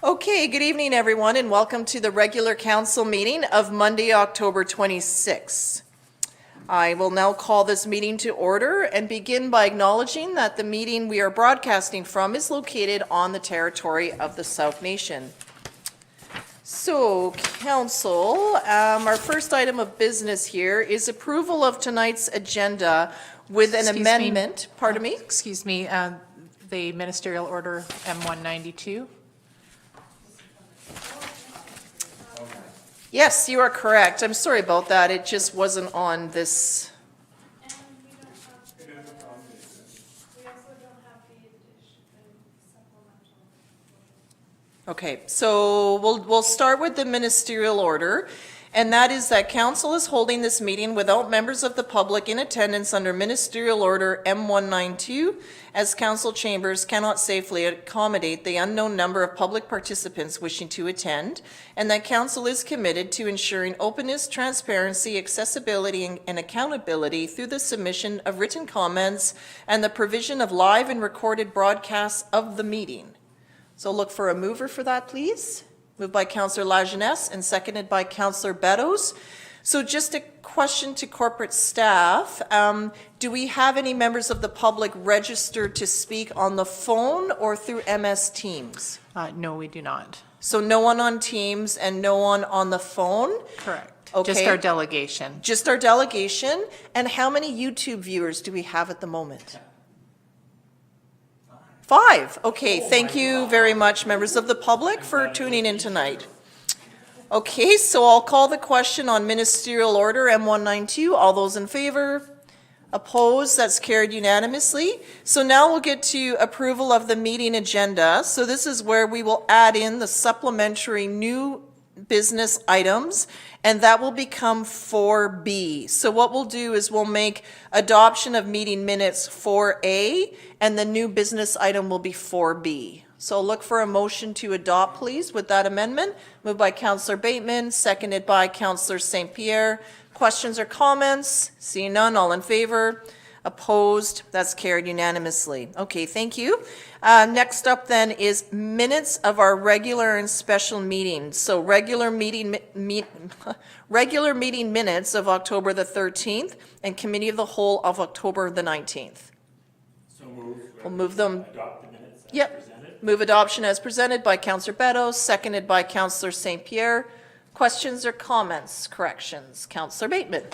Okay, good evening, everyone, and welcome to the regular council meeting of Monday, October 26. I will now call this meeting to order and begin by acknowledging that the meeting we are broadcasting from is located on the territory of the South Nation. So, council, our first item of business here is approval of tonight's agenda with an amendment. Pardon me? Excuse me, the ministerial order M192. Yes, you are correct. I'm sorry about that. It just wasn't on this. And we don't have, we also don't have the addition, the supplemental. Okay, so we'll start with the ministerial order, and that is that council is holding this meeting without members of the public in attendance under ministerial order M192, as council chambers cannot safely accommodate the unknown number of public participants wishing to attend, and that council is committed to ensuring openness, transparency, accessibility, and accountability through the submission of written comments and the provision of live and recorded broadcasts of the meeting. So look for a mover for that, please. Moved by Councillor Lajeunesse and seconded by Councillor Beddoes. So just a question to corporate staff. Do we have any members of the public registered to speak on the phone or through MS Teams? No, we do not. So no one on Teams and no one on the phone? Correct. Okay. Just our delegation. Just our delegation. And how many YouTube viewers do we have at the moment? 5. Okay, thank you very much, members of the public, for tuning in tonight. Okay, so I'll call the question on ministerial order M192. All those in favor? Opposed? That's carried unanimously. So now we'll get to approval of the meeting agenda. So this is where we will add in the supplementary new business items, and that will become 4B. So what we'll do is we'll make adoption of meeting minutes 4A, and the new business item will be 4B. So look for a motion to adopt, please, with that amendment. Moved by Councillor Bateman, seconded by Councillor St. Pierre. Questions or comments? Seeing none, all in favor? Opposed? That's carried unanimously. Okay, thank you. Next up then is minutes of our regular and special meetings. So regular meeting minutes of October the 13th and committee of the whole of October the 19th. So move. We'll move them. Adopt the minutes as Yep. presented. Move adoption as presented by Councillor Beddoes, seconded by Councillor St. Pierre. Questions or comments, corrections? Councillor Bateman.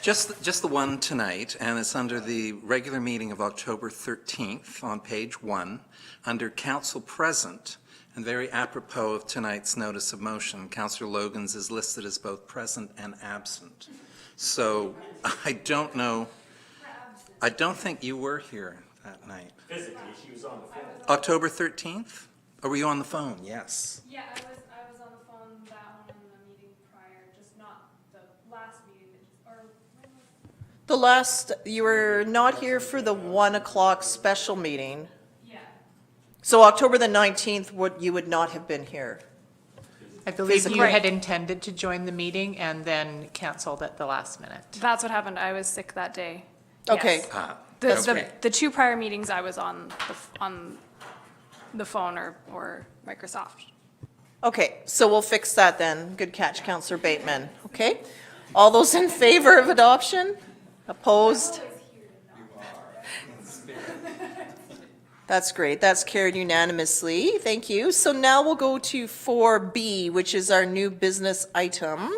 Just the one tonight, and it's under the regular meeting of October 13th on page 1, under council present, and very apropos of tonight's notice of motion, Councillor Logan's is listed as both present and absent. So I don't know, I don't think you were here that night. Physically, she was on the phone. October 13th? Or were you on the phone? Yes. Yeah, I was on the phone that one and the meeting prior, just not the last meeting, or when was? The last, you were not here for the 1 o'clock special meeting. Yeah. So October the 19th, you would not have been here. I believe you Right. had intended to join the meeting and then canceled at the last minute. That's what happened. I was sick that day. Okay. Yes. That's The great. the 2 prior meetings I was on the phone or Microsoft. Okay, so we'll fix that then. Good catch, Councillor Bateman. Okay? All those in favor of adoption? Opposed? That's great. That's carried unanimously. Thank you. So now we'll go to 4B, which is our new business item.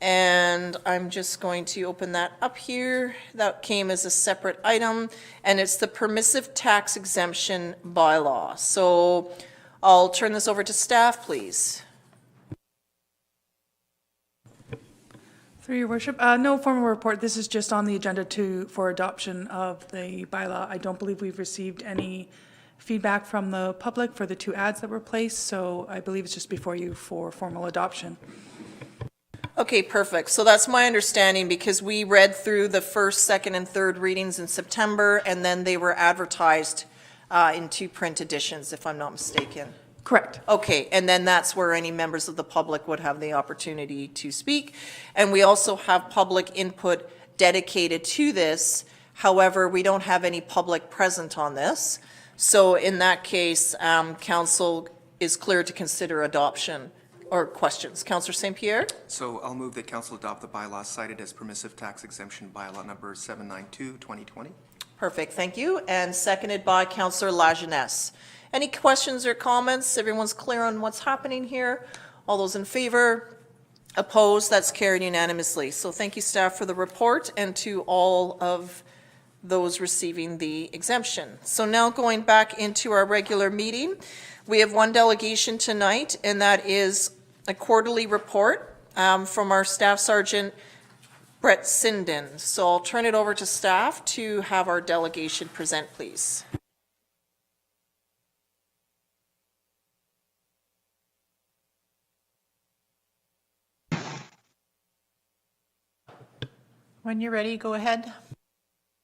And I'm just going to open that up here. That came as a separate item, and it's the permissive tax exemption bylaw. So I'll turn this over to staff, please. Through your worship, no formal report. This is just on the agenda for adoption of the bylaw. I don't believe we've received any feedback from the public for the 2 ads that were placed, so I believe it's just before you for formal adoption. Okay, perfect. So that's my understanding, because we read through the first, second, and third readings in September, and then they were advertised in 2 print editions, if I'm not mistaken. Correct. Okay, and then that's where any members of the public would have the opportunity to speak. And we also have public input dedicated to this. However, we don't have any public present on this. So in that case, council is clear to consider adoption or questions. Councillor St. Pierre? So I'll move that council adopt the bylaw cited as permissive tax exemption bylaw number 792-2020. Perfect, thank you. And seconded by Councillor Lajeunesse. Any questions or comments? Everyone's clear on what's happening here? All those in favor? Opposed? That's carried unanimously. So thank you, staff, for the report, and to all of those receiving the exemption. So now going back into our regular meeting, we have one delegation tonight, and that is a quarterly report from our Staff Sergeant, Brett Sinden. So I'll turn it over to staff to have our delegation present, please. When you're ready, go ahead.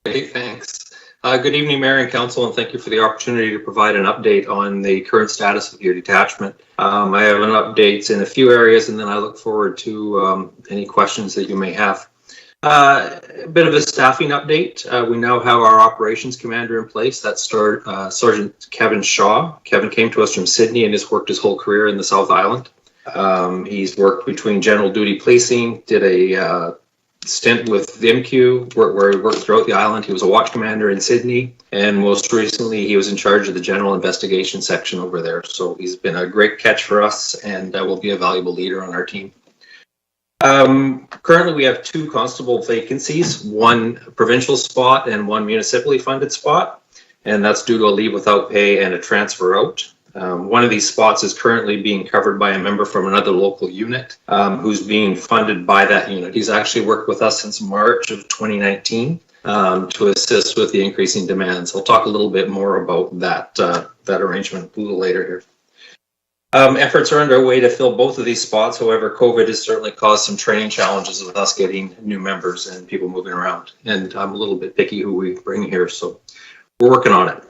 Okay, thanks. Good evening, Mayor and Council, and thank you for the opportunity to provide an update on the current status of your detachment. I have an updates in a few areas, and then I look forward to any questions that you may have. A bit of a staffing update. We now have our operations commander in place. That's Sergeant Kevin Shaw. Kevin came to us from Sydney and has worked his whole career in the South Island. He's worked between general duty policing, did a stint with VMQ, where he worked throughout the island. He was a watch commander in Sydney, and most recently he was in charge of the general investigation section over there. So he's been a great catch for us, and will be a valuable leader on our team. Currently we have 2 constable vacancies, 1 provincial spot and 1 municipally funded spot, and that's due to a leave without pay and a transfer out. One of these spots is currently being covered by a member from another local unit who's being funded by that unit. He's actually worked with us since March of 2019 to assist with the increasing demands. I'll talk a little bit more about that arrangement a little later here. Efforts are underway to fill both of these spots. However, COVID has certainly caused some training challenges with us getting new members and people moving around. And I'm a little bit picky who we bring here, so we're working on it.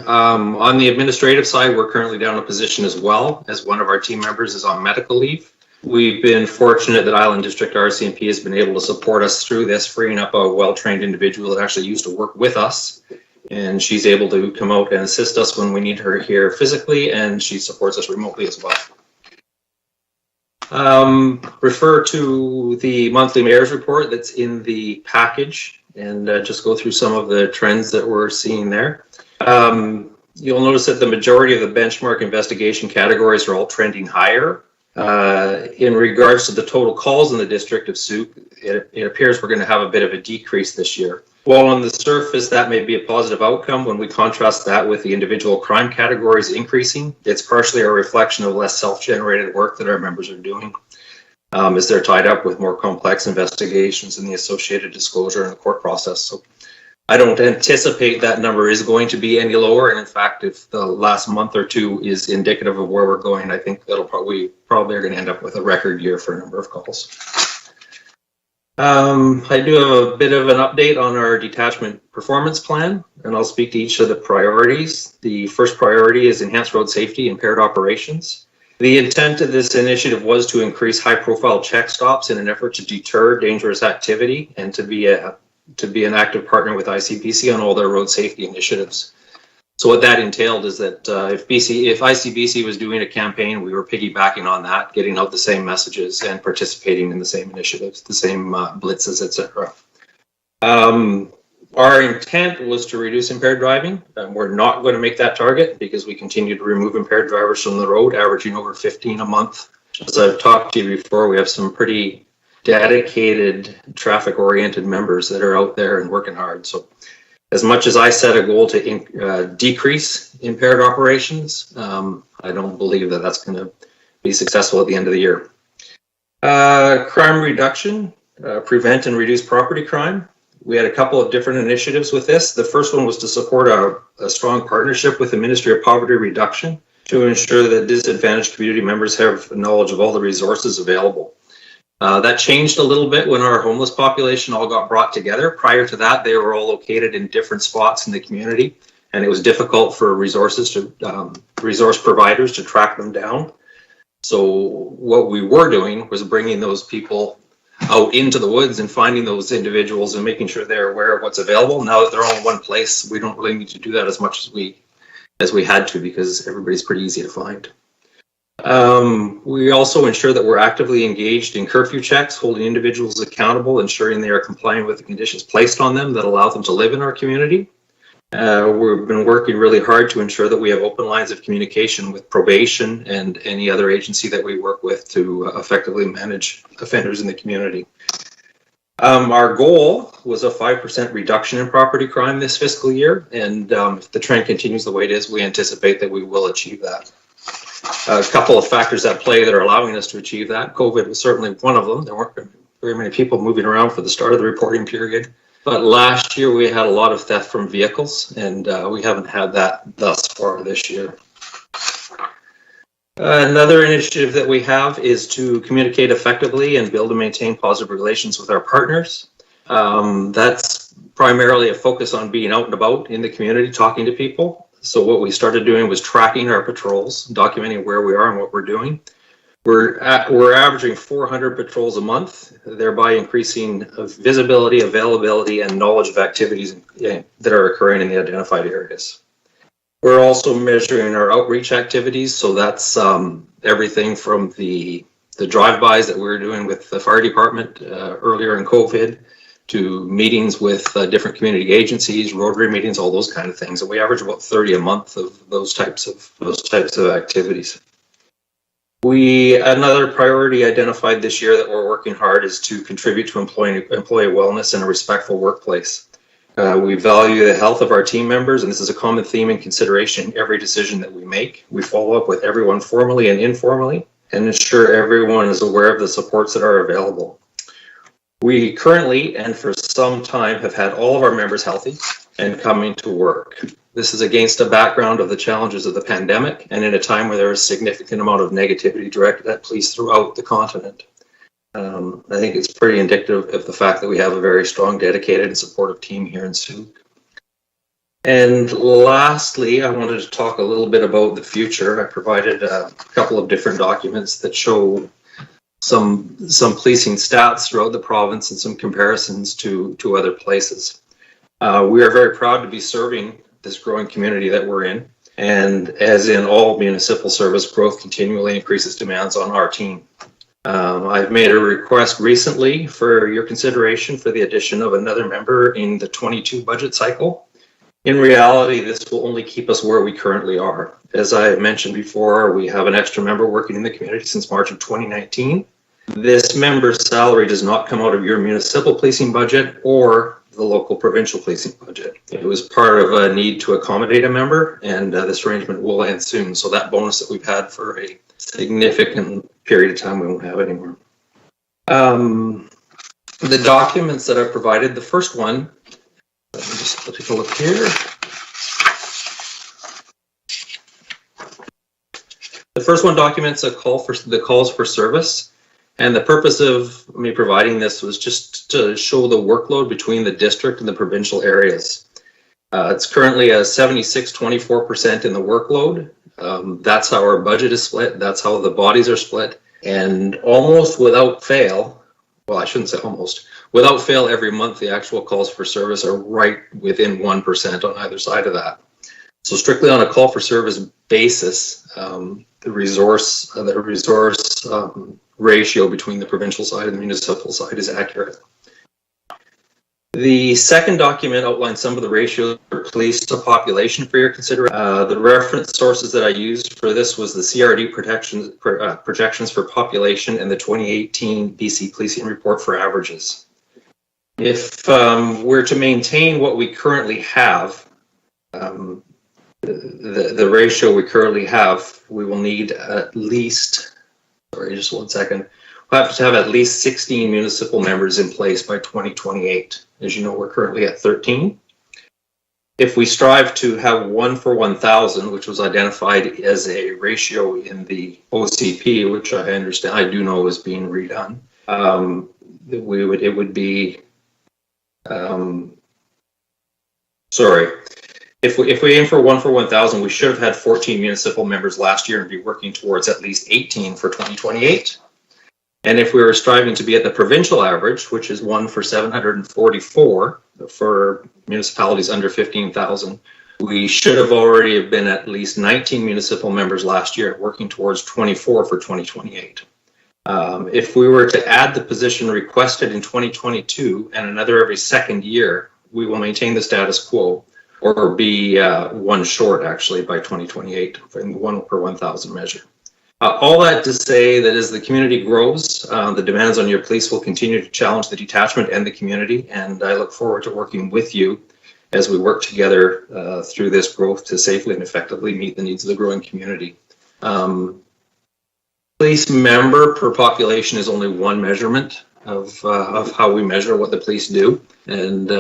On the administrative side, we're currently down a position as well, as one of our team members is on medical leave. We've been fortunate that Island District RCMP has been able to support us through this, freeing up a well-trained individual that actually used to work with us. And she's able to come out and assist us when we need her here physically, and she supports us remotely as well. Refer to the monthly mayor's report that's in the package, and just go through some of the trends that we're seeing there. You'll notice that the majority of the benchmark investigation categories are all trending higher. In regards to the total calls in the district of Souk, it appears we're going to have a bit of a decrease this year. While on the surface that may be a positive outcome, when we contrast that with the individual crime categories increasing, it's partially a reflection of less self-generated work that our members are doing, as they're tied up with more complex investigations and the associated disclosure in the court process. So I don't anticipate that number is going to be any lower. And in fact, if the last month or 2 is indicative of where we're going, I think that'll probably are going to end up with a record year for a number of calls. I do have a bit of an update on our detachment performance plan, and I'll speak to each of the priorities. The first priority is enhanced road safety and paired operations. The intent of this initiative was to increase high-profile check stops in an effort to deter dangerous activity and to be an active partner with ICBC on all their road safety initiatives. So what that entailed is that if ICBC was doing a campaign, we were piggybacking on that, getting out the same messages and participating in the same initiatives, the same blitzes, etc. Our intent was to reduce impaired driving. We're not going to make that target because we continue to remove impaired drivers from the road, averaging over 15 a month. As I've talked to you before, we have some pretty dedicated traffic-oriented members that are out there and working hard. So as much as I set a goal to decrease impaired operations, I don't believe that that's going to be successful at the end of the year. Crime reduction, prevent and reduce property crime. We had a couple of different initiatives with this. The first one was to support a strong partnership with the Ministry of Poverty Reduction to ensure that disadvantaged community members have knowledge of all the resources available. That changed a little bit when our homeless population all got brought together. Prior to that, they were all located in different spots in the community, and it was difficult for resource providers to track them down. So what we were doing was bringing those people out into the woods and finding those individuals and making sure they're aware of what's available. Now that they're all in one place, we don't really need to do that as much as we had to, because everybody's pretty easy to find. We also ensure that we're actively engaged in curfew checks, holding individuals accountable, ensuring they are complying with the conditions placed on them that allow them to live in our community. We've been working really hard to ensure that we have open lines of communication with probation and any other agency that we work with to effectively manage offenders in the community. Our goal was a 5% reduction in property crime this fiscal year, and if the trend continues the way it is, we anticipate that we will achieve that. A couple of factors at play that are allowing us to achieve that. COVID was certainly one of them. There weren't very many people moving around for the start of the reporting period. But last year we had a lot of theft from vehicles, and we haven't had that thus far this year. Another initiative that we have is to communicate effectively and build and maintain positive relations with our partners. That's primarily a focus on being out and about in the community, talking to people. So what we started doing was tracking our patrols, documenting where we are and what we're doing. We're averaging 400 patrols a month, thereby increasing visibility, availability, and knowledge of activities that are occurring in the identified areas. We're also measuring our outreach activities, so that's everything from the drive-bys that we were doing with the fire department earlier in COVID, to meetings with different community agencies, Rotary meetings, all those kind of things. And we average about 30 a month of those types of activities. Another priority identified this year that we're working hard is to contribute to employee wellness and a respectful workplace. We value the health of our team members, and this is a common theme and consideration in every decision that we make. We follow up with everyone formally and informally and ensure everyone is aware of the supports that are available. We currently, and for some time, have had all of our members healthy and coming to work. This is against a background of the challenges of the pandemic and in a time where there is a significant amount of negativity directed at police throughout the continent. I think it's pretty indicative of the fact that we have a very strong, dedicated, and supportive team here in Sioux. And lastly, I wanted to talk a little bit about the future. I provided a couple of different documents that show some policing stats throughout the province and some comparisons to other places. We are very proud to be serving this growing community that we're in. And as in all municipal service, growth continually increases demands on our team. I've made a request recently for your consideration for the addition of another member in the 22 budget cycle. In reality, this will only keep us where we currently are. As I mentioned before, we have an extra member working in the community since March of 2019. This member's salary does not come out of your municipal policing budget or the local provincial policing budget. It was part of a need to accommodate a member, and this arrangement will end soon. So that bonus that we've had for a significant period of time, we won't have anymore. The documents that I've provided, the first one, let me just take a look here. The first one documents the calls for service. And the purpose of me providing this was just to show the workload between the district and the provincial areas. It's currently a 76-24% in the workload. That's how our budget is split. That's how the bodies are split. And almost without fail, well, I shouldn't say almost, without fail, every month the actual calls for service are right within 1% on either side of that. So strictly on a call for service basis, the resource ratio between the provincial side and the municipal side is accurate. The second document outlines some of the ratios for police to population for your consideration. The reference sources that I used for this was the CRD projections for population and the 2018 BC Policing Report for averages. If we're to maintain what we currently have, the ratio we currently have, we will need at least, sorry, just 1 second. We'll have to have at least 16 municipal members in place by 2028. As you know, we're currently at 13. If we strive to have 1 for 1,000, which was identified as a ratio in the OCP, which I understand, I do know is being redone, it would be, If we aim for 1 for 1,000, we should have had 14 municipal members last year and be working towards at least 18 for 2028. And if we were striving to be at the provincial average, which is 1 for 744 for municipalities under 15,000, We should have already been at least 19 municipal members last year, working towards 24 for 2028. If we were to add the position requested in 2022 and another every second year, we will maintain the status quo, or be one short actually by 2028 in 1 per 1,000 measure. All that to say that as the community grows, the demands on your police will continue to challenge the detachment and the community, and I look forward to working with you as we work together through this growth to safely and effectively meet the needs of the growing community. Police member per population is only one measurement of how we measure what the police do, and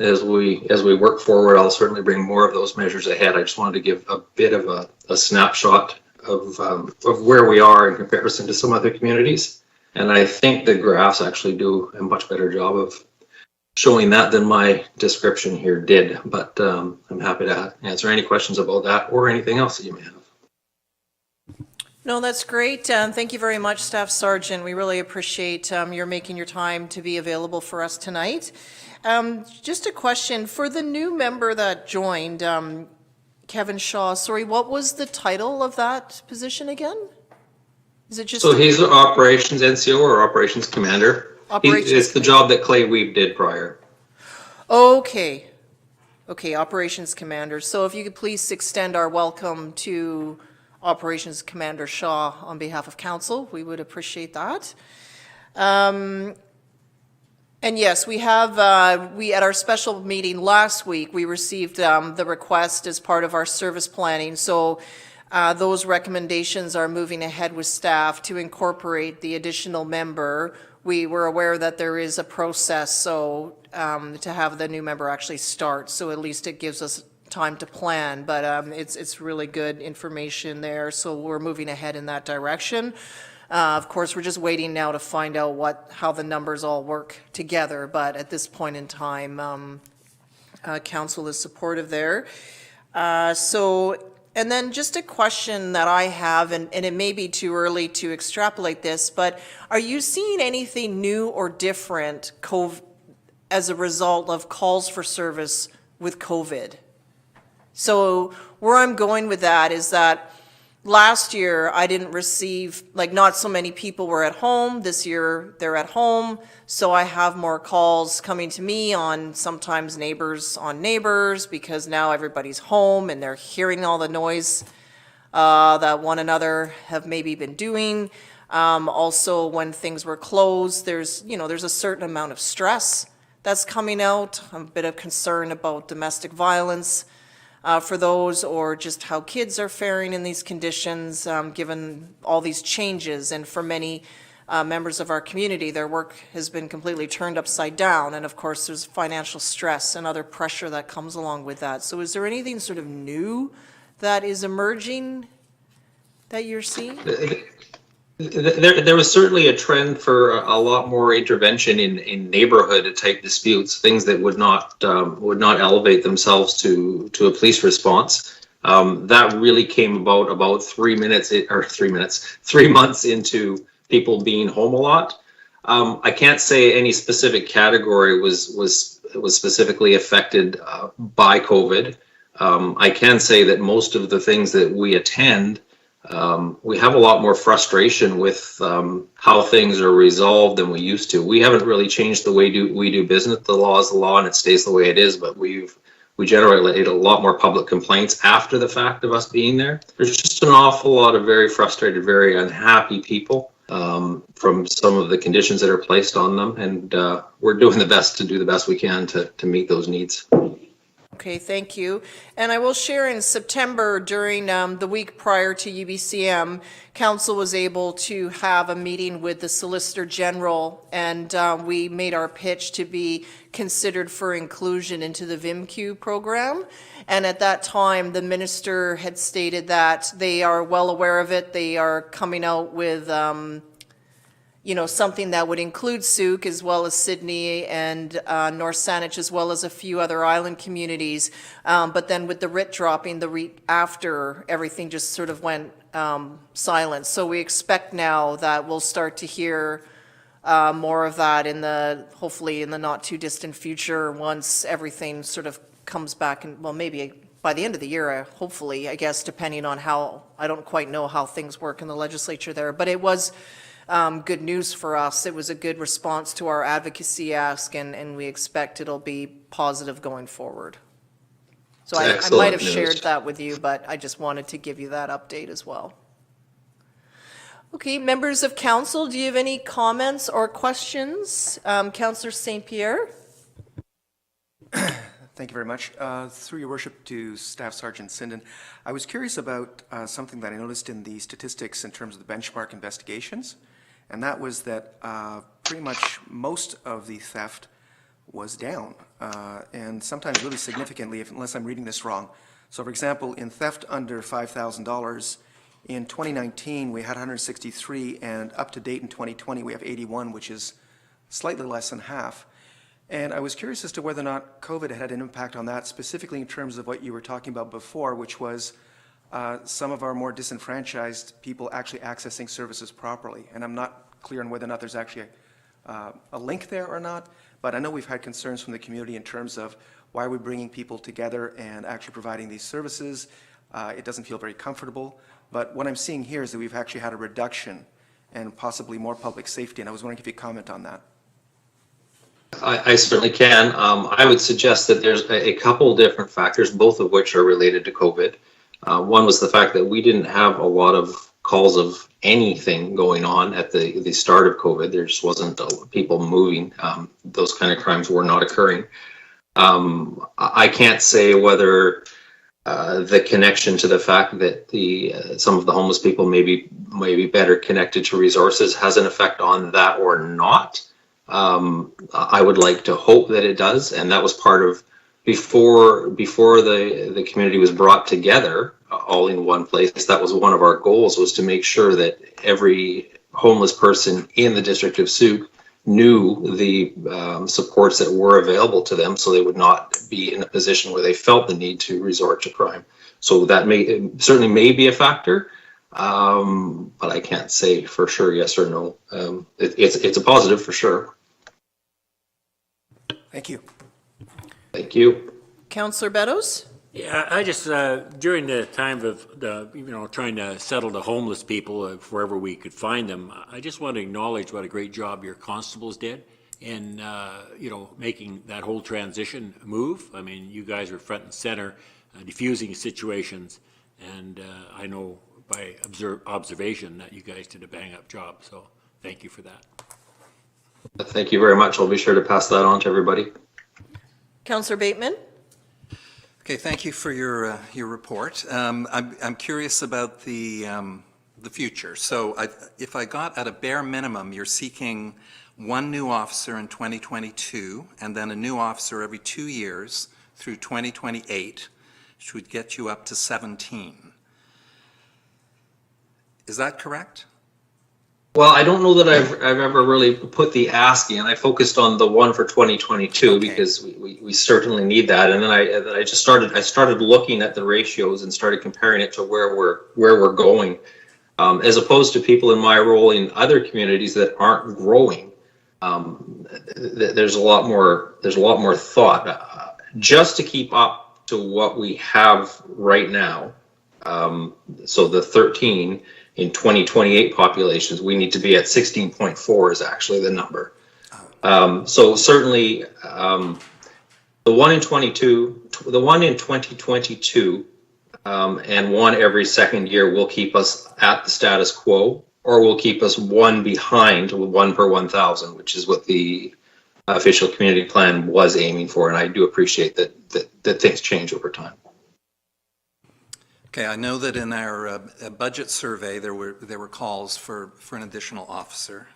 as we work forward, I'll certainly bring more of those measures ahead. I just wanted to give a bit of a snapshot of where we are in comparison to some other communities, and I think the graphs actually do a much better job of showing that than my description here did. But I'm happy to answer any questions about that or anything else that you may have. No, that's great. Thank you very much, Staff Sergeant. We really appreciate your making your time to be available for us tonight. Just a question for the new member that joined, Kevin Shaw. Sorry, what was the title of that position again? Is it just? So he's an operations NCO or operations commander. It's the job that Clay Weeb did prior. Okay. Okay, operations commander. So if you could please extend our welcome to Operations Commander Shaw on behalf of council, we would appreciate that. And yes, we have, at our special meeting last week, we received the request as part of our service planning. So those recommendations are moving ahead with staff to incorporate the additional member. We were aware that there is a process, so to have the new member actually start, so at least it gives us time to plan, but it's really good information there, so we're moving ahead in that direction. Of course, we're just waiting now to find out how the numbers all work together, but at this point in time, council is supportive there. And then just a question that I have, and it may be too early to extrapolate this, but are you seeing anything new or different as a result of calls for service with COVID? So where I'm going with that is that last year I didn't receive, not so many people were at home. This year they're at home, so I have more calls coming to me on sometimes neighbors on neighbors, because now everybody's home and they're hearing all the noise that one another have maybe been doing. Also, when things were closed, there's a certain amount of stress that's coming out, a bit of concern about domestic violence. For those, or just how kids are faring in these conditions, given all these changes. And for many members of our community, their work has been completely turned upside down. And of course, there's financial stress and other pressure that comes along with that. So is there anything sort of new that is emerging that you're seeing? There was certainly a trend for a lot more intervention in neighborhood type disputes, things that would not elevate themselves to a police response. That really came about 3 months into people being home a lot. I can't say any specific category was specifically affected by COVID. I can say that most of the things that we attend, we have a lot more frustration with how things are resolved than we used to. We haven't really changed the way we do business. The law is the law and it stays the way it is, but we generate a lot more public complaints after the fact of us being there. There's just an awful lot of very frustrated, very unhappy people from some of the conditions that are placed on them, and we're doing the best to do the best we can to meet those needs. Okay, thank you. And I will share, in September, during the week prior to UBCM, Council was able to have a meeting with the Solicitor General, and we made our pitch to be considered for inclusion into the VIMQ program. And at that time, the Minister had stated that they are well aware of it. They are coming out with something that would include Souk as well as Sydney and North Saanich, as well as a few other island communities. But then with the writ dropping the week after, everything just sort of went silent. So we expect now that we'll start to hear more of that hopefully in the not too distant future, once everything sort of comes back, and well, maybe by the end of the year, hopefully, I guess, depending on how, I don't quite know how things work in the legislature there, but it was good news for us. It was a good response to our advocacy ask, and we expect it'll be positive going forward. So I might Excellent have news. shared that with you, but I just wanted to give you that update as well. Okay, members of council, do you have any comments or questions? Councillor St. Pierre? Thank you very much. Through your worship to Staff Sergeant Sinden, I was curious about something that I noticed in the statistics in terms of the benchmark investigations, and that was that pretty much most of the theft was down, and sometimes really significantly, unless I'm reading this wrong. So for example, in theft under $5,000, in 2019, we had 163, and up to date in 2020, we have 81, which is slightly less than half. And I was curious as to whether or not COVID had an impact on that, specifically in terms of what you were talking about before, which was some of our more disenfranchised people actually accessing services properly. And I'm not clear on whether or not there's actually a link there or not, but I know we've had concerns from the community in terms of why are we bringing people together and actually providing these services. It doesn't feel very comfortable. But what I'm seeing here is that we've actually had a reduction and possibly more public safety, and I was wondering if you could comment on that. I certainly can. I would suggest that there's a couple different factors, both of which are related to COVID. One was the fact that we didn't have a lot of calls of anything going on at the start of COVID. There just wasn't people moving. Those kind of crimes were not occurring. I can't say whether the connection to the fact that some of the homeless people may be better connected to resources has an effect on that or not. I would like to hope that it does, and that was part of before the community was brought together all in one place. That was one of our goals, was to make sure that every homeless person in the district of Sault knew the supports that were available to them, so they would not be in a position where they felt the need to resort to crime. So that certainly may be a factor. But I can't say for sure yes or no. It's a positive for sure. Thank you. Thank you. Councillor Beddoes? Yeah, I just, during the time of trying to settle the homeless people wherever we could find them, I just want to acknowledge what a great job your constables did in, making that whole transition move. I mean, you guys were front and center, diffusing situations, and I know by observation that you guys did a bang-up job, so thank you for that. Thank you very much. I'll be sure to pass that on to everybody. Councillor Bateman? Okay, thank you for your report. I'm curious about the future. So if I got at a bare minimum, you're seeking one new officer in 2022 and then a new officer every 2 years through 2028, which would get you up to 17. Is that correct? Well, I don't know that I've ever really put the ask in. I focused on the one for 2022 Okay. because we certainly need that. And then I just started looking at the ratios and started comparing it to where we're going, as opposed to people in my role in other communities that aren't growing. There's a lot more thought just to keep up to what we have right now. So the 13 in 2028 populations, we need to be at 16.4 is actually the number. So certainly the one in 2022 and one every second year will keep us at the status quo, or will keep us one behind, 1 per 1,000, which is what the official community plan was aiming for. And I do appreciate that things change over time. Okay, I know that in our budget survey, there were calls for an additional officer.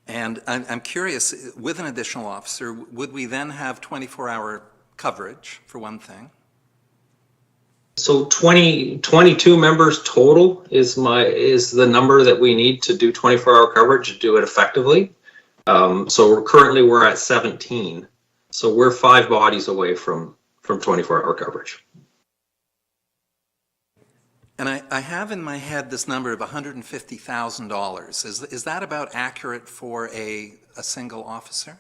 And I'm curious, with an additional officer, would we then have 24-hour coverage, for one thing? So 22 members total is the number that we need to do 24-hour coverage to do it effectively. So currently we're at 17. So we're 5 bodies away from 24-hour coverage. And I have in my head this number of $150,000. Is that about accurate for a single officer?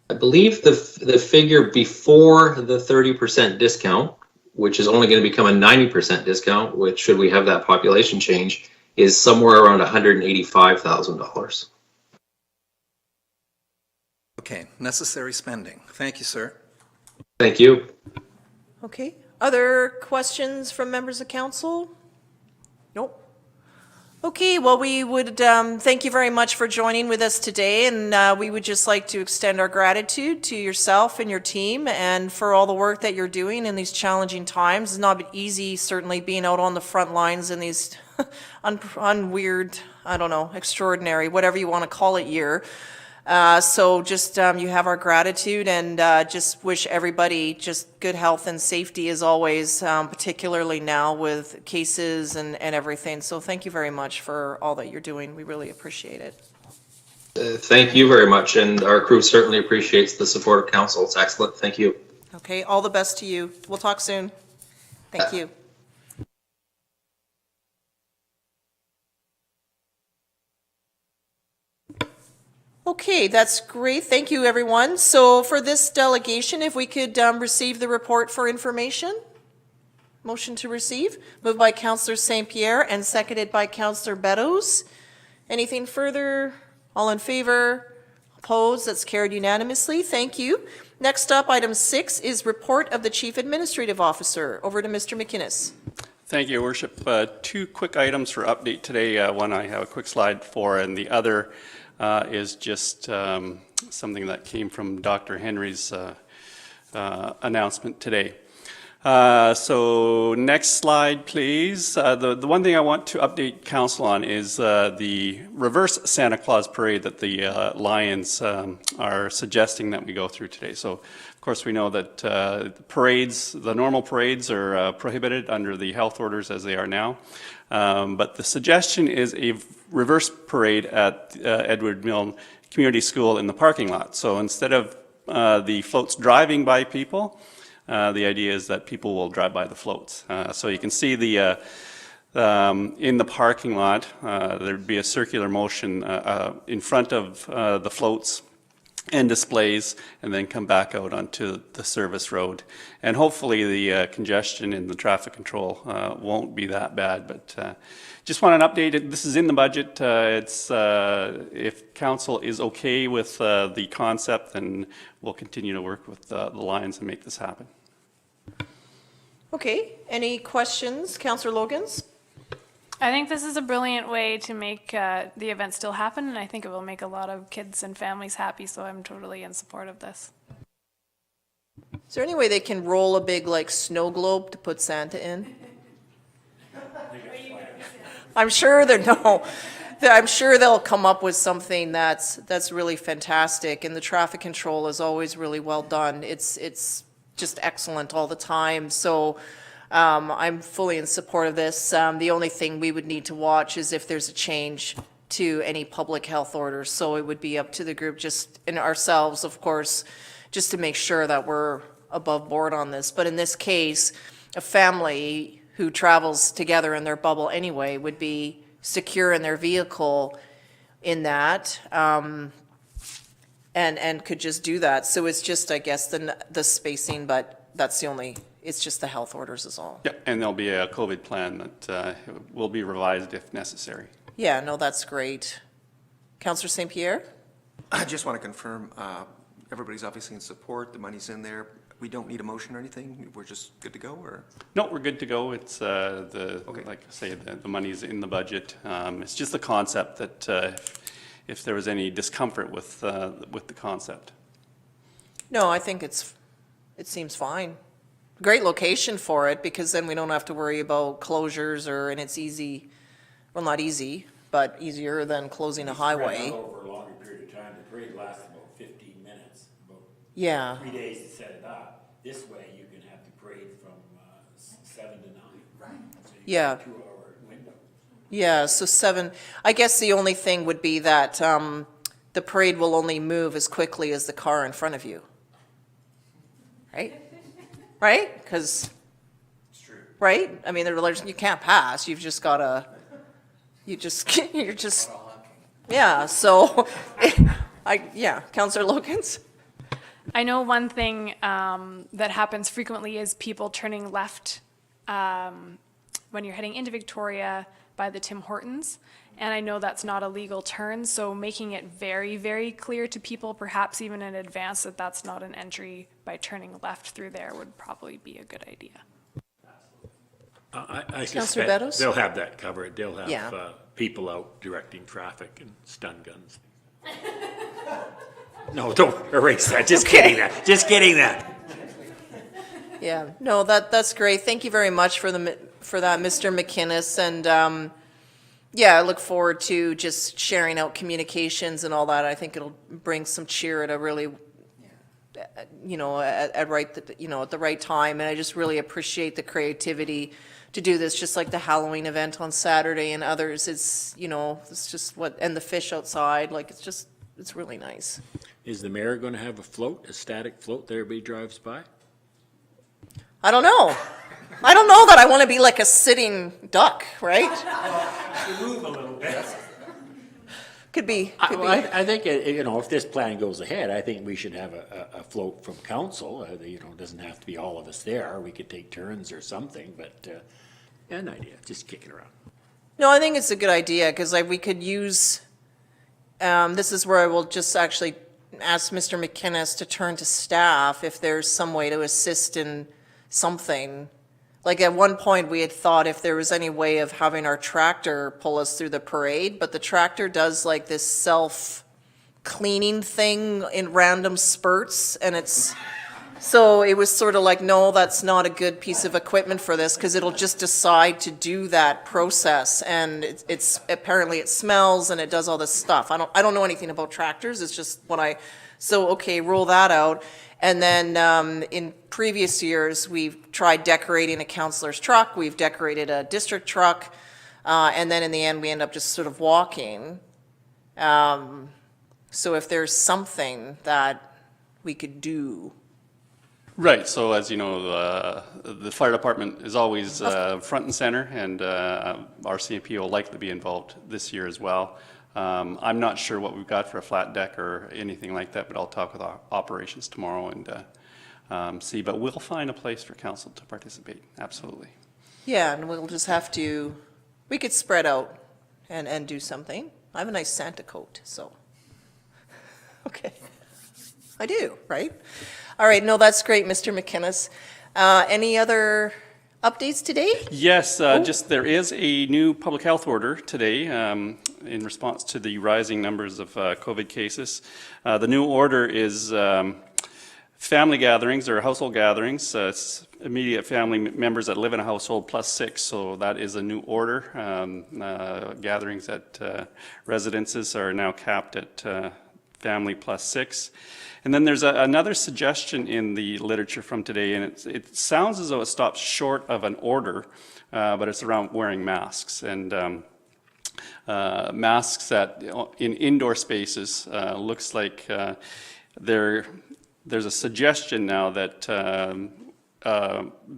I believe the figure before the 30% discount, which is only going to become a 90% discount, which should we have that population change, is somewhere around $185,000. Okay, necessary spending. Thank you, sir. Thank you. Okay, other questions from members of council? Nope. Okay, well, we would thank you very much for joining with us today, and we would just like to extend our gratitude to yourself and your team and for all the work that you're doing in these challenging times. It's not easy, certainly, being out on the front lines in these unweird, I don't know, extraordinary, whatever you want to call it, year. So just you have our gratitude, and just wish everybody just good health and safety as always, particularly now with cases and everything. So thank you very much for all that you're doing. We really appreciate it. Thank you very much, and our crew certainly appreciates the support of council. It's excellent. Thank you. Okay, all the best to you. We'll talk soon. Thank you. Okay, that's great. Thank you, everyone. So for this delegation, if we could receive the report for information. Motion to receive, moved by Councillor St. Pierre and seconded by Councillor Beddoes. Anything further? All in favor? Opposed? That's carried unanimously. Thank you. Next up, item 6 is report of the Chief Administrative Officer. Over to Mr. McInnes. Thank you, Your Worship. Two quick items for update today. One I have a quick slide for, and the other is just something that came from Dr. Henry's announcement today. So next slide, please. The one thing I want to update council on is the reverse Santa Claus parade that the Lions are suggesting that we go through today. So of course we know that the normal parades are prohibited under the health orders as they are now. But the suggestion is a reverse parade at Edward Milne Community School in the parking lot. So instead of the floats driving by people, the idea is that people will drive by the floats. So you can see the in the parking lot, there'd be a circular motion in front of the floats and displays, and then come back out onto the service road. And hopefully the congestion in the traffic control won't be that bad, but just want an update. This is in the budget. It's if council is okay with the concept, then we'll continue to work with the Lions and make this happen. Okay, any questions? Councillor Logans? I think this is a brilliant way to make the event still happen, and I think it will make a lot of kids and families happy, so I'm totally in support of this. Is there any way they can roll a big like snow globe to put Santa in? I'm sure I'm sure they'll come up with something that's really fantastic, and the traffic control is always really well done. It's just excellent all the time. So I'm fully in support of this. The only thing we would need to watch is if there's a change to any public health orders. So it would be up to the group and ourselves, of course, just to make sure that we're above board on this. But in this case, a family who travels together in their bubble anyway would be secure in their vehicle in that. And could just do that. So it's just, I guess, the spacing, but that's it's just the health orders is all. Yeah, and there'll be a COVID plan that will be revised if necessary. Yeah, no, that's great. Councillor St. Pierre? I just want to confirm, everybody's obviously in support, the money's in there. We don't need a motion or anything? We're just good to go, or? No, we're good to go. It's like I say, the money's in the budget. It's just the concept that if there was any discomfort with the concept. No, I think it seems fine. Great location for it, because then we don't have to worry about closures and it's easy, well, not easy, but easier than closing a highway. Over a longer period of time. The parade lasts about 15 minutes, about Yeah. 3 days to set it up. This way you can have the parade from 7 to 9. Right. So you Yeah. get a 2-hour window. Yeah, so 7, I guess the only thing would be that the parade will only move as quickly as the car in front of you. Right? Right? Because, right? I mean, you can't pass, you've just got to, you're just, yeah, so, yeah, Councillor Logans? I know one thing that happens frequently is people turning left when you're heading into Victoria by the Tim Hortons. And I know that's not a legal turn, so making it very, very clear to people, perhaps even in advance, that that's not an entry by turning left through there would probably be a good idea. I Councillor suspect Beddoes? they'll have that covered. They'll have Yeah. people out directing traffic and stun guns. No, don't erase that. Just kidding that. Just kidding that. Yeah, no, that's great. Thank you very much for that, Mr. McInnes. And yeah, I look forward to just sharing out communications and all that. I think it'll bring some cheer at a really, at the right time. And I just really appreciate the creativity to do this, just like the Halloween event on Saturday and others. It's just and the fish outside, like, it's really nice. Is the mayor going to have a static float that everybody drives by? I don't know. I don't know that I want to be like a sitting duck, right? Move a little bit. Could be. I think, if this plan goes ahead, I think we should have a float from council. It doesn't have to be all of us there. We could take turns or something, but an idea, just kick it around. No, I think it's a good idea, because we could use, this is where I will just actually ask Mr. McInnes to turn to staff if there's some way to assist in something. Like, at one point, we had thought if there was any way of having our tractor pull us through the parade, but the tractor does like this self-cleaning thing in random spurts, and so it was sort of like, no, that's not a good piece of equipment for this, because it'll just decide to do that process, and it's apparently it smells and it does all this stuff. I don't know anything about tractors. It's just okay, roll that out. And then in previous years, we've tried decorating a councillor's truck, we've decorated a district truck, and then in the end, we end up just sort of walking. So if there's something that we could do. Right, so as you know, the fire department is always front and center, and RCMP will likely be involved this year as well. I'm not sure what we've got for a flat deck or anything like that, but I'll talk with our operations tomorrow and see. But we'll find a place for council to participate, absolutely. Yeah, and we'll just we could spread out and do something. I have a nice Santa coat, so. Okay. I do, right? All right, no, that's great, Mr. McInnes. Any other updates today? Yes, just there is a new public health order today in response to the rising numbers of COVID cases. The new order is family gatherings or household gatherings. It's immediate family members that live in a household plus 6, so that is a new order. Gatherings at residences are now capped at family plus 6. And then there's another suggestion in the literature from today, and it sounds as though it stops short of an order, but it's around wearing masks. And masks in indoor spaces looks like there's a suggestion now that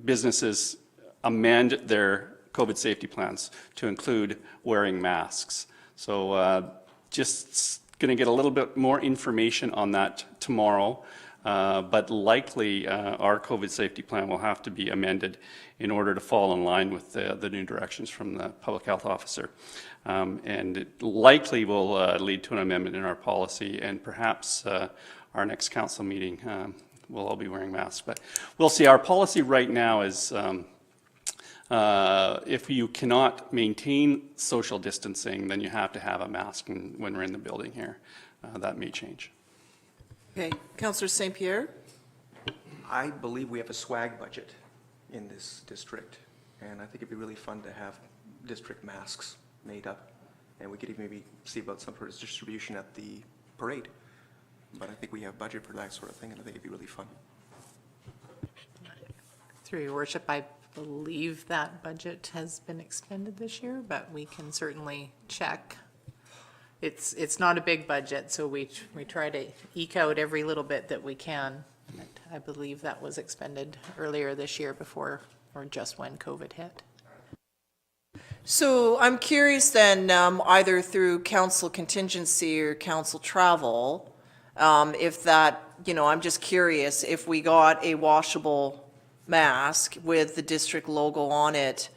businesses amend their COVID safety plans to include wearing masks. So just going to get a little bit more information on that tomorrow, but likely our COVID safety plan will have to be amended in order to fall in line with the new directions from the public health officer. And it likely will lead to an amendment in our policy, and perhaps our next council meeting we'll all be wearing masks. But we'll see. Our policy right now is if you cannot maintain social distancing, then you have to have a mask when we're in the building here. That may change. Okay, Councillor St. Pierre? I believe we have a swag budget in this district, and I think it'd be really fun to have district masks made up, and we could even maybe see about some sort of distribution at the parade. But I think we have budget for that sort of thing, and I think it'd be really fun. Through your worship, I believe that budget has been expended this year, but we can certainly check. It's not a big budget, so we try to eke out every little bit that we can. But I believe that was expended earlier this year before or just when COVID hit. So I'm curious then, either through council contingency or council travel, if that you know, I'm just curious, if we got a washable mask with the district logo on it,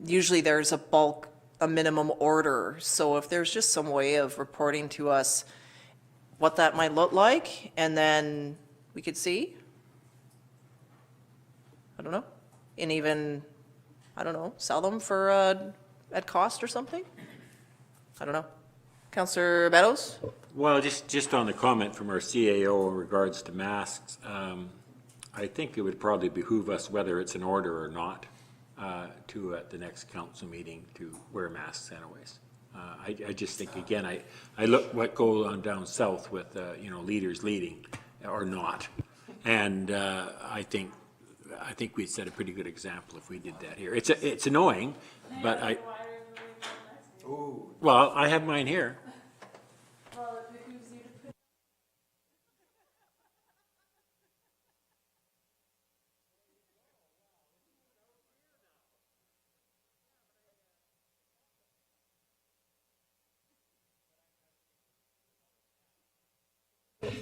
usually there's a minimum order. So if there's just some way of reporting to us what that might look like, and then we could see, I don't know, and even, I don't know, sell them for, at cost or something? I don't know. Councillor Meadows? Well, just on the comment from our CAO in regards to masks, I think it would probably behoove us, whether it's an order or not, to at the next council meeting to wear masks anyways. I just think, again, I look what goes on down south with, you know, leaders leading or not. And I think we'd set a pretty good example if we did that here. It's annoying, but well, I have mine here.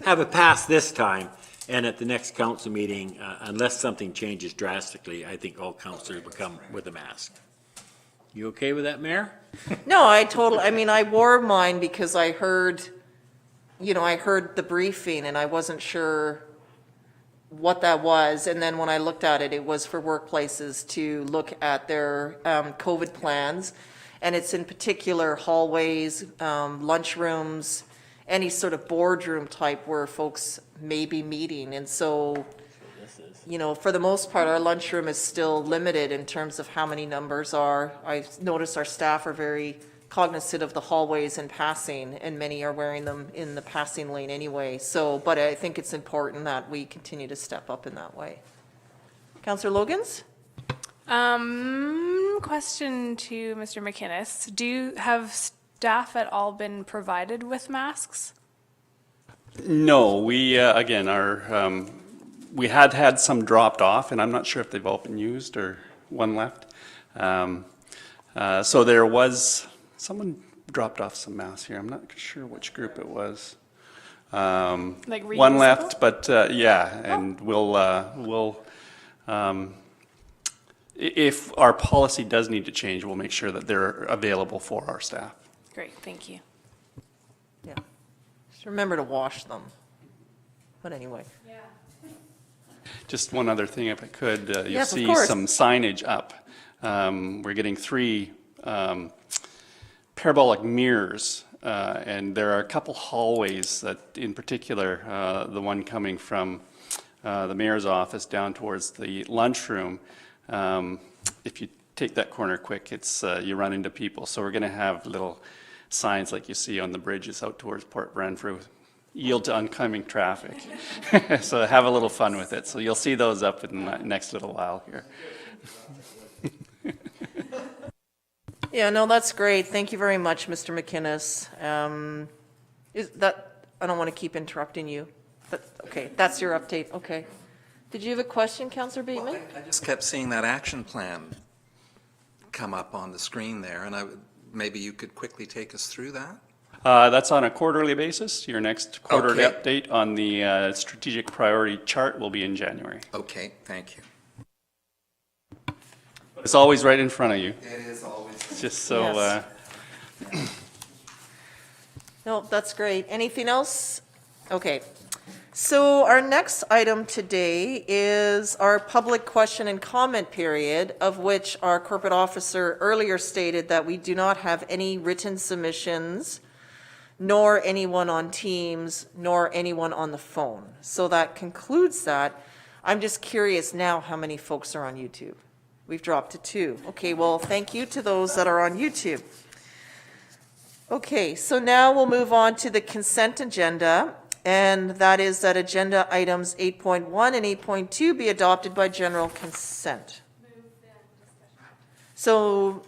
Have it passed this time, and at the next council meeting, unless something changes drastically, I think all councillors will come with a mask. You okay with that, Mayor? No, I mean, I wore mine because I heard, you know, I heard the briefing and I wasn't sure what that was. And then when I looked at it, it was for workplaces to look at their COVID plans. And it's in particular hallways, lunchrooms, any sort of boardroom type where folks may be meeting. And so, you know, for the most part, our lunchroom is still limited in terms of how many numbers are. I noticed our staff are very cognizant of the hallways and passing, and many are wearing them in the passing lane anyway. So, but I think it's important that we continue to step up in that way. Councillor Logans? Question to Mr. McInnes. Have staff at all been provided with masks? No, we, again, we had some dropped off, and I'm not sure if they've all been used or one left. So there was, someone dropped off some masks here. I'm not sure which group it was. Like one reusable? left, but yeah, and we'll if our policy does need to change, we'll make sure that they're available for our staff. Great, thank you. Yeah. Just remember to wash them. But anyway. Just one other thing, if I could, you'll Yes, of see course. some signage up. We're getting 3 parabolic mirrors, and there are a couple hallways that, in particular, the one coming from the mayor's office down towards the lunchroom. If you take that corner quick, it's you run into people. So we're going to have little signs like you see on the bridges out towards Port Renfrew. Yield to oncoming traffic. So have a little fun with it. So you'll see those up in the next little while here. Yeah, no, that's great. Thank you very much, Mr. McInnes. Is that, I don't want to keep interrupting you. But, okay, that's your update. Okay. Did you have a question, Councillor Bateman? I just kept seeing that action plan come up on the screen there, and maybe you could quickly take us through that? That's on a quarterly basis. Your next quarterly Okay. update on the strategic priority chart will be in January. Okay, thank you. It's always right in front of you, It is always. just so, Yes. No, that's great. Anything else? Okay. So our next item today is our public question and comment period, of which our corporate officer earlier stated that we do not have any written submissions, nor anyone on Teams, nor anyone on the phone. So that concludes that. I'm just curious now how many folks are on YouTube. We've dropped to 2. Okay, well, thank you to those that are on YouTube. Okay, so now we'll move on to the consent agenda, and that is that agenda items 8.1 and 8.2 be adopted by general consent. So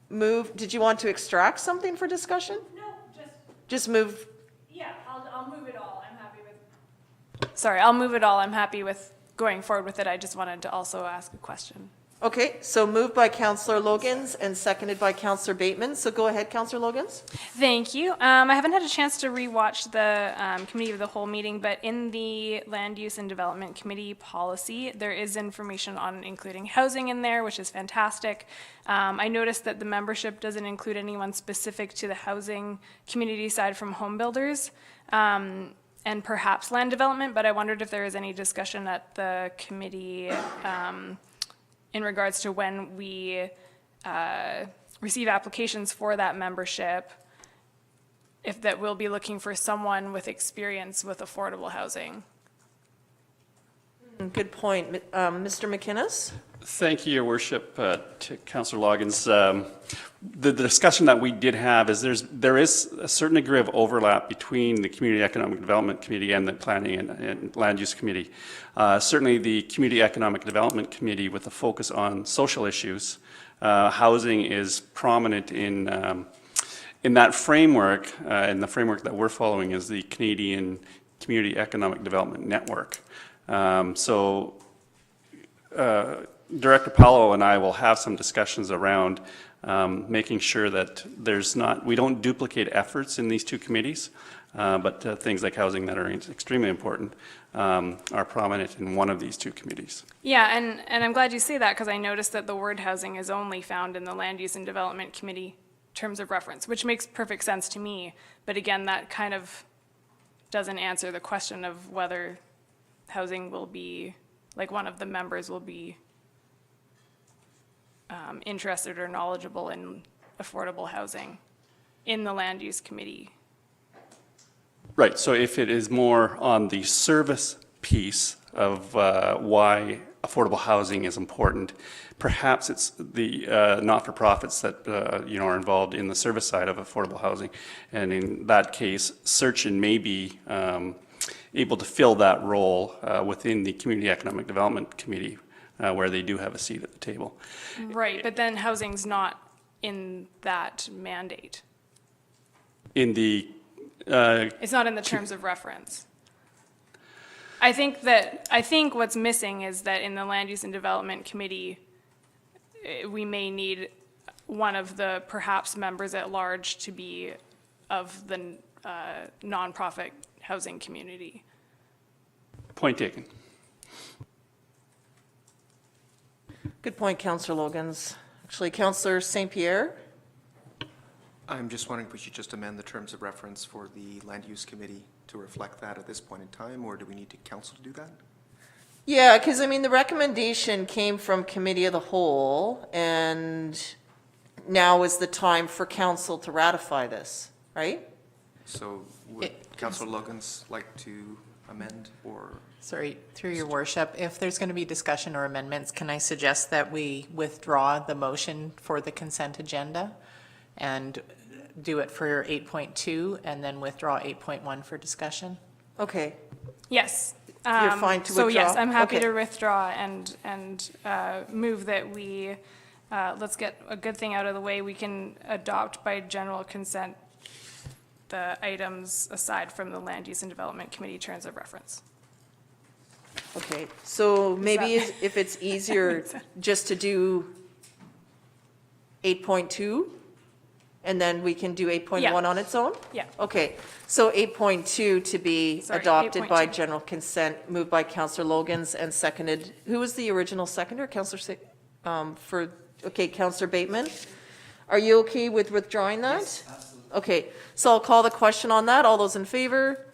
move, did you want to extract something for discussion? No, Just move, yeah, I'll move it all. I'm happy with. Sorry, I'll move it all. I'm happy with going forward with it. I just wanted to also ask a question. Okay, so moved by Councillor Logans and seconded by Councillor Bateman. So go ahead, Councillor Logans. Thank you. I haven't had a chance to rewatch the Committee of the Whole meeting, but in the Land Use and Development Committee policy, there is information on including housing in there, which is fantastic. I noticed that the membership doesn't include anyone specific to the housing community side from home builders. And perhaps land development, but I wondered if there was any discussion at the committee in regards to when we receive applications for that membership, if that we'll be looking for someone with experience with affordable housing. Good point. Mr. McInnes? Thank you, Your Worship, to Councillor Loggins. The discussion that we did have is there is a certain degree of overlap between the Community Economic Development Committee and the Planning and Land Use Committee. Certainly the Community Economic Development Committee with a focus on social issues. Housing is prominent in that framework, and the framework that we're following is the Canadian Community Economic Development Network. Director Paulo and I will have some discussions around making sure that we don't duplicate efforts in these two committees, but things like housing that are extremely important are prominent in one of these two committees. Yeah, and I'm glad you say that because I noticed that the word housing is only found in the Land Use and Development Committee terms of reference, which makes perfect sense to me. But again, that kind of doesn't answer the question of whether housing will be, like one of the members will be interested or knowledgeable in affordable housing in the Land Use Committee. Right, so if it is more on the service piece of why affordable housing is important, perhaps it's the not-for-profits that are involved in the service side of affordable housing, and in that case, Searchin may be able to fill that role within the Community Economic Development Committee, where they do have a seat at the table. Right, but then housing's not in that mandate. In the It's not in the terms of reference. I think what's missing is that in the Land Use and Development Committee, we may need one of the perhaps members at large to be of the nonprofit housing community. Point taken. Good point, Councillor Logans. Actually, Councillor St. Pierre? I'm just wondering if we should just amend the terms of reference for the Land Use Committee to reflect that at this point in time, or do we need to council to do that? Yeah, because I mean, the recommendation came from Committee of the Whole, and now is the time for council to ratify this, right? So would Councillor Logans like to amend or? Sorry, through your worship, if there's going to be discussion or amendments, can I suggest that we withdraw the motion for the consent agenda and do it for 8.2 and then withdraw 8.1 for discussion? Okay. Yes. You're fine to So withdraw? yes, I'm happy Okay. to withdraw and move that we, let's get a good thing out of the way. We can adopt by general consent the items aside from the Land Use and Development Committee terms of reference. Okay, so maybe if it's easier just to do 8.2, and then we can do 8.1 Yeah. on its own? Yeah. Okay, so 8.2 to be Sorry, adopted by 8.2. general consent, moved by Councillor Logans and seconded, who was the original seconder? Councillor, Councillor Bateman? Are you okay with withdrawing that? Yes, absolutely. Okay, so I'll call the question on that. All those in favor?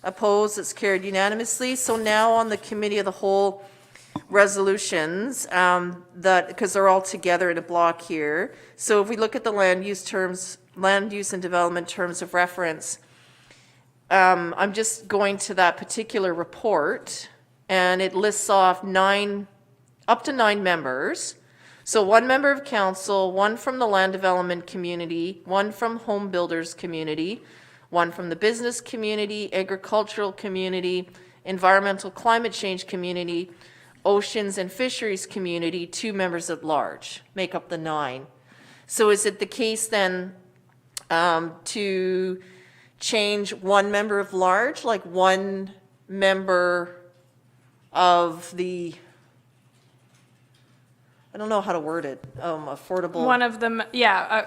Opposed? It's carried unanimously. So now on the Committee of the Whole resolutions, because they're all together in a block here. So if we look at the land use and development terms of reference, I'm just going to that particular report, and it lists off up to nine members. So one member of council, one from the land development community, one from home builders community, one from the business community, agricultural community, environmental climate change community, oceans and fisheries community, 2 members at large, make up the 9. So is it the case then to change 1 member of large, like 1 member of the, don't know how to word it, affordable. One of them, yeah,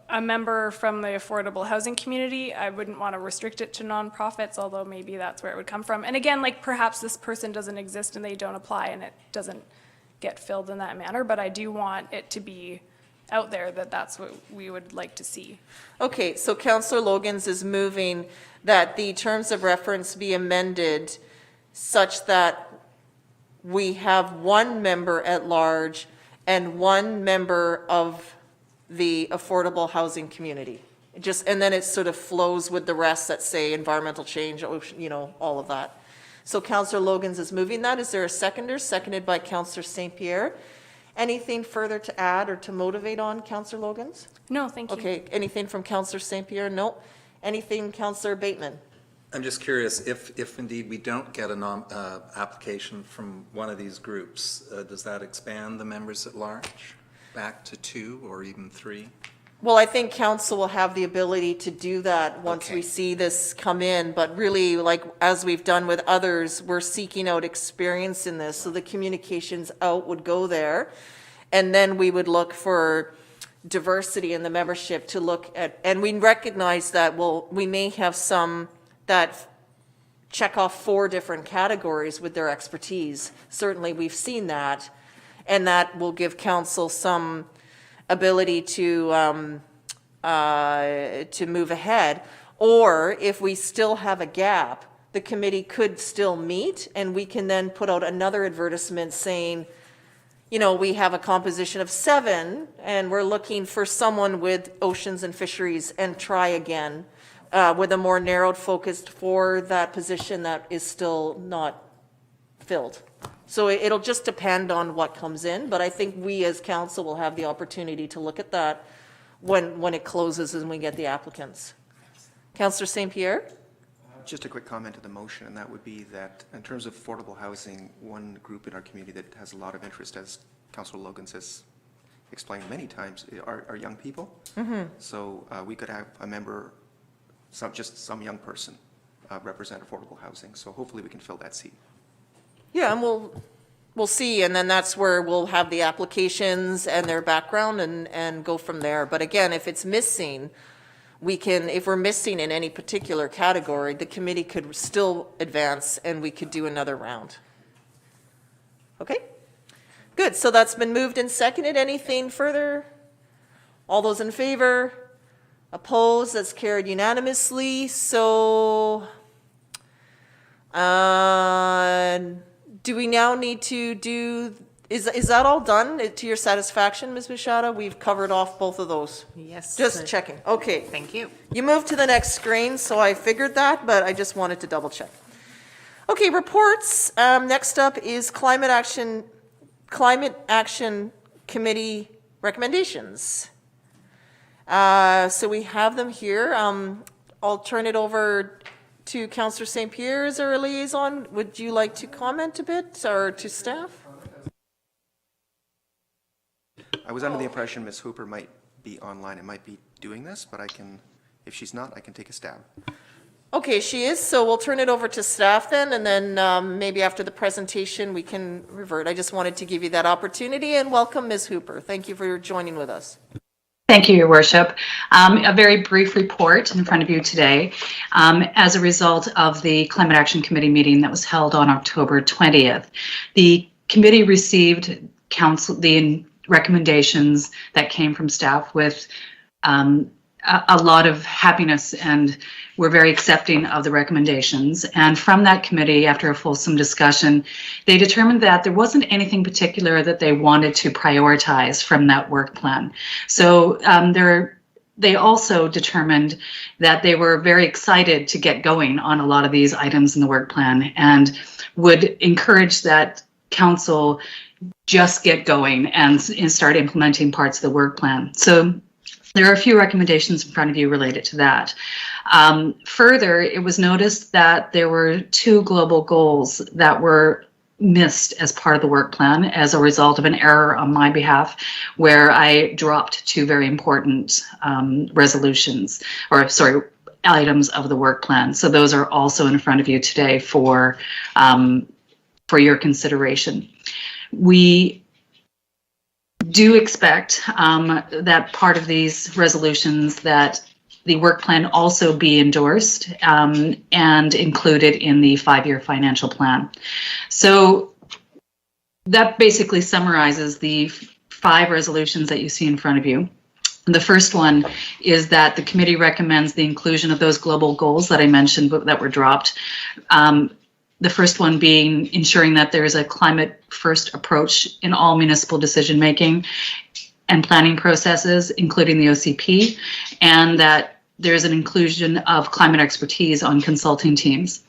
a member from the affordable housing community. I wouldn't want to restrict it to nonprofits, although maybe that's where it would come from. And again, like perhaps this person doesn't exist and they don't apply and it doesn't get filled in that manner, but I do want it to be out there that that's what we would like to see. Okay, so Councillor Logans is moving that the terms of reference be amended such that we have one member at large and one member of the affordable housing community. And then it sort of flows with the rest that say environmental change, you know, all of that. So Councillor Logans is moving that. Is there a seconder? Seconded by Councillor St. Pierre. Anything further to add or to motivate on, Councillor Logans? No, thank you. Okay, anything from Councillor St. Pierre? No. Anything, Councillor Bateman? I'm just curious, if indeed we don't get an application from one of these groups, does that expand the members at large back to 2 or even 3? Well, I think council will have the ability to do that once we see this come in, but really, like, as we've done with others, we're seeking out experience in this, so the communications out would go there, and then we would look for diversity in the membership to look at, and we recognize that, well, we may have some that check off 4 different categories with their expertise. Certainly, we've seen that, and that will give council some ability to move ahead. Or if we still have a gap, the committee could still meet, and we can then put out another advertisement saying, you know, we have a composition of 7, and we're looking for someone with oceans and fisheries, and try again with a more narrowed focus for that position that is still not filled. So it'll just depend on what comes in, but I think we as council will have the opportunity to look at that when it closes and we get the applicants. Councillor St. Pierre? Just a quick comment to the motion, and that would be that in terms of affordable housing, one group in our community that has a lot of interest, as Councillor Logans has explained many times, are young people. So we could have a member, just some young person, represent affordable housing. So hopefully we can fill that seat. Yeah, and we'll see, and then that's where we'll have the applications and their background and go from there. But again, if it's missing, if we're missing in any particular category, the committee could still advance and we could do another round. Okay? Good, so that's been moved and seconded. Anything further? All those in favor? Opposed? That's carried unanimously. So, do we now need to do, is that all done to your satisfaction, Ms. Machado? We've covered off both of those. Yes. Just checking. Okay. Thank you. You moved to the next screen, so I figured that, but I just wanted to double check. Okay, reports. Next up is Climate Action Committee recommendations. So we have them here. I'll turn it over to Councillor St. Pierre as our liaison. Would you like to comment a bit, or to staff? I was under the impression Ms. Hooper might be online and might be doing this, but if she's not, I can take a stab. Okay, she is, so we'll turn it over to staff then, and then maybe after the presentation we can revert. I just wanted to give you that opportunity, and welcome Ms. Hooper. Thank you for joining with us. Thank you, Your Worship. A very brief report in front of you today as a result of the Climate Action Committee meeting that was held on October 20th. The committee received the recommendations that came from staff with a lot of happiness, and we're very accepting of the recommendations. And from that committee, after a fulsome discussion, they determined that there wasn't anything particular that they wanted to prioritize from that work plan. So they also determined that they were very excited to get going on a lot of these items in the work plan, and would encourage that council just get going and start implementing parts of the work plan. So there are a few recommendations in front of you related to that. Further, it was noticed that there were 2 global goals that were missed as part of the work plan as a result of an error on my behalf, where I dropped 2 very important items of the work plan. So those are also in front of you today for your consideration. We do expect that part of these resolutions that the work plan also be endorsed and included in the 5-year financial plan. So that basically summarizes the 5 resolutions that you see in front of you. The first one is that the committee recommends the inclusion of those global goals that I mentioned that were dropped. The first one being ensuring that there is a climate first approach in all municipal decision making and planning processes, including the OCP, and that there's an inclusion of climate expertise on consulting teams.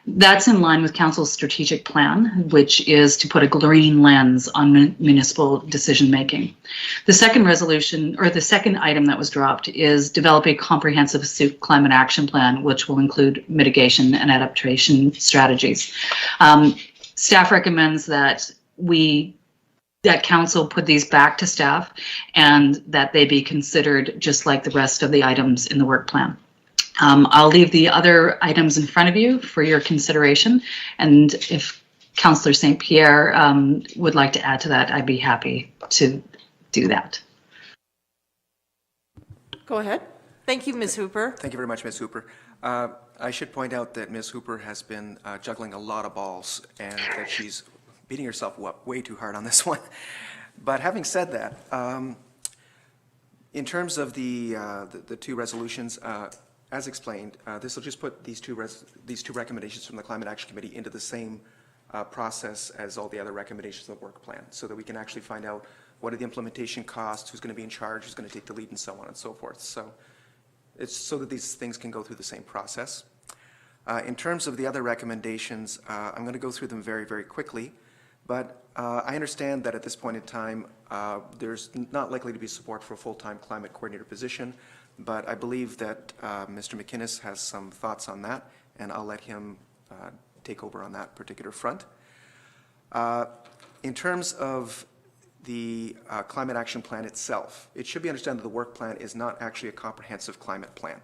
That's in line with Council's strategic plan, which is to put a green lens on municipal decision making. The second resolution, or the second item that was dropped, is develop a comprehensive climate action plan, which will include mitigation and adaptation strategies. Staff recommends that Council put these back to staff and that they be considered just like the rest of the items in the work plan. I'll leave the other items in front of you for your consideration, and if Councillor St. Pierre would like to add to that, I'd be happy to do that. Go ahead. Thank you, Ms. Hooper. Thank you very much, Ms. Hooper. I should point out that Ms. Hooper has been juggling a lot of balls and that she's beating herself up way too hard on this one. But having said that, in terms of the 2 resolutions, as explained, this will just put these two recommendations from the Climate Action Committee into the same process as all the other recommendations of the work plan, so that we can actually find out what are the implementation costs, who's going to be in charge, who's going to take the lead, and so on and so forth. So it's so that these things can go through the same process. In terms of the other recommendations, I'm going to go through them very, very quickly, but I understand that at this point in time, there's not likely to be support for a full-time climate coordinator position, but I believe that Mr. McInnes has some thoughts on that, and I'll let him take over on that particular front. In terms of the climate action plan itself, it should be understood that the work plan is not actually a comprehensive climate plan.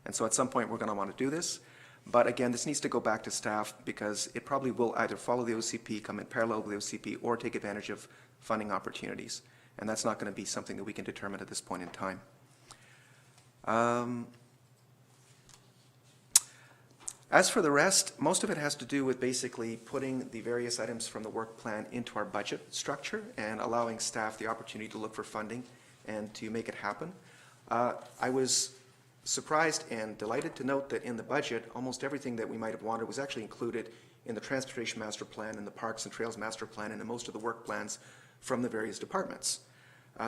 And so at some point we're going to want to do this. But again, this needs to go back to staff because it probably will either follow the OCP, come in parallel with the OCP, or take advantage of funding opportunities. And that's not going to be something that we can determine at this point in time. As for the rest, most of it has to do with basically putting the various items from the work plan into our budget structure and allowing staff the opportunity to look for funding and to make it happen. I was surprised and delighted to note that in the budget, almost everything that we might have wanted was actually included in the Transportation Master Plan and the Parks and Trails Master Plan and in most of the work plans from the various departments.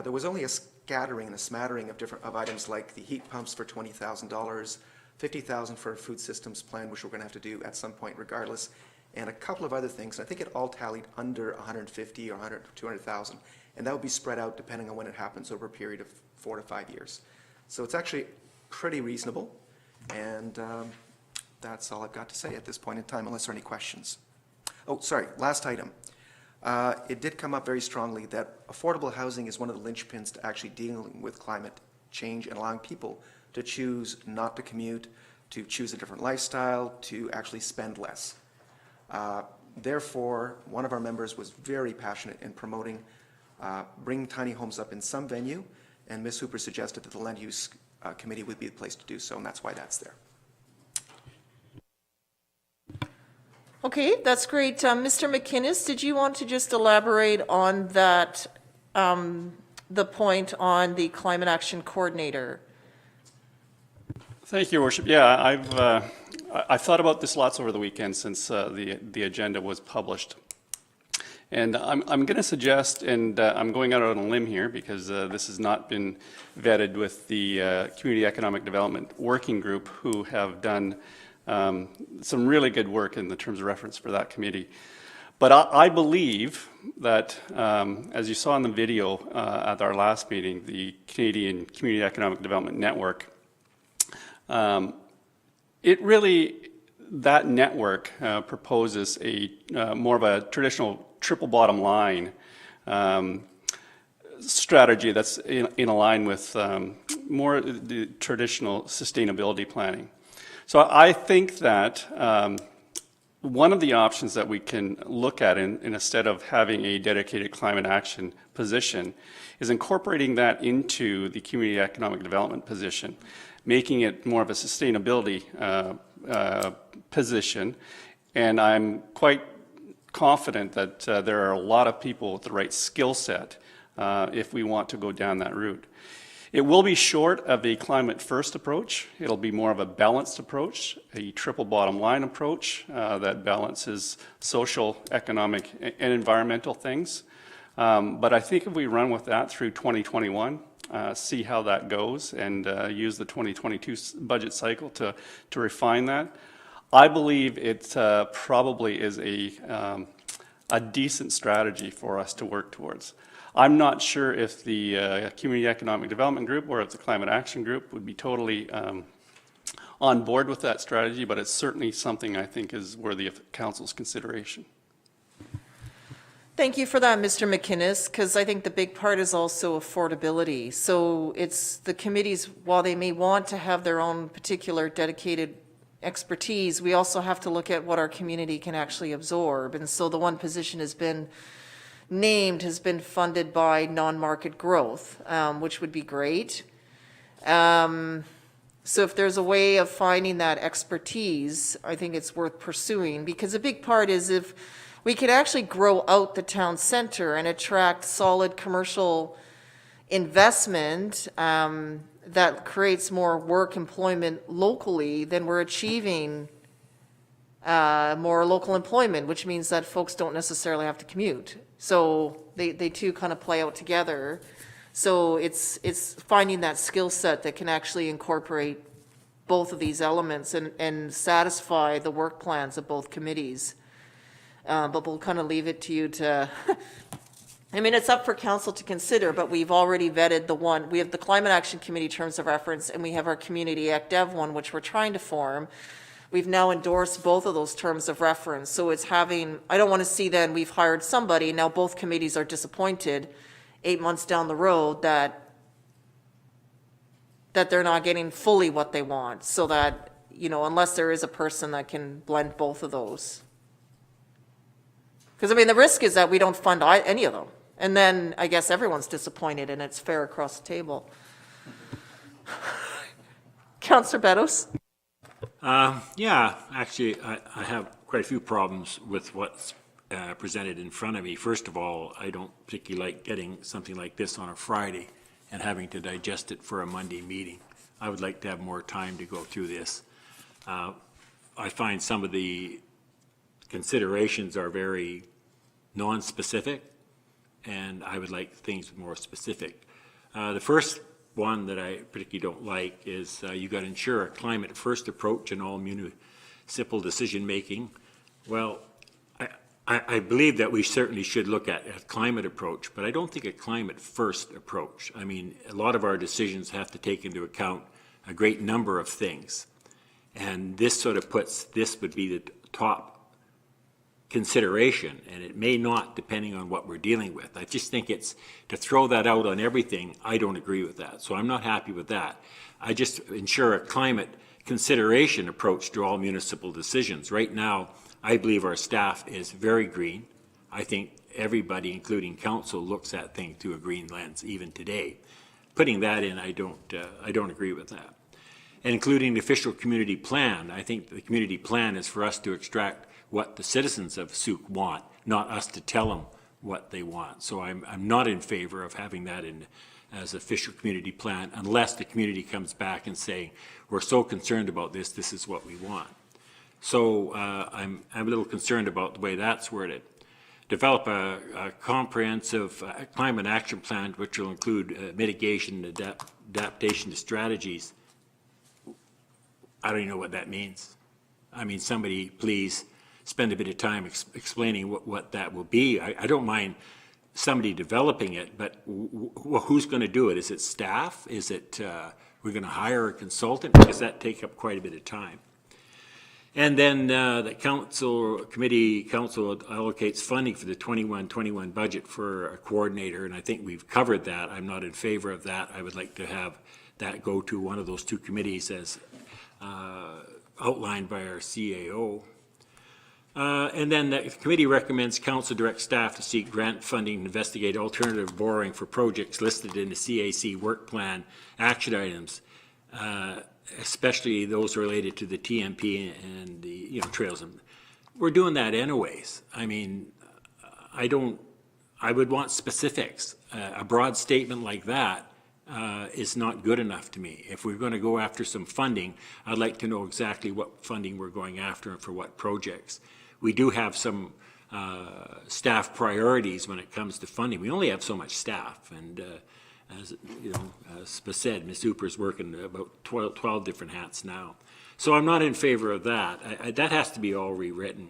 There was only a scattering and a smattering of items like the heat pumps for $20,000, $50,000 for a food systems plan, which we're going to have to do at some point regardless, and a couple of other things. I think it all tallied under 150 or 100, 200,000, and that would be spread out depending on when it happens over a period of 4 to 5 years. So it's actually pretty reasonable, and that's all I've got to say at this point in time, unless there are any questions. Oh, sorry, last item. It did come up very strongly that affordable housing is one of the linchpins to actually dealing with climate change and allowing people to choose not to commute, to choose a different lifestyle, to actually spend less. Therefore, one of our members was very passionate in promoting bringing tiny homes up in some venue, and Ms. Hooper suggested that the Land Use Committee would be the place to do so, and that's why that's there. Okay, that's great. Mr. McInnes, did you want to just elaborate on that, the point on the Climate Action Coordinator? Thank you, Your Worship. Yeah, I've thought about this lots over the weekend since the agenda was published. And I'm going to suggest, and I'm going out on a limb here because this has not been vetted with the Community Economic Development Working Group, who have done some really good work in the terms of reference for that committee. But I believe that, as you saw in the video at our last meeting, the Canadian Community Economic Development Network, that network proposes a more of a traditional triple bottom line strategy that's in line with more the traditional sustainability planning. So I think that one of the options that we can look at instead of having a dedicated climate action position is incorporating that into the community economic development position, making it more of a sustainability position. And I'm quite confident that there are a lot of people with the right skill set if we want to go down that route. It will be short of a climate first approach. It'll be more of a balanced approach, a triple bottom line approach that balances social, economic, and environmental things. But I think if we run with that through 2021, see how that goes, and use the 2022 budget cycle to refine that, I believe it probably is a decent strategy for us to work towards. I'm not sure if the Community Economic Development Group or if the Climate Action Group would be totally on board with that strategy, but it's certainly something I think is worthy of Council's consideration. Thank you for that, Mr. McInnes, because I think the big part is also affordability. So it's the committees, while they may want to have their own particular dedicated expertise, we also have to look at what our community can actually absorb. And so the one position has been funded by non-market growth, which would be great. So if there's a way of finding that expertise, I think it's worth pursuing, because a big part is if we could actually grow out the town center and attract solid commercial investment that creates more work employment locally, then we're achieving more local employment, which means that folks don't necessarily have to commute. So they two kind of play out together. So it's finding that skill set that can actually incorporate both of these elements and satisfy the work plans of both committees. But we'll kind of leave it to you to, I mean, it's up for council to consider, but we've already vetted the one. We have the Climate Action Committee terms of reference, and we have our Community Ec Dev one, which we're trying to form. We've now endorsed both of those terms of reference. So it's having, I don't want to see then we've hired somebody, now both committees are disappointed 8 months down the road that they're not getting fully what they want. So that, you know, unless there is a person that can blend both of those. Because I mean, the risk is that we don't fund any of them. And then I guess everyone's disappointed and it's fair across the table. Councillor Beddoes? Yeah, actually, I have quite a few problems with what's presented in front of me. First of all, I don't particularly like getting something like this on a Friday and having to digest it for a Monday meeting. I would like to have more time to go through this. I find some of the considerations are very non-specific, and I would like things more specific. The first one that I particularly don't like is you got to ensure a climate-first approach in all municipal decision-making. Well, I believe that we certainly should look at a climate approach, but I don't think a climate-first approach. I mean, a lot of our decisions have to take into account a great number of things, and this sort of puts, this would be the top consideration, and it may not, depending on what we're dealing with. I just think it's, to throw that out on everything, I don't agree with that. So I'm not happy with that. I just ensure a climate consideration approach to all municipal decisions. Right now, I believe our staff is very green. I think everybody, including council, looks at things through a green lens, even today. Putting that in, I don't agree with that. And including the official community plan, I think the community plan is for us to extract what the citizens of Souk want, not us to tell them what they want. So I'm not in favor of having that in as official community plan unless the community comes back and saying, we're so concerned about this, this is what we want. So I'm a little concerned about the way that's worded. Develop a comprehensive climate action plan which will include mitigation and adaptation to strategies. I don't even know what that means. I mean, somebody please spend a bit of time explaining what that will be. I don't mind somebody developing it, but who's going to do it? Is it staff? Is it we're going to hire a consultant? Because that takes up quite a bit of time. And then the committee council allocates funding for the 21-21 budget for a coordinator, and I think we've covered that. I'm not in favor of that. I would like to have that go to one of those two committees as outlined by our CAO. And then the committee recommends council direct staff to seek grant funding, investigate alternative borrowing for projects listed in the CAC work plan action items, especially those related to the TMP and the, trails. And we're doing that anyways. I mean, I would want specifics. A broad statement like that is not good enough to me. If we're going to go after some funding, I'd like to know exactly what funding we're going after and for what projects. We do have some staff priorities when it comes to funding. We only have so much staff, and as Spa said, Ms. Hooper's working about 12 different hats now. So I'm not in favor of that. That has to be all rewritten.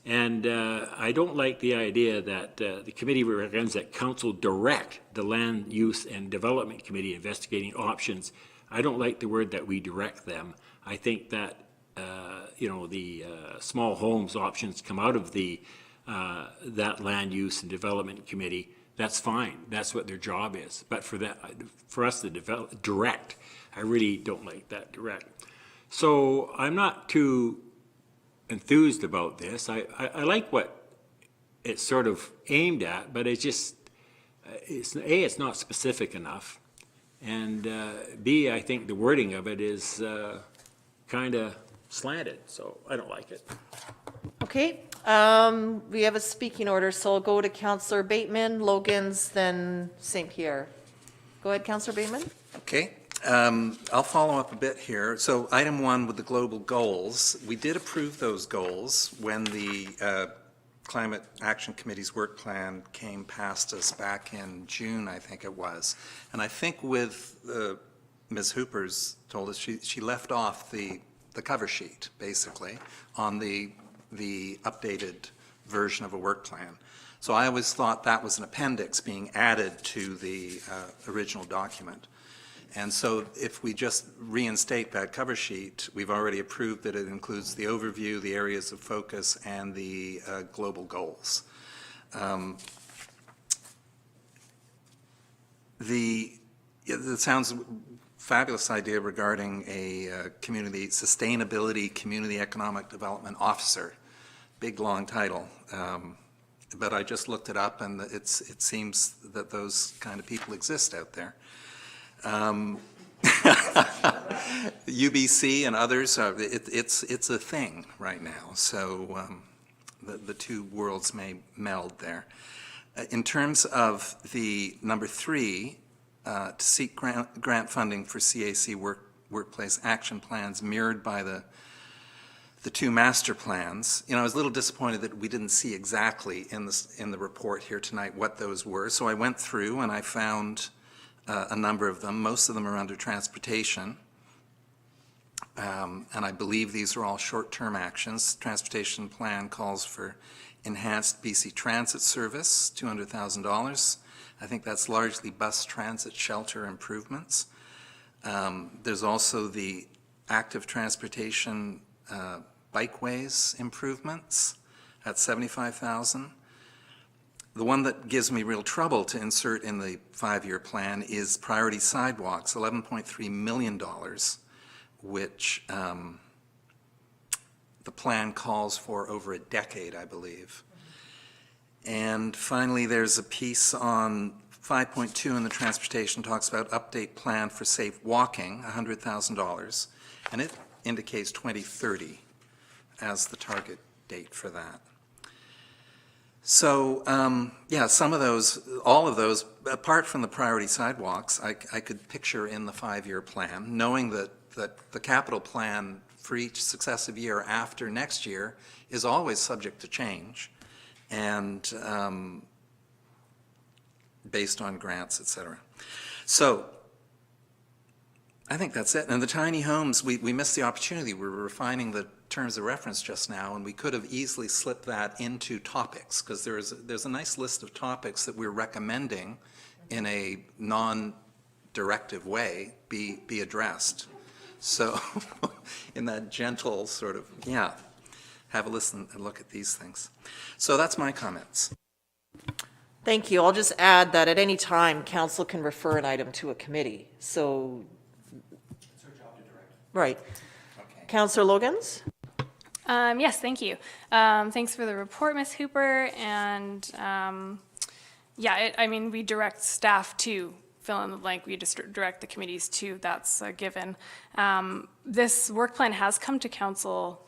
And I don't like the idea that the committee recommends that council direct the Land Use and Development Committee investigating options. I don't like the word that we direct them. I think that, the small homes options come out of the that Land Use and Development Committee. That's fine. That's what their job is. But for us to direct, I really don't like that direct. So I'm not too enthused about this. I like what it's sort of aimed at, but it's not specific enough, and B, I think the wording of it is kind of slanted, so I don't like it. Okay, we have a speaking order, so I'll go to Councillor Bateman, Logans, then St. Pierre. Go ahead, Councillor Bateman. Okay. I'll follow up a bit here. So item 1 with the global goals, we did approve those goals when the Climate Action Committee's work plan came past us back in June, I think it was. And I think with Ms. Hooper's told us she left off the cover sheet, basically, on the updated version of a work plan. So I always thought that was an appendix being added to the original document. And so if we just reinstate that cover sheet, we've already approved that it includes the overview, the areas of focus, and the global goals. It sounds a fabulous idea regarding a community sustainability, community economic development officer. Big, long title. But I just looked it up, and it seems that those kind of people exist out there. UBC and others, it's a thing right now, so the two worlds may meld there. In terms of the number 3, to seek grant funding for CAC workplace action plans mirrored by the 2 master plans, I was a little disappointed that we didn't see exactly in the report here tonight what those were, so I went through and I found a number of them. Most of them are under transportation. And I believe these are all short-term actions. Transportation plan calls for enhanced BC transit service, $200,000. I think that's largely bus transit shelter improvements. There's also the active transportation bikeways improvements at $75,000. The one that gives me real trouble to insert in the 5-year plan is priority sidewalks, $11.3 million, which the plan calls for over a decade, I believe. And finally, there's a piece on 5.2 in the transportation, talks about update plan for safe walking, $100,000, and it indicates 2030 as the target date for that. So, some of those, all of those, apart from the priority sidewalks, I could picture in the 5-year plan, knowing that the capital plan for each successive year after next year is always subject to change, and based on grants, et cetera. So, I think that's it. And the tiny homes, we missed the opportunity. We were refining the terms of reference just now, and we could have easily slipped that into topics, because there's a nice list of topics that we're recommending in a non-directive way be addressed. So in that gentle sort of, have a listen and look at these things. So that's my comments. Thank you. I'll just add that at any time, council can refer an item to a committee, so. It's our job to direct. Right. Okay. Councillor Logans? Yes, thank you. Thanks for the report, Ms. Hooper. And yeah, I mean, we direct staff to fill in the blank. We just direct the committees to. That's a given. This work plan has come to council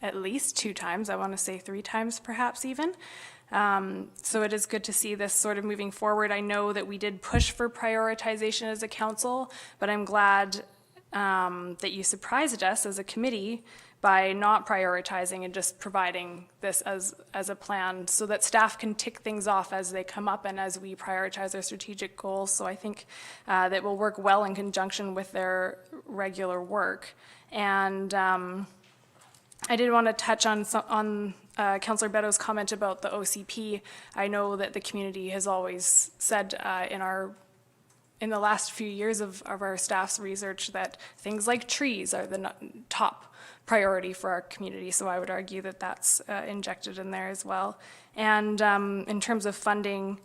at least 2 times. I want to say 3 times, perhaps even. So it is good to see this sort of moving forward. I know that we did push for prioritization as a council, but I'm glad that you surprised us as a committee by not prioritizing and just providing this as a plan so that staff can tick things off as they come up and as we prioritize our strategic goals. So I think that will work well in conjunction with their regular work. And I did want to touch on Councillor Beto's comment about the OCP. I know that the community has always said in the last few years of our staff's research that things like trees are the top priority for our community. So I would argue that that's injected in there as well. And in terms of funding,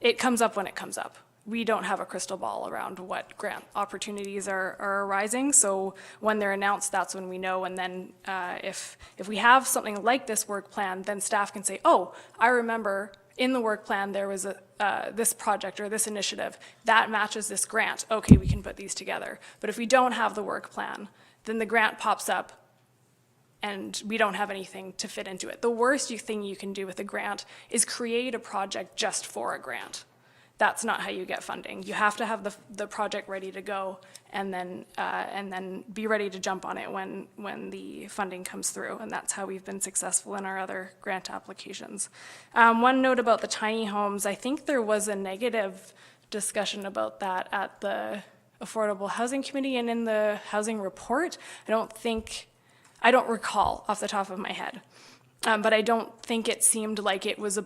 it comes up when it comes up. We don't have a crystal ball around what grant opportunities are arising. So when they're announced, that's when we know. And then if we have something like this work plan, then staff can say, oh, I remember in the work plan there was this project or this initiative that matches this grant. Okay, we can put these together. But if we don't have the work plan, then the grant pops up and we don't have anything to fit into it. The worst thing you can do with a grant is create a project just for a grant. That's not how you get funding. You have to have the project ready to go and then be ready to jump on it when the funding comes through. And that's how we've been successful in our other grant applications. One note about the tiny homes, I think there was a negative discussion about that at the Affordable Housing Committee and in the housing report. I don't recall off the top of my head, but I don't think it seemed like it was a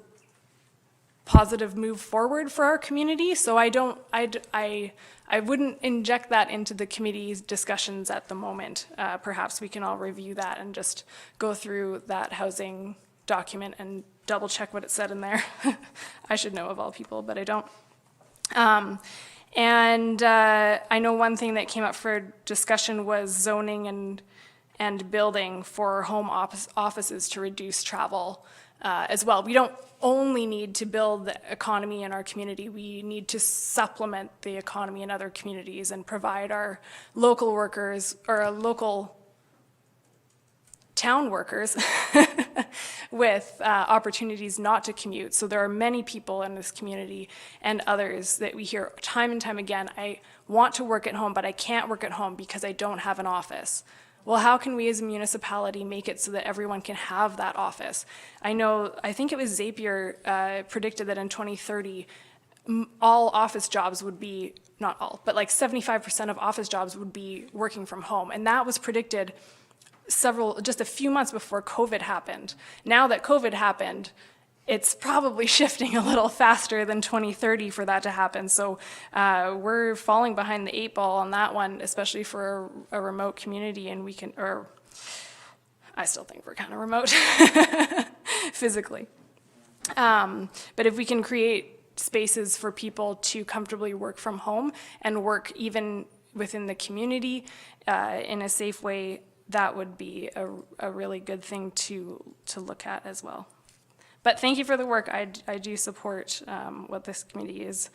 positive move forward for our community. So I wouldn't inject that into the committee's discussions at the moment. Perhaps we can all review that and just go through that housing document and double check what it said in there. I should know of all people, but I don't. And I know one thing that came up for discussion was zoning and building for home offices to reduce travel as well. We don't only need to build the economy in our community. We need to supplement the economy in other communities and provide our local workers or our local town workers with opportunities not to commute. So there are many people in this community and others that we hear time and time again, I want to work at home, but I can't work at home because I don't have an office. Well, how can we as a municipality make it so that everyone can have that office? I think it was Zapier predicted that in 2030, all office jobs would be, not all, but like 75% of office jobs would be working from home. And that was predicted just a few months before COVID happened. Now that COVID happened, it's probably shifting a little faster than 2030 for that to happen. So we're falling behind the 8 ball on that one, especially for a remote community. And I still think we're kind of remote physically. But if we can create spaces for people to comfortably work from home and work even within the community in a safe way, that would be a really good thing to look at as well. But thank you for the work. I do support what this committee is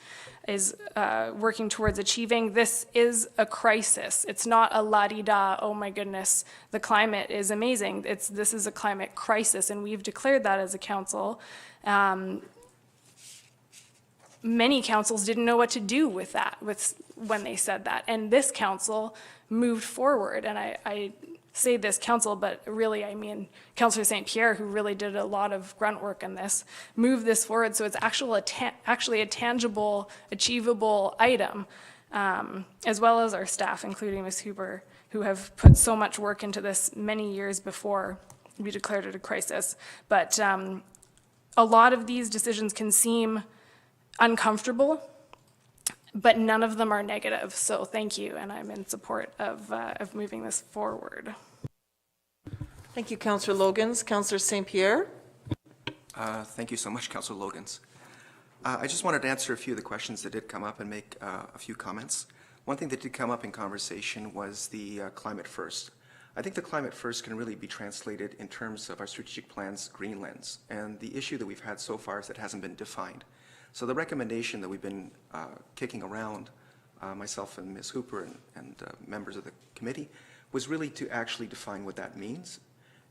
working towards achieving. This is a crisis. It's not a la-di-da, oh my goodness, the climate is amazing. This is a climate crisis, and we've declared that as a council. Many councils didn't know what to do with that when they said that, and this council moved forward. And I say this council, but really I mean Councillor St. Pierre, who really did a lot of grunt work in this, moved this forward so it's actually a tangible, achievable item, as well as our staff, including Ms. Huber, who have put so much work into this many years before we declared it a crisis. But a lot of these decisions can seem uncomfortable, but none of them are negative. So thank you, and I'm in support of moving this forward. Thank you, Councillor Logans. Councillor St. Pierre. Thank you so much, Councillor Logans. I just wanted to answer a few of the questions that did come up and make a few comments. One thing that did come up in conversation was the climate first. I think the climate first can really be translated in terms of our strategic plan's green lens. And the issue that we've had so far is that it hasn't been defined. So the recommendation that we've been kicking around, myself and Ms. Hooper and members of the committee, was really to actually define what that means.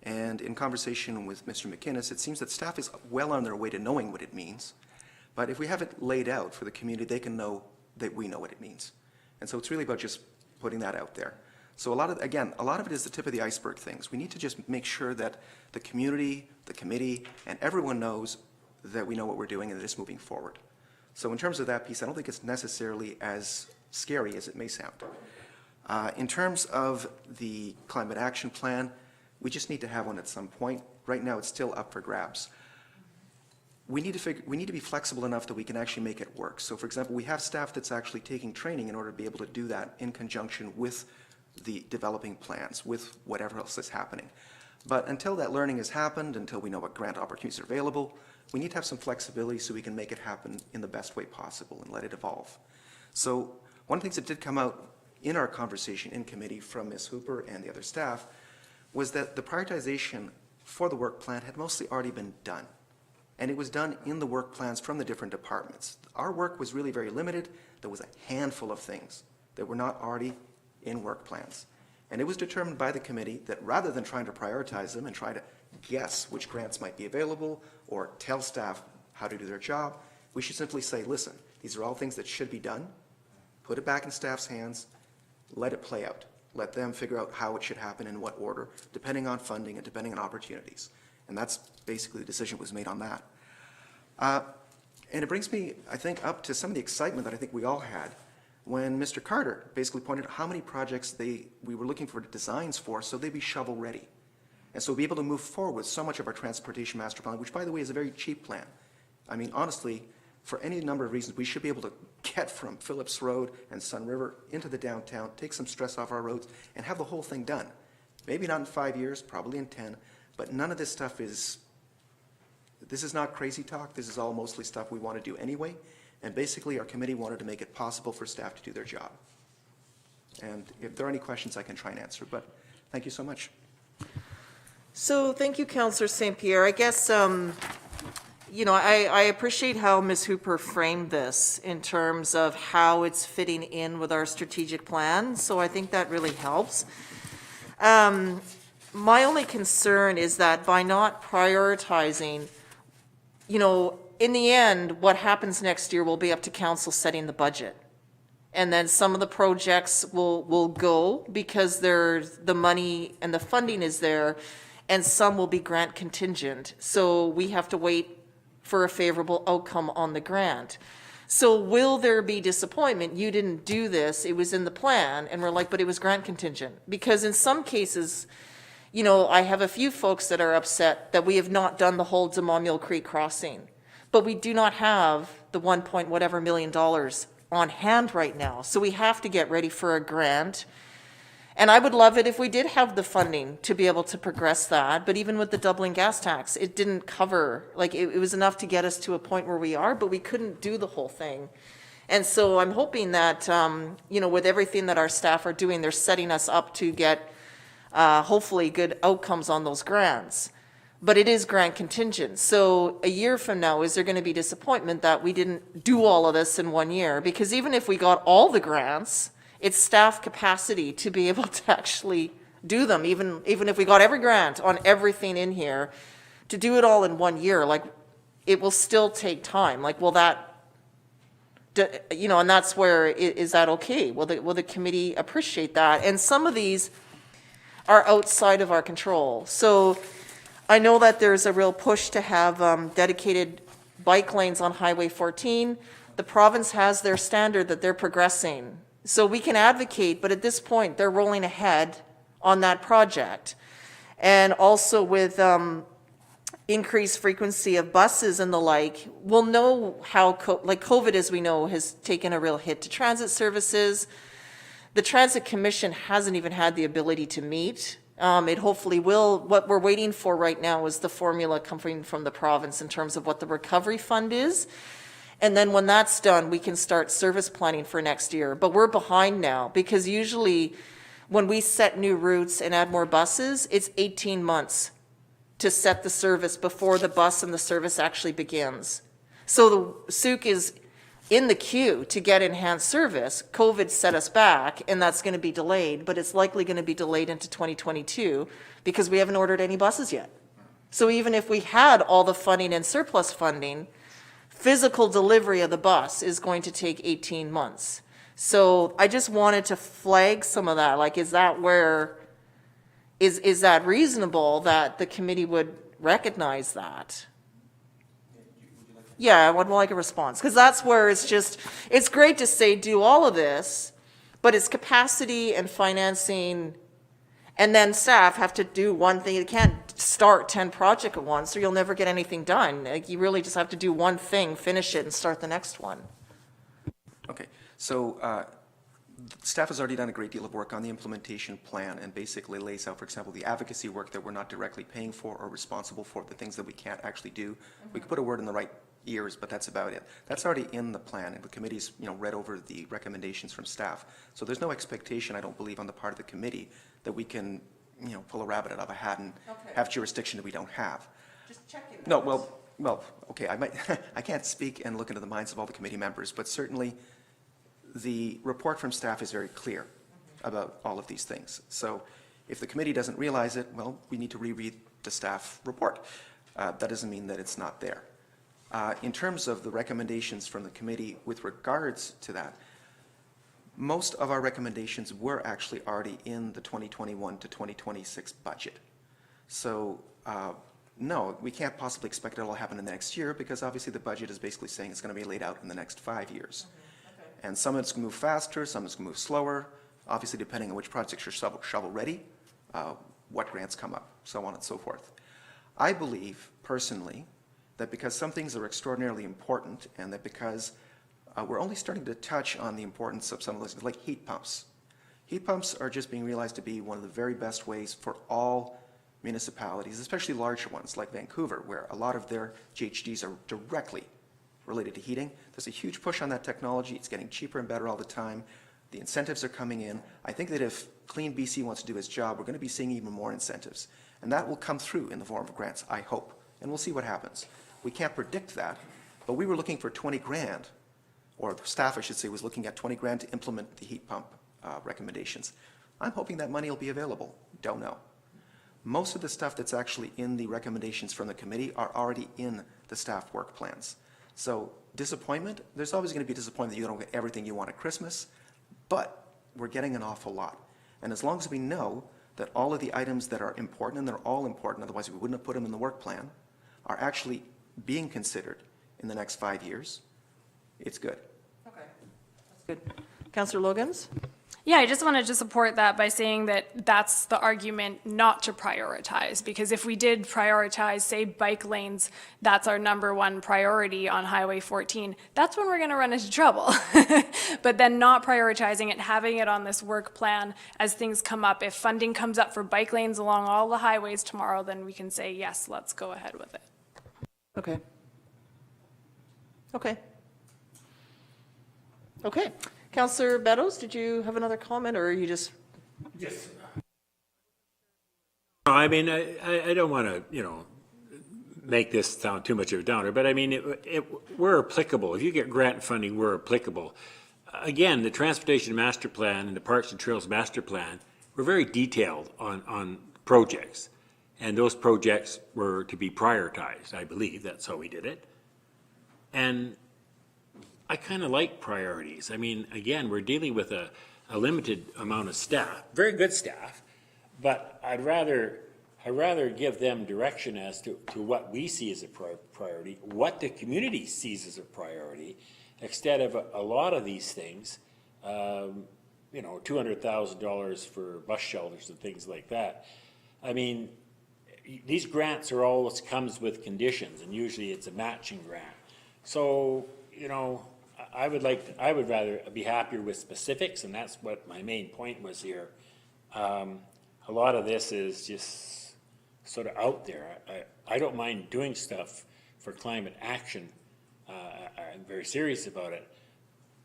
And in conversation with Mr. McInnes, it seems that staff is well on their way to knowing what it means. But if we have it laid out for the community, they can know that we know what it means. And so it's really about just putting that out there. So a lot of it is the tip of the iceberg things. We need to just make sure that the community, the committee, and everyone knows that we know what we're doing and that it's moving forward. So in terms of that piece, I don't think it's necessarily as scary as it may sound. In terms of the climate action plan, we just need to have one at some point. Right now, it's still up for grabs. We need to be flexible enough that we can actually make it work. So for example, we have staff that's actually taking training in order to be able to do that in conjunction with the developing plans, with whatever else is happening. But until that learning has happened, until we know what grant opportunities are available, we need to have some flexibility so we can make it happen in the best way possible and let it evolve. So one of the things that did come out in our conversation in committee from Ms. Hooper and the other staff was that the prioritization for the work plan had mostly already been done. And it was done in the work plans from the different departments. Our work was really very limited. There was a handful of things that were not already in work plans. And it was determined by the committee that rather than trying to prioritize them and try to guess which grants might be available or tell staff how to do their job, we should simply say, listen, these are all things that should be done. Put it back in staff's hands. Let it play out. Let them figure out how it should happen in what order, depending on funding and depending on opportunities. And that's basically the decision was made on that. And it brings me, I think, up to some of the excitement that I think we all had when Mr. Carter basically pointed out how many projects we were looking for designs for so they'd be shovel ready. And so be able to move forward with so much of our transportation master plan, which by the way is a very cheap plan. I mean, honestly, for any number of reasons, we should be able to get from Phillips Road and Sun River into the downtown, take some stress off our roads, and have the whole thing done. Maybe not in 5 years, probably in 10, but none of this stuff this is not crazy talk. This is all mostly stuff we want to do anyway. And basically, our committee wanted to make it possible for staff to do their job. And if there are any questions, I can try and answer, but thank you so much. So thank you, Councillor St. Pierre. I guess, you know, I appreciate how Ms. Hooper framed this in terms of how it's fitting in with our strategic plan. So I think that really helps. My only concern is that by not prioritizing, you know, in the end, what happens next year will be up to council setting the budget. And then some of the projects will go because there's the money and the funding is there, and some will be grant contingent. So we have to wait for a favorable outcome on the grant. So will there be disappointment? You didn't do this, it was in the plan, and we're like, but it was grant contingent. Because in some cases, you know, I have a few folks that are upset that we have not done the whole Demont Creek crossing. But we do not have the $1 million on hand right now. So we have to get ready for a grant. And I would love it if we did have the funding to be able to progress that. But even with the doubling gas tax, it didn't cover, like it was enough to get us to a point where we are, but we couldn't do the whole thing. And so I'm hoping that, you know, with everything that our staff are doing, they're setting us up to get hopefully good outcomes on those grants. But it is grant contingent. So a year from now, is there going to be disappointment that we didn't do all of this in 1 year? Because even if we got all the grants, it's staff capacity to be able to actually do them. Even if we got every grant on everything in here, to do it all in 1 year, like it will still take time. Like, will that, you know, and that's where, is that okay? Will the committee appreciate that? And some of these are outside of our control. So I know that there's a real push to have dedicated bike lanes on Highway 14. The province has their standard that they're progressing. So we can advocate, but at this point, they're rolling ahead on that project. And also with increased frequency of buses and the like, we'll know how, like COVID, as we know, has taken a real hit to transit services. The Transit Commission hasn't even had the ability to meet. It hopefully will. What we're waiting for right now is the formula coming from the province in terms of what the recovery fund is. And then when that's done, we can start service planning for next year. But we're behind now because usually when we set new routes and add more buses, it's 18 months to set the service before the bus and the service actually begins. So the SUC is in the queue to get enhanced service. COVID set us back, and that's going to be delayed, but it's likely going to be delayed into 2022 because we haven't ordered any buses yet. So even if we had all the funding and surplus funding, physical delivery of the bus is going to take 18 months. So I just wanted to flag some of that. Like, is that where, is that reasonable that the committee would recognize that? Yeah, I would like a response, because that's where it's just, it's great to say do all of this, but it's capacity and financing, and then staff have to do one thing. You can't start 10 projects at once, or you'll never get anything done. Like, you really just have to do one thing, finish it, and start the next one. Okay, so staff has already done a great deal of work on the implementation plan and basically lays out, for example, the advocacy work that we're not directly paying for or responsible for, the things that we can't actually do. We could put a word in the right ears, but that's about it. That's already in the plan, and the committee's, read over the recommendations from staff. So there's no expectation, I don't believe, on the part of the committee that we can, pull a rabbit out of a hat and have jurisdiction that we don't have. Just checking. No, well, okay, I might, I can't speak and look into the minds of all the committee members, but certainly the report from staff is very clear about all of these things. So if the committee doesn't realize it, well, we need to reread the staff report. That doesn't mean that it's not there. In terms of the recommendations from the committee with regards to that, most of our recommendations were actually already in the 2021 to 2026 budget. So no, we can't possibly expect it all to happen in the next year, because obviously the budget is basically saying it's going to be laid out in the next 5 years. And some of it's going to move faster, some of it's going to move slower, obviously depending on which projects are shovel ready, what grants come up, so on and so forth. I believe personally that because some things are extraordinarily important, and that because we're only starting to touch on the importance of some of those, like heat pumps. Heat pumps are just being realized to be one of the very best ways for all municipalities, especially larger ones like Vancouver, where a lot of their GHGs are directly related to heating. There's a huge push on that technology. It's getting cheaper and better all the time. The incentives are coming in. I think that if Clean BC wants to do its job, we're going to be seeing even more incentives. And that will come through in the form of grants, I hope. And we'll see what happens. We can't predict that, but we were looking for 20 grand, or the staff, I should say, was looking at 20 grand to implement the heat pump recommendations. I'm hoping that money will be available. Don't know. Most of the stuff that's actually in the recommendations from the committee are already in the staff work plans. So disappointment, there's always going to be disappointment that you don't get everything you want at Christmas, but we're getting an awful lot. And as long as we know that all of the items that are important, and they're all important, otherwise we wouldn't have put them in the work plan, are actually being considered in the next 5 years, it's good. Okay, that's good. Councillor Logans? Yeah, I just wanted to support that by saying that that's the argument not to prioritize, because if we did prioritize, say, bike lanes, that's our #1 priority on Highway 14, that's when we're going to run into trouble. But then not prioritizing it, having it on this work plan as things come up. If funding comes up for bike lanes along all the highways tomorrow, then we can say, yes, let's go ahead with it. Okay. Okay. Okay. Councillor Beddoes, did you have another comment, or are you just? Yes. No, I mean, I don't want to, make this sound too much of a downer, but I mean, we're applicable. If you get grant funding, we're applicable. Again, the Transportation Master Plan and the Parks and Trails Master Plan were very detailed on projects. And those projects were to be prioritized, I believe. That's how we did it. And I kind of like priorities. I mean, again, we're dealing with a limited amount of staff, very good staff, but I'd rather give them direction as to what we see as a priority, what the community sees as a priority, instead of a lot of these things, $200,000 for bus shelters and things like that. I mean, these grants are always comes with conditions, and usually it's a matching grant. So, I would rather be happier with specifics, and that's what my main point was here. A lot of this is just sort of out there. I don't mind doing stuff for climate action. I'm very serious about it,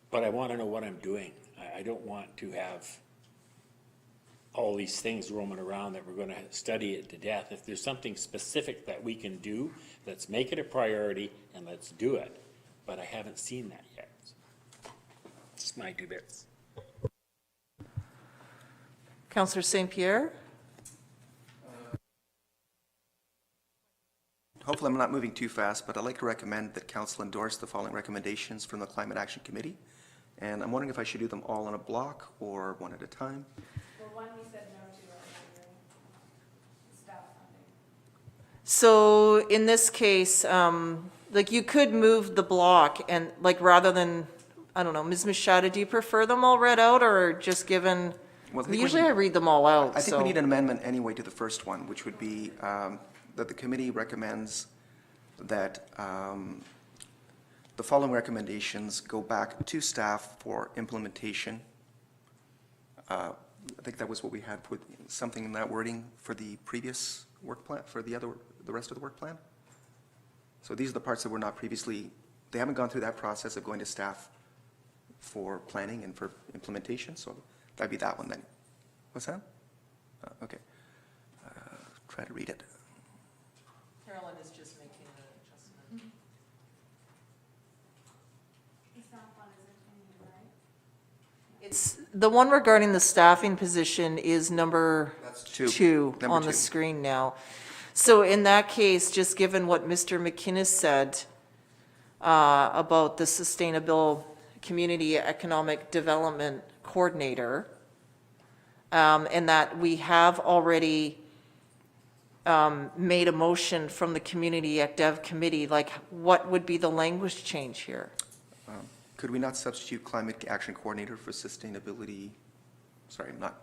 but I want to know what I'm doing. I don't want to have all these things roaming around that we're gonna study it to death. If there's something specific that we can do, let's make it a priority and let's do it. But I haven't seen that yet. Just my 2 bits. Councillor St. Pierre? Hopefully I'm not moving too fast, but I'd like to recommend that council endorse the following recommendations from the Climate Action Committee. And I'm wondering if I should do them all in a block or one at a time. Well, one we said no to earlier, staff funding. So in this case, like you could move the block and like rather than, I don't know, Ms. Machado, do you prefer them all read out or just given? Well, I think Usually I read them all out, I think so. we need an amendment anyway to the first one, which would be that the committee recommends that the following recommendations go back to staff for implementation. I think that was what we had, put something in that wording for the previous work plan, for the rest of the work plan. So these are the parts that were not previously, they haven't gone through that process of going to staff for planning and for implementation, so that'd be that one then. What's that? Okay. Try to read it. Carolyn is just making an adjustment. It's not fun, is it, right? It's, the one regarding the staffing position is number That's two. two Number on the two. screen now. So in that case, just given what Mr. McInnes said about the Sustainable Community Economic Development Coordinator, and that we have already made a motion from the Community Ec Dev Committee, like what would be the language change here? Could we not substitute Climate Action Coordinator for Sustainability? Sorry, I'm not.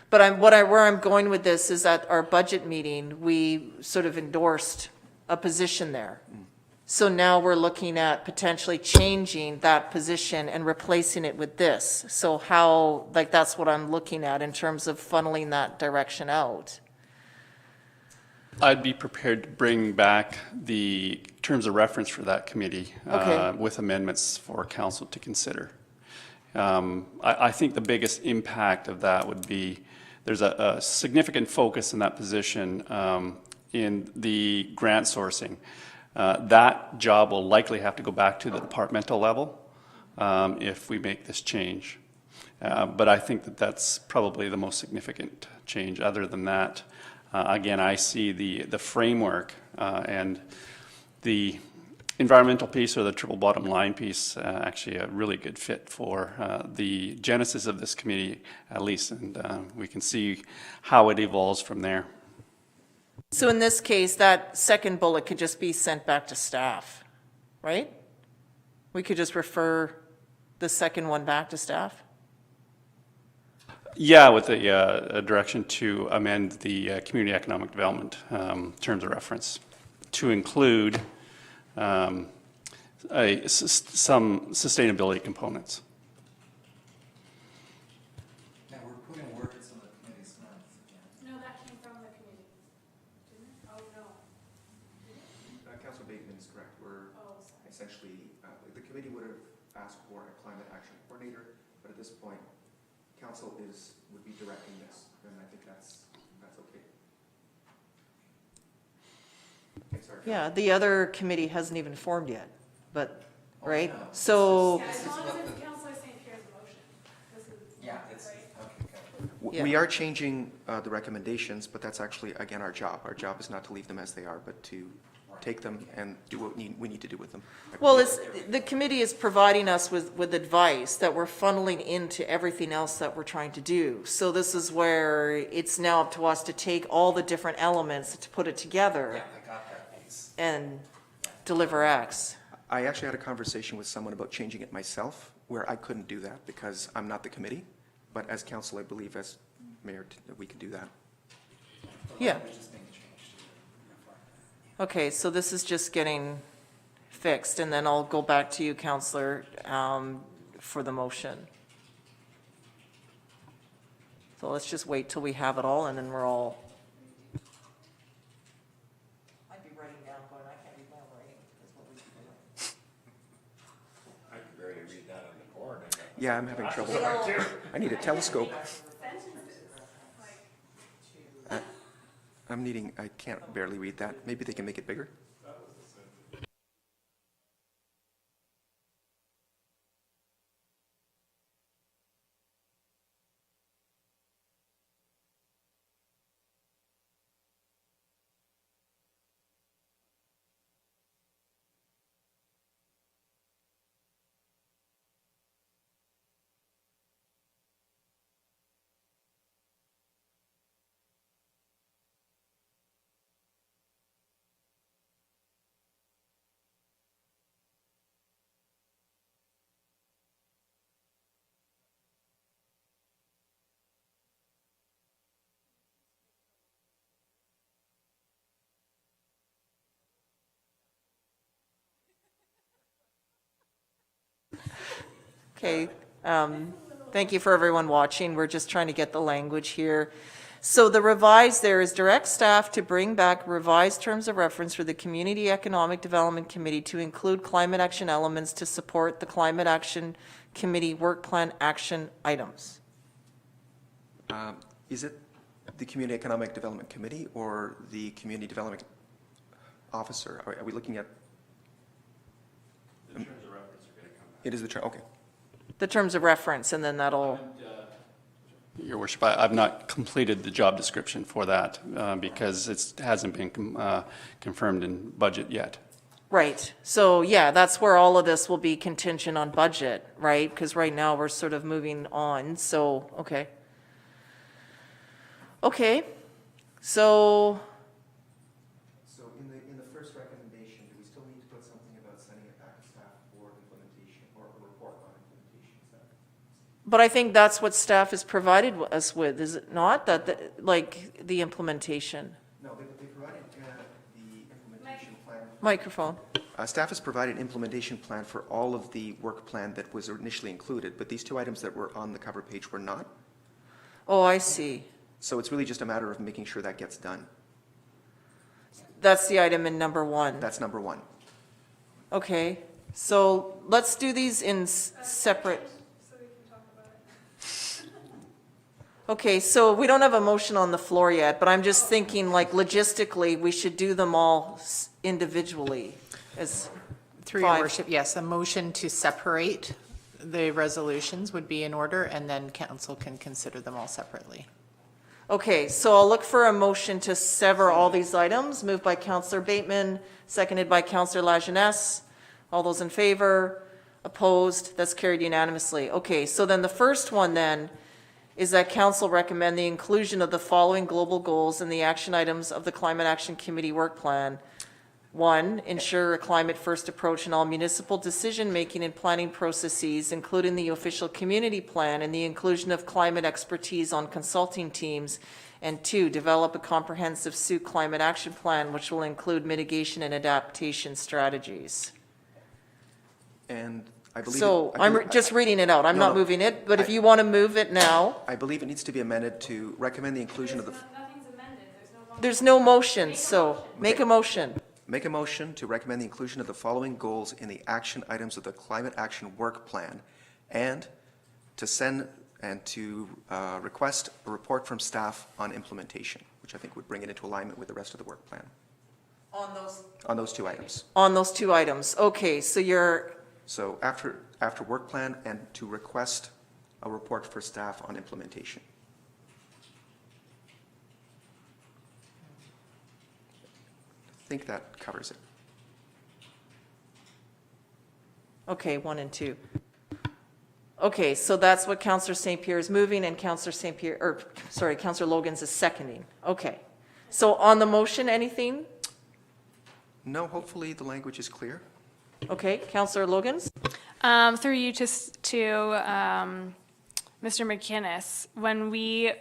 But where I'm going with this is at our budget meeting, we sort of endorsed a position there. So now we're looking at potentially changing that position and replacing it with this. So how, like, that's what I'm looking at in terms of funneling that direction out. I'd be prepared to bring back the terms of reference for that committee Okay. with amendments for council to consider. I think the biggest impact of that would be there's a significant focus in that position in the grant sourcing. That job will likely have to go back to the departmental level if we make this change. But I think that that's probably the most significant change. Other than that, again, I see the framework and the environmental piece or the triple bottom line piece actually a really good fit for the genesis of this committee, at least, and we can see how it evolves from there. So in this case, that second bullet could just be sent back to staff, right? We could just refer the second one back to staff? Yeah, with a direction to amend the community economic development terms of reference to include some sustainability components. Yeah, we're putting words in the committee's mouth. No, that came from the committee, didn't it? Oh, no. Councilor Bateman is correct. We're essentially, the committee would have asked for a climate action coordinator, but at this point, council would be directing this, and I think that's okay. Sorry. Yeah, the other committee hasn't even formed yet, but, right? So, Yeah, as long as it's Councilor St. Pierre's motion. This is, Yeah, it's, right? okay, good. Yeah. We are changing the recommendations, but that's actually, again, our job. Our job is not to leave them as they are, but to take them and do what we need to do with them. well, the committee is providing us with advice that we're funneling into everything else that we're trying to do. So this is where it's now up to us to take all the different elements to put it together Yeah, I got that piece. and deliver X. I actually had a conversation with someone about changing it myself, where I couldn't do that because I'm not the committee. But as council, I believe as mayor, we can do that. Yeah. We just need to change to Okay, so this is just getting fixed, and then I'll go back to you, Counselor, for the motion. So let's just wait till we have it all, and then we're all. I'd be writing down, going, I can't read my writing, is what we should do. I can barely read that on the board. Yeah, I'm having trouble. I need a telescope. I can't barely read that. Maybe they can make it bigger? Okay, thank you for everyone watching. We're just trying to get the language here. So the revised there is direct staff to bring back revised terms of reference for the Community Economic Development Committee to include climate action elements to support the Climate Action Committee work plan action items. Is it the Community Economic Development Committee or the Community Development Officer? Are we looking at? The terms of reference are going to come back. It is the term, okay. The terms of reference, and then that'll... Your Worship, I've not completed the job description for that because it hasn't been confirmed in budget yet. Right. So, yeah, that's where all of this will be contingent on budget, right? Because right now we're sort of moving on, so, okay. Okay, so... So in the first recommendation, do we still need to put something about sending it back to staff for implementation or a report on implementation? But I think that's what staff has provided us with, is it not? That, like, the implementation. No, they provided the implementation plan. Microphone. Staff has provided an implementation plan for all of the work plan that was initially included, but these two items that were on the cover page were not. Oh, I see. So it's really just a matter of making sure that gets done. That's the item in number 1. That's number 1. Okay, so let's do these in separate. So we can talk about it. Okay, so we don't have a motion on the floor yet, but I'm just thinking, like, logistically, we should do them all individually as Through your 5. worship, yes, a motion to separate the resolutions would be in order, and then council can consider them all separately. Okay, so I'll look for a motion to sever all these items, moved by Councillor Bateman, seconded by Councillor Lajeunesse. All those in favor? Opposed? That's carried unanimously. Okay, so then the first one then is that council recommend the inclusion of the following global goals in the action items of the Climate Action Committee work plan. 1, ensure a climate-first approach in all municipal decision-making and planning processes, including the official community plan and the inclusion of climate expertise on consulting teams. And 2, develop a comprehensive Sioux climate action plan, which will include mitigation and adaptation strategies. And I believe. So I believe- I'm just reading it out. I'm No, not no. moving it, but if you want to move it now, I believe it needs to be amended to recommend the inclusion of the. Nothing's amended, there's no motion, so make a motion. Make a motion to recommend the inclusion of the following goals in the action items of the Climate Action Work Plan, and to send and to request a report from staff on implementation, which I think would bring it into alignment with the rest of the work plan On those two items. On those 2 items. Okay, so you're, So after work plan, and to request a report for staff on implementation. I think that covers it. okay, 1 and 2. Okay, so that's what Councillor St. Pierre is moving and Councillor St. Pierre, or, sorry, Councillor Logan's is seconding. Okay. So on the motion, anything? No, hopefully the language is clear. Okay, Councillor Logan's? Through you to Mr. McInnes, when we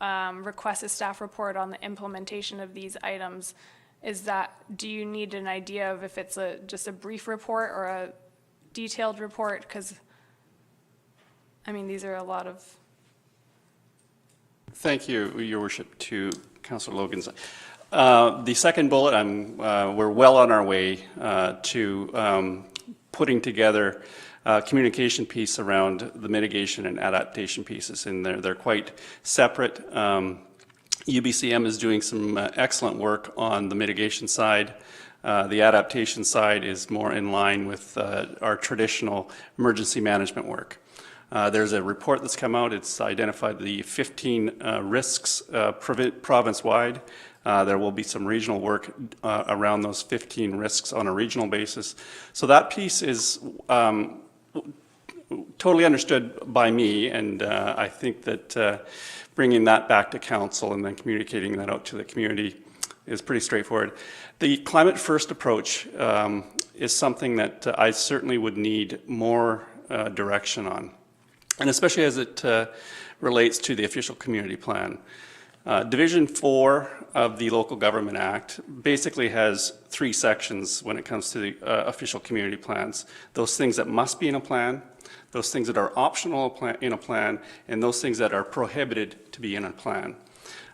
request a staff report on the implementation of these items, do you need an idea of if it's just a brief report or a detailed report? Because, I mean, these are a lot of... Thank you, Your Worship, to Councillor Logan's. The second bullet, we're well on our way to putting together a communication piece around the mitigation and adaptation pieces, and they're quite separate. UBCM is doing some excellent work on the mitigation side. The adaptation side is more in line with our traditional emergency management work. There's a report that's come out. It's identified the 15 risks province-wide. There will be some regional work around those 15 risks on a regional basis. So that piece is totally understood by me, and I think that bringing that back to council and then communicating that out to the community is pretty straightforward. The climate first approach is something that I certainly would need more direction on, and especially as it relates to the official community plan. Division 4 of the Local Government Act basically has 3 sections when it comes to the official community plans. Those things that must be in a plan, those things that are optional in a plan, and those things that are prohibited to be in a plan.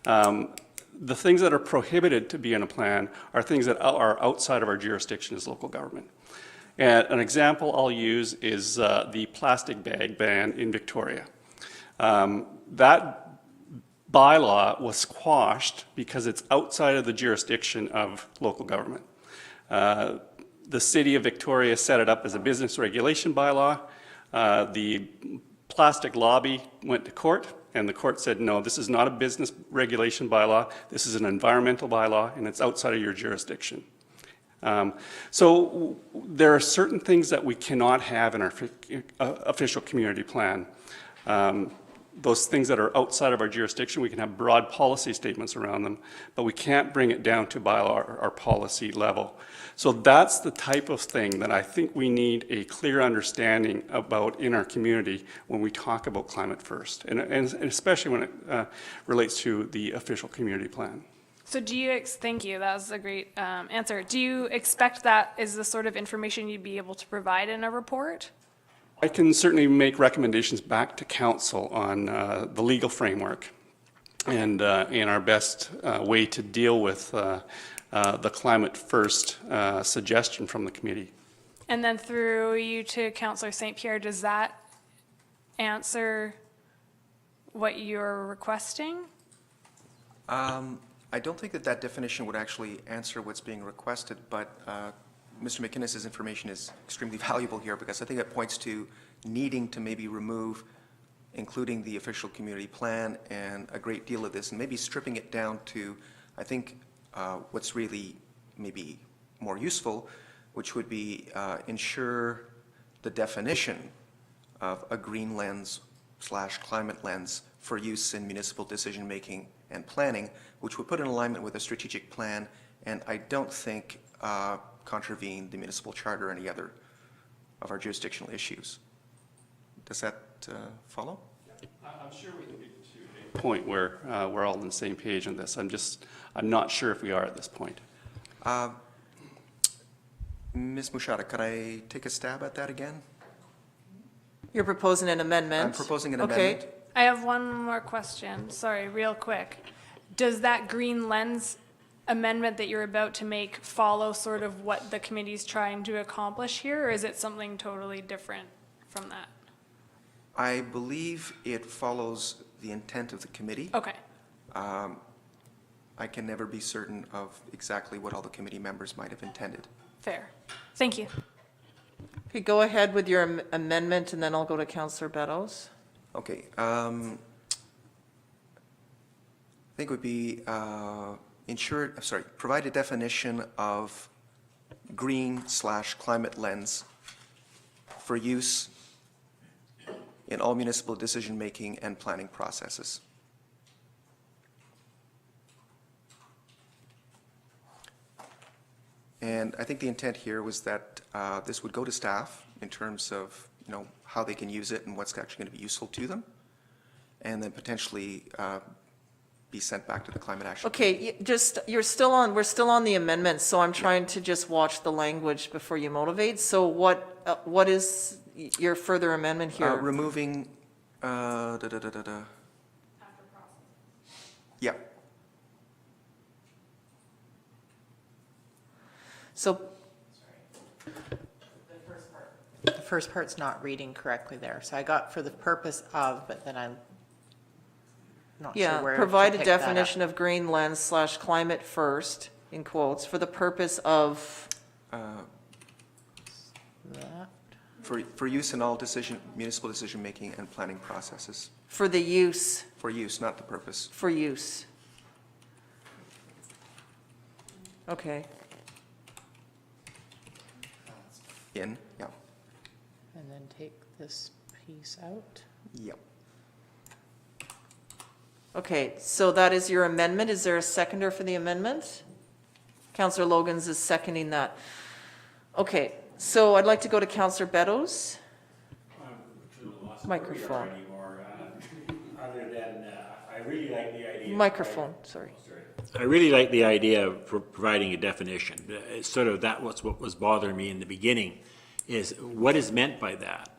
The things that are prohibited to be in a plan are things that are outside of our jurisdiction as local government. And an example I'll use is the plastic bag ban in Victoria. That bylaw was quashed because it's outside of the jurisdiction of local government. The City of Victoria set it up as a business regulation bylaw. The plastic lobby went to court, and the court said, no, this is not a business regulation bylaw. This is an environmental bylaw, and it's outside of your jurisdiction. So there are certain things that we cannot have in our official community plan. Those things that are outside of our jurisdiction, we can have broad policy statements around them, but we can't bring it down to bylaw or policy level. So that's the type of thing that I think we need a clear understanding about in our community when we talk about climate first, and especially when it relates to the official community plan. So do you, thank you, that was a great answer. Do you expect that is the sort of information you'd be able to provide in a report? I can certainly make recommendations back to council on the legal framework and our best way to deal with the climate first suggestion from the committee. And then through you to Councillor St. Pierre, does that answer what you're requesting? I don't think that definition would actually answer what's being requested, but Mr. McInnes's information is extremely valuable here because I think it points to needing to maybe remove, including the official community plan and a great deal of this, and maybe stripping it down to, I think, what's really maybe more useful, which would be ensure the definition of a green lens / climate lens for use in municipal decision-making and planning, which would put in alignment with a strategic plan, and I don't think contravene the municipal charter or any other of our jurisdictional issues. Does that follow? I'm sure we can get to a point where we're all on the same page on this. I'm not sure if we are at this point. Ms. Mushada, could I take a stab at that again? You're proposing an amendment? I'm proposing an Okay. amendment. I have one more question, sorry, real quick. Does that green lens amendment that you're about to make follow sort of what the committee's trying to accomplish here, or is it something totally different from that? I believe it follows the intent of the committee. Okay. I can never be certain of exactly what all the committee members might have intended. Fair. Thank you. Okay, go ahead with your amendment, and then I'll go to Councillor Beddoes. Okay. I think it would be provide a definition of green / climate lens for use in all municipal decision-making and planning processes. And I think the intent here was that this would go to staff in terms of, how they can use it and what's actually going to be useful to them, and then potentially be sent back to the Climate Action. Okay, we're still on the amendment, so I'm trying to just watch the language before you motivate. So what is your further amendment here? Removing, yeah. So, The first part's not reading correctly there. So I got for the purpose of, but then not sure Yeah, where to provide a pick that up. definition of green lens / climate first, in quotes, for the purpose of, That. For use in all municipal decision-making and planning processes. for the use, For use, not the purpose. for use. Okay, In, yeah, And then take this piece out. yep. okay, so that is your amendment. Is there a seconder for the amendment? Councillor Logans is seconding that. Okay, so I'd like to go to Councillor Beddoes. Microphone. Other than, I really like the idea. Microphone, sorry. I really like the idea of providing a definition. It's sort of what was bothering me in the beginning, is what is meant by that?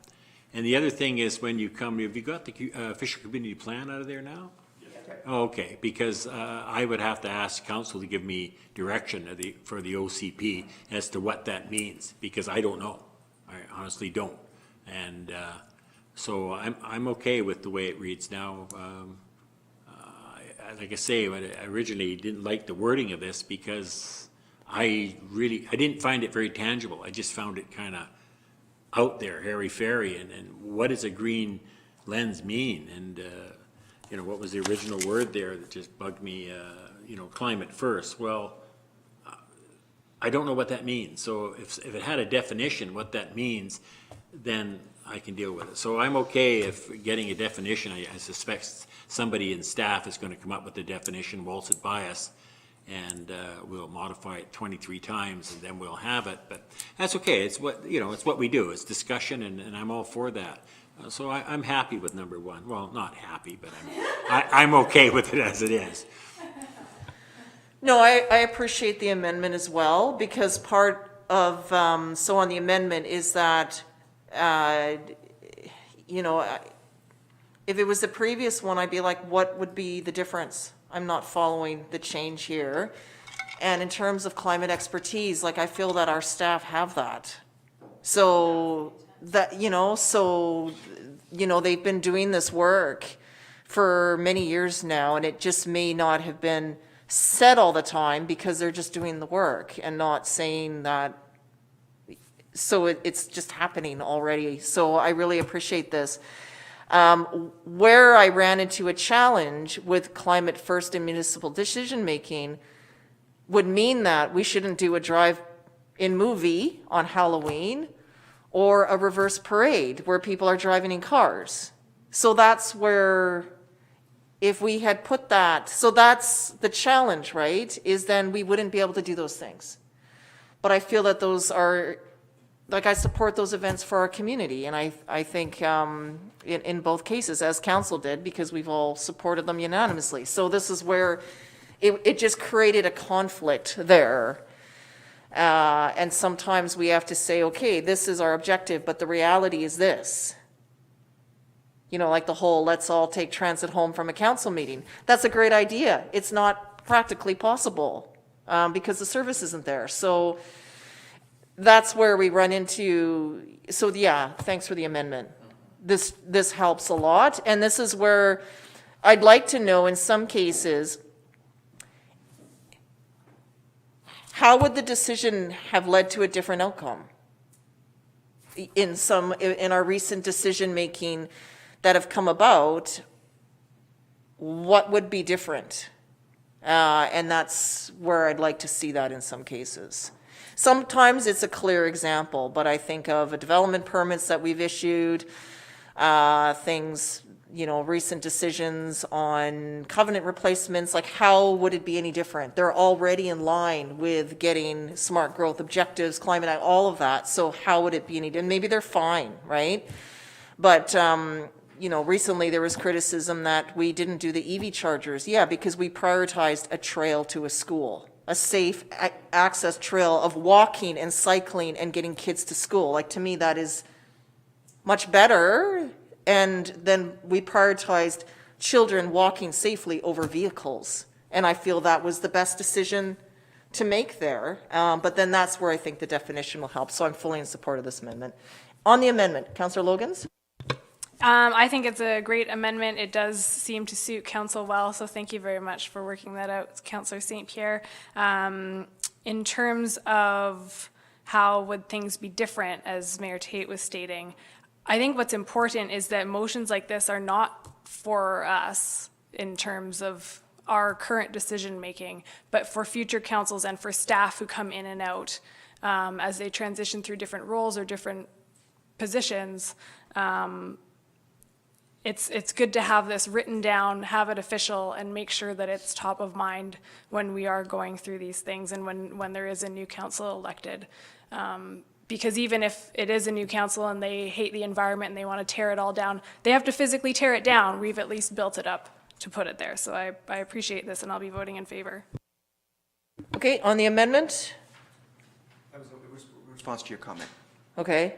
And the other thing is when you come, have you got the Fisher Community Plan out of there now? Oh, okay, because I would have to ask council to give me direction for the OCP as to what that means, because I don't know. I honestly don't. And so I'm okay with the way it reads now. Like I say, I originally didn't like the wording of this because I didn't find it very tangible. I just found it kind of out there, hairy-fairy, and what does a green lens mean? And, you know, what was the original word there that just bugged me, you know, climate first? Well, I don't know what that means. So if it had a definition, what that means, then I can deal with it. So I'm okay if getting a definition. I suspect somebody in staff is going to come up with a definition, waltz it by us, and we'll modify it 23 times, and then we'll have it. But that's okay. It's what, you know, it's what we do. It's discussion, and I'm all for that. So I'm happy with number one. Well, not happy, but I'm okay with it as it is. No, I appreciate the amendment as well, because part of, so on the amendment is that, you know, if it was the previous one, I'd be like, what would be the difference? I'm not following the change here. And in terms of climate expertise, like, I feel that our staff have that. So that, you know, they've been doing this work for many years now, and it just may not have been said all the time because they're just doing the work and not saying that. So it's just happening already. So I really appreciate this. Where I ran into a challenge with climate first and municipal decision-making would mean that we shouldn't do a drive-in movie on Halloween or a reverse parade where people are driving in cars. So that's where, if we had put that, so that's the challenge, right? Is then we wouldn't be able to do those things. But I feel that those are, like, I support those events for our community, and I think in both cases, as council did, because we've all supported them unanimously. So this is where it just created a conflict there. And sometimes we have to say, okay, this is our objective, but the reality is this. You know, like the whole let's all take transit home from a council meeting. That's a great idea. It's not practically possible because the service isn't there. So that's where we run into, so yeah, thanks for the amendment. This helps a lot. And this is where I'd like to know, in some cases, how would the decision have led to a different outcome? In our recent decision-making that have come about, what would be different? And that's where I'd like to see that in some cases. Sometimes it's a clear example, but I think of development permits that we've issued, things, you know, recent decisions on covenant replacements, like how would it be any different? They're already in line with getting smart growth objectives, climate, all of that, so how would it be any, and maybe they're fine, right? But, you know, recently there was criticism that we didn't do the EV chargers. Yeah, because we prioritized a trail to a school, a safe access trail of walking and cycling and getting kids to school. Like, to me, that is much better. And then we prioritized children walking safely over vehicles. And I feel that was the best decision to make there. But then that's where I think the definition will help. So I'm fully in support of this amendment. On the amendment, Councillor Logans? I think it's a great amendment. It does seem to suit council well, so thank you very much for working that out, Councillor St. Pierre. In terms of how would things be different, as Mayor Tait was stating, I think what's important is that motions like this are not for us in terms of our current decision-making, but for future councils and for staff who come in and out as they transition through different roles or different positions. It's good to have this written down, have it official, and make sure that it's top of mind when we are going through these things and when there is a new council elected. Because even if it is a new council and they hate the environment and they want to tear it all down, they have to physically tear it down. We've at least built it up to put it there. So I appreciate this, and I'll be voting in favor. Okay, on the amendment? That was a response to your comment. Okay,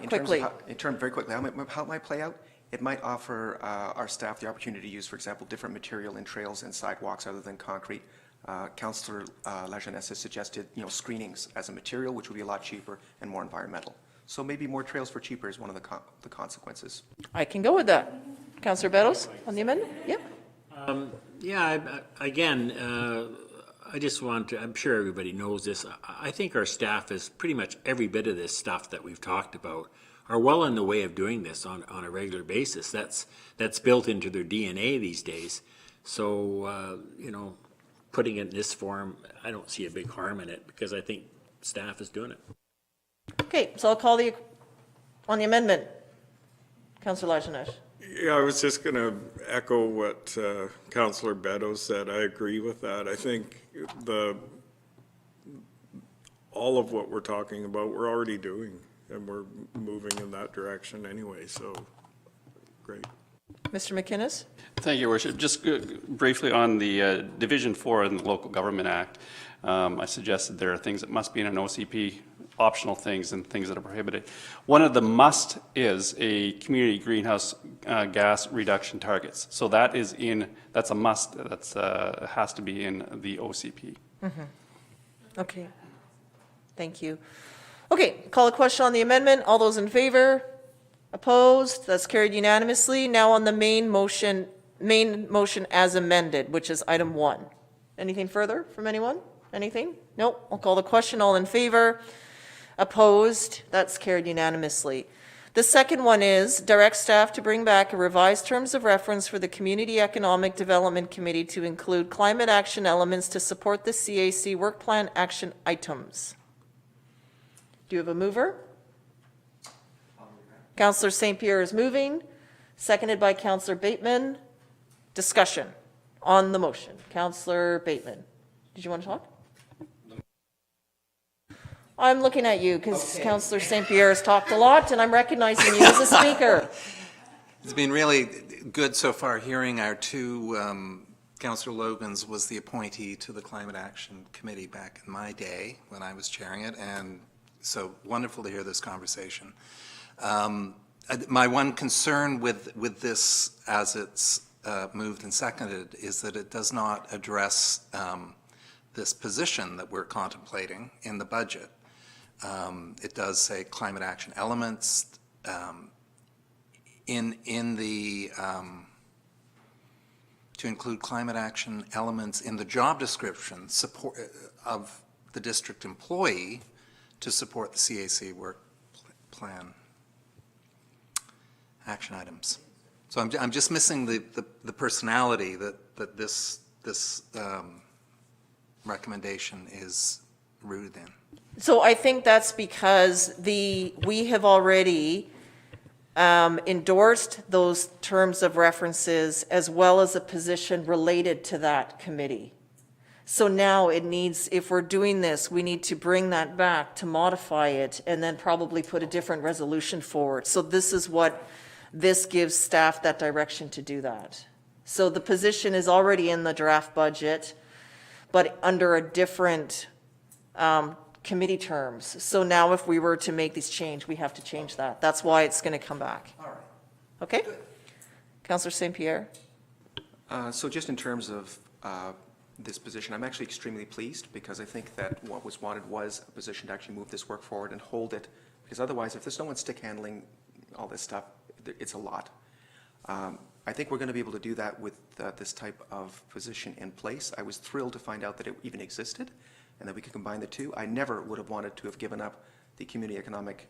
quickly. Very quickly, how it might play out, it might offer our staff the opportunity to use, for example, different material in trails and sidewalks other than concrete. Councillor Lajeunesse has suggested, screenings as a material, which would be a lot cheaper and more environmental. So maybe more trails for cheaper is one of the consequences. I can go with that. Councillor Beddoes on the amendment? Yep. I just want to, I'm sure everybody knows this, I think our staff is pretty much every bit of this stuff that we've talked about are well in the way of doing this on a regular basis. That's built into their DNA these days. So, putting it in this form, I don't see a big harm in it because I think staff is doing it. Okay, so I'll call on the amendment. Councillor Lajeunesse. Yeah, I was just going to echo what Councillor Beddoes said. I agree with that. I think all of what we're talking about, we're already doing, and we're moving in that direction anyway, so great. Mr. McInnes? Thank you, Your Worship. Just briefly on the Division 4 in the Local Government Act, I suggested there are things that must be in an OCP, optional things and things that are prohibited. One of the must is a community greenhouse gas reduction targets. So that's a must, has to be in the OCP. Mm-hmm. Okay, thank you. Okay, call a question on the amendment. All those in favor? Opposed? That's carried unanimously. Now on the main motion as amended, which is item 1. Anything further from anyone? Anything? Nope. I'll call the question. All in favor? Opposed? That's carried unanimously. The second one is direct staff to bring back a revised terms of reference for the Community Economic Development Committee to include climate action elements to support the CAC work plan action items. Do you have a mover? Councillor St. Pierre is moving, seconded by Councillor Bateman. Discussion on the motion. Councillor Bateman, did you want to talk? I'm looking at you because Councillor St. Pierre has talked a lot, and I'm recognizing you as a speaker. It's been really good so far hearing our two, Councillor Logans was the appointee to the Climate Action Committee back in my day when I was chairing it, and so wonderful to hear this conversation. My one concern with this as it's moved and seconded is that it does not address this position that we're contemplating in the budget. It does say climate action elements in the to include climate action elements in the job description support of the district employee to support the CAC work plan action items. So I'm just missing the personality that this recommendation is rooted in. So I think that's because we have already endorsed those terms of references as well as a position related to that committee. So now it needs, if we're doing this, we need to bring that back to modify it and then probably put a different resolution forward. So this is what this gives staff that direction to do that. So the position is already in the draft budget, but under a different committee terms. So now if we were to make these change, we have to change that. That's why it's going to come back. All right. Okay? Councillor St. Pierre? So just in terms of this position, I'm actually extremely pleased because I think that what was wanted was a position to actually move this work forward and hold it. Because otherwise, if there's no one stick handling all this stuff, it's a lot. I think we're going to be able to do that with this type of position in place. I was thrilled to find out that it even existed and that we could combine the two. I never would have wanted to have given up the community economic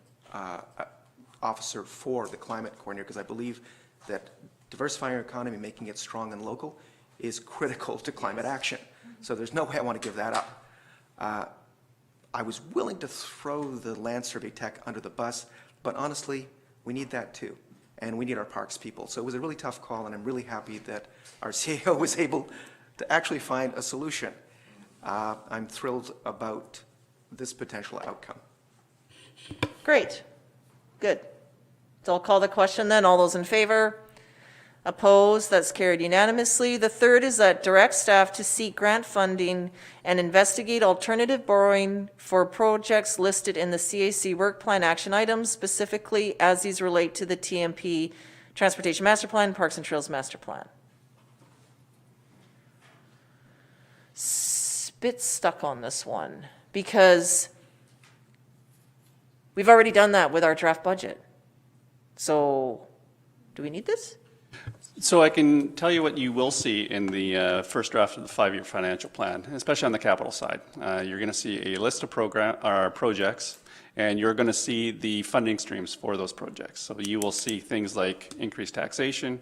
officer for the climate coordinator, because I believe that diversifying our economy, making it strong and local, is critical to climate action. So there's no way I want to give that up. I was willing to throw the land survey tech under the bus, but honestly, we need that too. And we need our parks people. So it was a really tough call, and I'm really happy that our CAO was able to actually find a solution. I'm thrilled about this potential outcome. Great. Good. So I'll call the question then. All those in favor? Opposed? That's carried unanimously. The third is that direct staff to seek grant funding and investigate alternative borrowing for projects listed in the CAC work plan action items, specifically as these relate to the TMP Transportation Master Plan, Parks and Trails Master Plan. Bit stuck on this one because we've already done that with our draft budget. So do we need this? So I can tell you what you will see in the first draft of the 5-year financial plan, especially on the capital side. You're going to see a list of projects, and you're going to see the funding streams for those projects. So you will see things like increased taxation,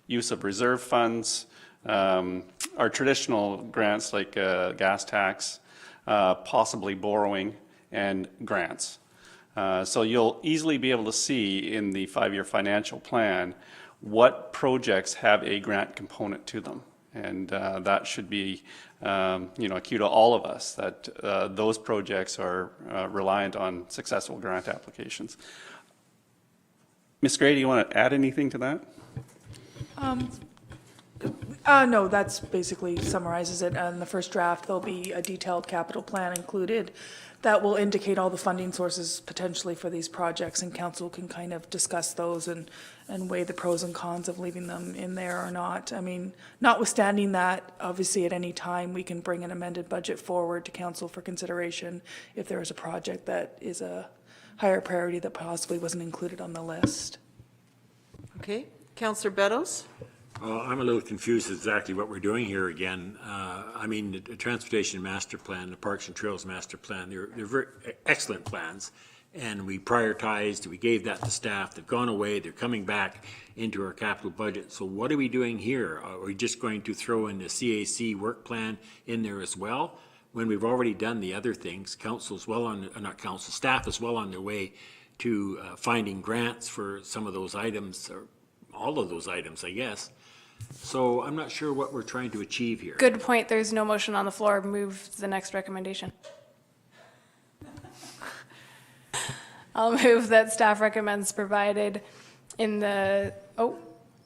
use of reserve funds, our traditional grants like gas tax, possibly borrowing, and grants. So you'll easily be able to see in the 5-year financial plan what projects have a grant component to them. And that should be, a cue to all of us that those projects are reliant on successful grant applications. Ms. Gray, do you want to add anything to that? No, that's basically summarizes it. In the first draft, there'll be a detailed capital plan included that will indicate all the funding sources potentially for these projects, and council can kind of discuss those and weigh the pros and cons of leaving them in there or not. I mean, notwithstanding that, obviously at any time, we can bring an amended budget forward to council for consideration if there is a project that is a higher priority that possibly wasn't included on the list. Okay, Councillor Beddoes? I'm a little confused exactly what we're doing here again. I mean, the Transportation Master Plan, the Parks and Trails Master Plan, they're very excellent plans. And we prioritized, we gave that to staff, they've gone away, they're coming back into our capital budget. So what are we doing here? Are we just going to throw in the CAC work plan in there as well? When we've already done the other things, council's well on, not council, staff is well on their way to finding grants for some of those items, or all of those items, I guess. So I'm not sure what we're trying to achieve here. Good point. There's no motion on the floor. Move the next recommendation. I'll move that staff recommends provided in the,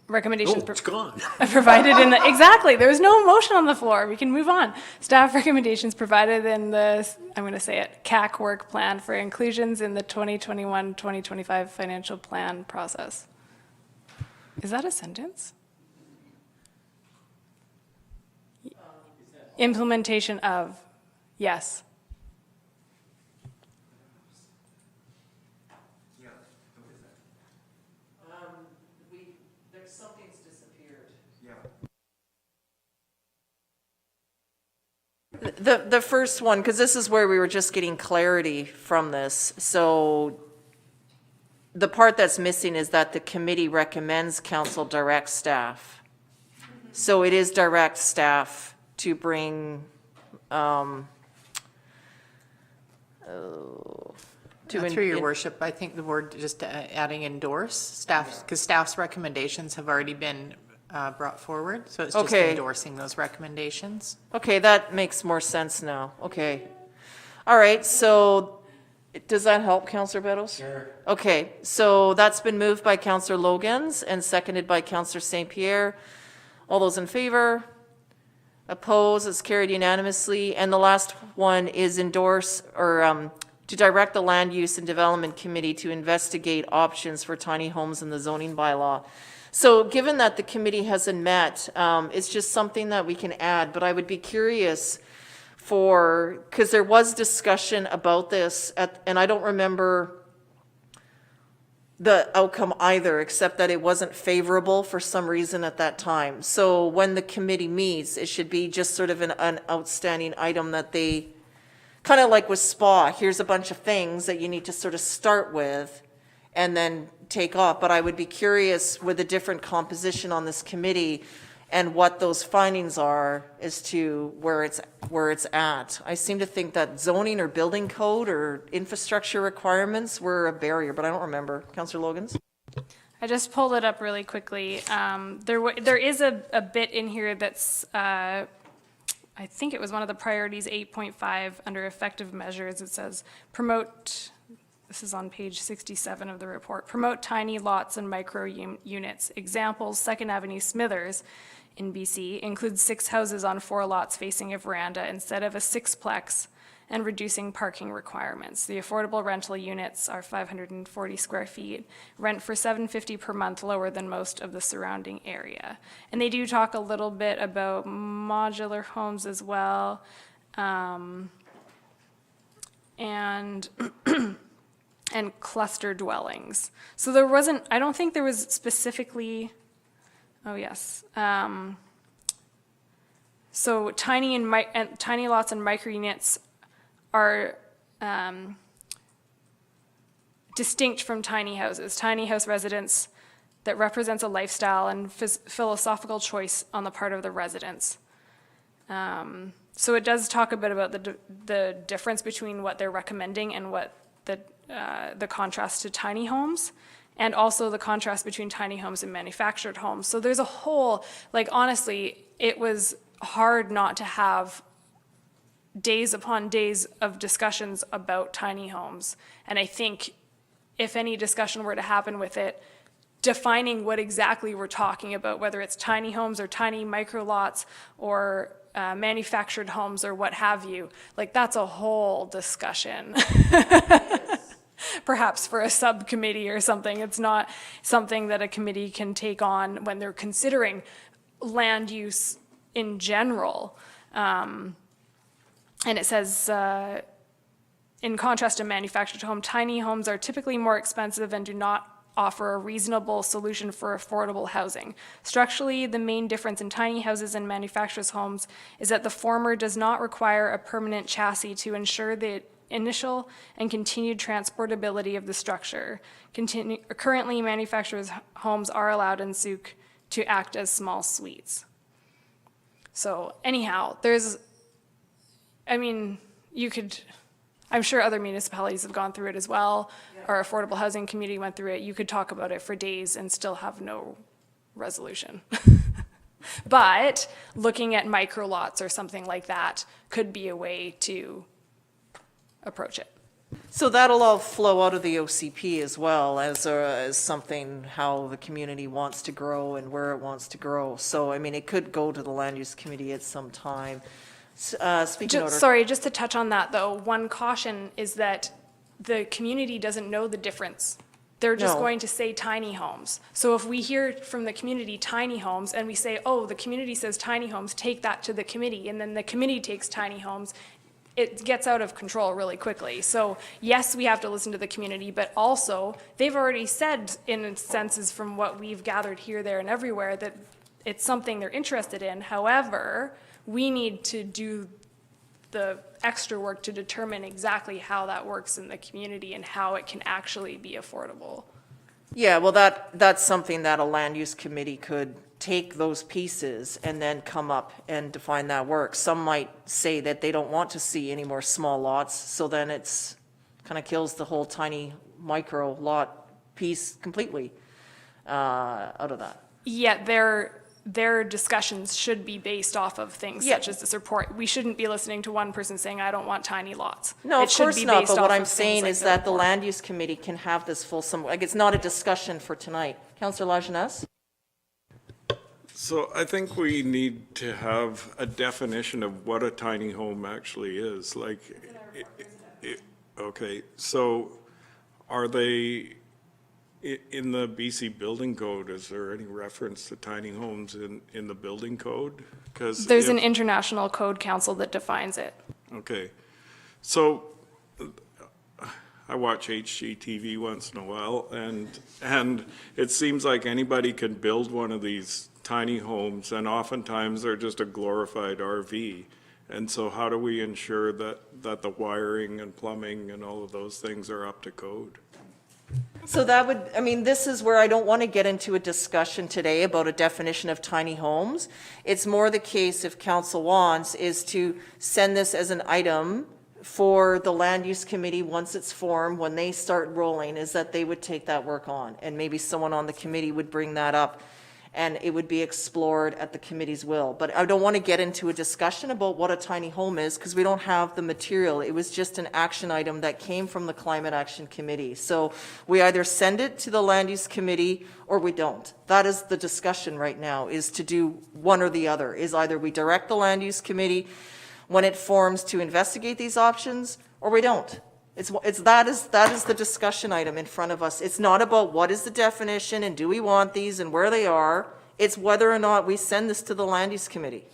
recommendations. Oh, it's gone. Provided in the, exactly, there's no motion on the floor. We can move on. Staff recommendations provided in the, I'm going to say it, CAC work plan for inclusions in the 2021-2025 financial plan process. Is that a sentence? Implementation of, yes. There's something's disappeared. Yeah. The first one, because this is where we were just getting clarity from this. So the part that's missing is that the committee recommends council direct staff. So it is direct staff to bring, Through your worship, I think the word just adding endorse, staff, because staff's recommendations have already been brought forward, so it's just Okay. endorsing those recommendations. Okay, that makes more sense now. Okay. All right, so does that help, Councillor Beddoes? Sure. Okay, so that's been moved by Councillor Logans and seconded by Councillor St. Pierre. All those in favor? Opposed? It's carried unanimously. And the last one is endorse or to direct the Land Use and Development Committee to investigate options for tiny homes in the zoning bylaw. So given that the committee hasn't met, it's just something that we can add, but I would be curious because there was discussion about this and I don't remember the outcome either, except that it wasn't favorable for some reason at that time. So when the committee meets, it should be just sort of an outstanding item that they, kind of like with SPA, here's a bunch of things that you need to sort of start with and then take off. But I would be curious with a different composition on this committee and what those findings are as to where it's at. I seem to think that zoning or building code or infrastructure requirements were a barrier, but I don't remember. Councillor Logans? I just pulled it up really quickly. There is a bit in here that's, I think it was one of the priorities, 8.5, under effective measures. It says, promote, this is on page 67 of the report, promote tiny lots and micro units. Examples, 2nd Avenue Smithers in BC includes 6 houses on 4 lots facing a veranda instead of a 6-plex, and reducing parking requirements. The affordable rental units are 540 square feet, rent for $750 per month, lower than most of the surrounding area. And they do talk a little bit about modular homes as well, and and cluster dwellings. So there wasn't, I don't think there was specifically, oh yes. So tiny lots and micro units are distinct from tiny houses. Tiny house residence that represents a lifestyle and philosophical choice on the part of the residents. So it does talk a bit about the difference between what they're recommending and what the contrast to tiny homes, and also the contrast between tiny homes and manufactured homes. So there's a whole, like, honestly, it was hard not to have days upon days of discussions about tiny homes. And I think if any discussion were to happen with it, defining what exactly we're talking about, whether it's tiny homes or tiny micro lots or manufactured homes or what have you, like, that's a whole discussion. Perhaps for a subcommittee or something. It's not something that a committee can take on when they're considering land use in general. And it says, in contrast to manufactured home, tiny homes are typically more expensive and do not offer a reasonable solution for affordable housing. Structurally, the main difference in tiny houses and manufactured homes is that the former does not require a permanent chassis to ensure the initial and continued transportability of the structure. Currently, manufactured homes are allowed in Souk to act as small suites. So anyhow, I mean, I'm sure other municipalities have gone through it as well. Our affordable housing community went through it. You could talk about it for days and still have no resolution. But looking at micro lots or something like that could be a way to approach it. So that'll all flow out of the OCP as well as something, how the community wants to grow and where it wants to grow. So, I mean, it could go to the land use committee at some time. Speaking order. Sorry, just to touch on that though, one caution is that the community doesn't know the difference. They're just going to say tiny homes. So if we hear from the community tiny homes and we say, oh, the community says tiny homes, take that to the committee, and then the committee takes tiny homes, it gets out of control really quickly. So yes, we have to listen to the community, but also they've already said, in senses from what we've gathered here, there, and everywhere, that it's something they're interested in. However, we need to do the extra work to determine exactly how that works in the community and how it can actually be affordable. Yeah, well, that's something that a land use committee could take those pieces and then come up and define that work. Some might say that they don't want to see any more small lots, so then it's kind of kills the whole tiny micro lot piece completely out of that. Yeah, their discussions should be based off of things such as this report. We shouldn't be listening to one person saying, I don't want tiny lots. No, of course not, but what I'm saying like is that the land use committee can have this fulsome, like, it's not a discussion for tonight. Councillor Lajeunesse? So I think we need to have a definition of what a tiny home actually is. Like, okay, so are they, in the BC building code, is there any reference to tiny homes in the building code? Because there's an international code council that defines it. Okay, so I watch HGTV once in a while, and it seems like anybody can build one of these tiny homes, and oftentimes they're just a glorified RV. And so how do we ensure that the wiring and plumbing and all of those things are up to code? So that would, I mean, this is where I don't want to get into a discussion today about a definition of tiny homes. It's more the case, if council wants, is to send this as an item for the land use committee, once it's formed, when they start rolling, is that they would take that work on. And maybe someone on the committee would bring that up, and it would be explored at the committee's will. But I don't want to get into a discussion about what a tiny home is, because we don't have the material. It was just an action item that came from the Climate Action Committee. So we either send it to the Land Use Committee or we don't. That is the discussion right now, is to do one or the other. Is either we direct the Land Use Committee when it forms to investigate these options, or we don't. That is the discussion item in front of us. It's not about what is the definition and do we want these and where they are. It's whether or not we send this to the Land Use Committee,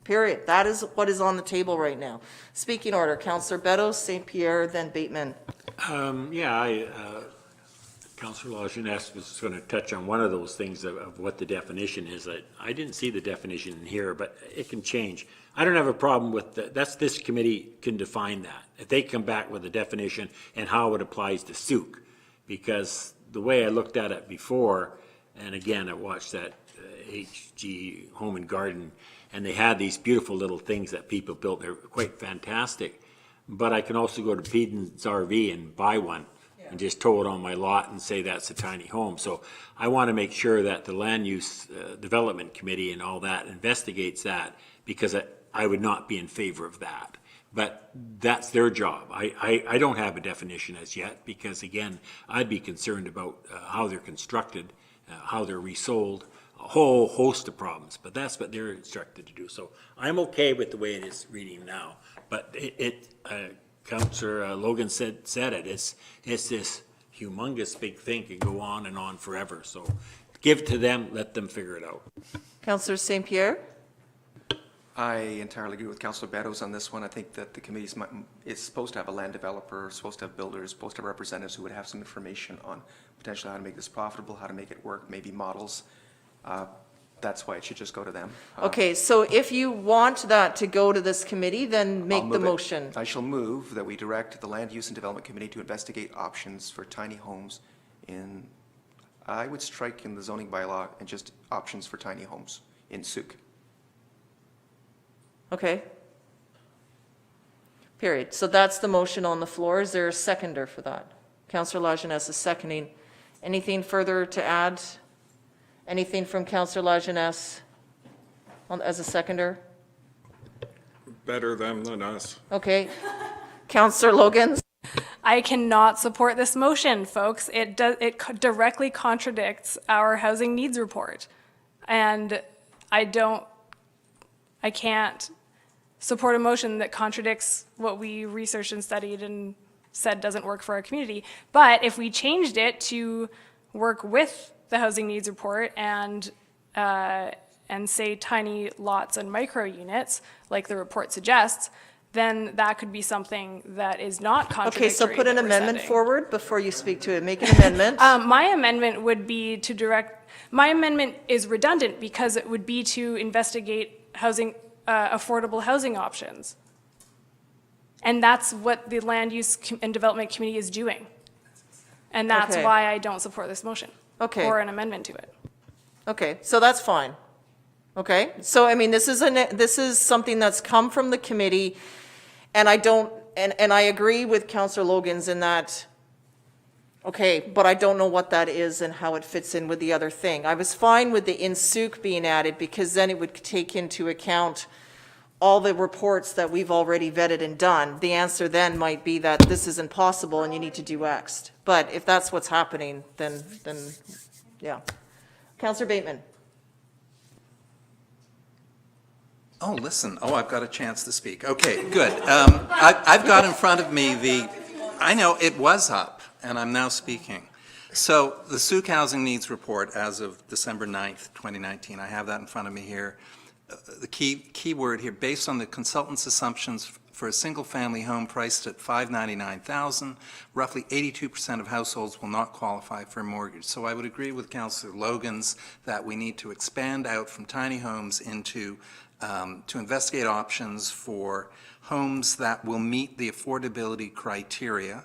period. That is what is on the table right now. Speaking order, Councillor Beddoes, St. Pierre, then Bateman. Councillor Lajeunesse was going to touch on one of those things of what the definition is. I didn't see the definition in here, but it can change. I don't have a problem with that. This committee can define that. If they come back with a definition and how it applies to souk, because the way I looked at it before, and again, I watched that HG Home and Garden, and they had these beautiful little things that people built. They're quite fantastic. But I can also go to Peden's RV and buy one and just tow it on my lot and say that's a tiny home. So I want to make sure that the Land Use Development Committee and all that investigates that, because I would not be in favor of that. But that's their job. I don't have a definition as yet, because again, I'd be concerned about how they're constructed, how they're resold, a whole host of problems, but that's what they're instructed to do. So I'm okay with the way it is reading now, but Councillor Logan said it. It's this humongous big thing, can go on and on forever. So give it to them, let them figure it out. Councillor St. Pierre? I entirely agree with Councillor Beddoes on this one. I think that the committee is supposed to have a land developer, supposed to have builders, supposed to have representatives who would have some information on potentially how to make this profitable, how to make it work, maybe models. That's why it should just go to them. Okay, so if you want that to go to this committee, then make the motion. I shall move that we direct the Land Use and Development Committee to investigate options for tiny homes in, I would strike in the zoning bylaw, and just options for tiny homes in souk. Okay. Period. So that's the motion on the floor. Is there a seconder for that? Councillor Lajeunesse is seconding. Anything further to add? Anything from Councillor Lajeunesse as a seconder? Better them than us. Okay. Councillor Logan? I cannot support this motion, folks. It directly contradicts our housing needs report. And I can't support a motion that contradicts what we researched and studied and said doesn't work for our community. But if we changed it to work with the housing needs report and say tiny lots and micro units, like the report suggests, then that could be something that is not contradictory. Okay, so put an that we're amendment setting. forward before you speak to it. Make an amendment. My amendment would be to direct, my amendment is redundant because it would be to investigate housing, affordable housing options. And that's what the Land Use and Development Committee is doing. And that's Okay. why I don't support this motion. Okay. Or an amendment to it. Okay, so that's fine. Okay, so I mean, this is something that's come from the committee, and I don't, and I agree with Councillor Logan's in that, okay, but I don't know what that is and how it fits in with the other thing. I was fine with the in souk being added, because then it would take into account all the reports that we've already vetted and done. The answer then might be that this is impossible and you need to do X. But if that's what's happening, then yeah. Councillor Bateman. Oh, listen. Oh, I've got a chance to speak. Okay, good. I've got in front of me I know it was up, and I'm now speaking. So the souk Housing Needs Report as of December 9th, 2019, I have that in front of me here. The key word here, based on the consultant's assumptions for a single-family home priced at $599,000. Roughly 82% of households will not qualify for a mortgage. So I would agree with Councillor Logan's that we need to expand out from tiny homes into to investigate options for homes that will meet the affordability criteria,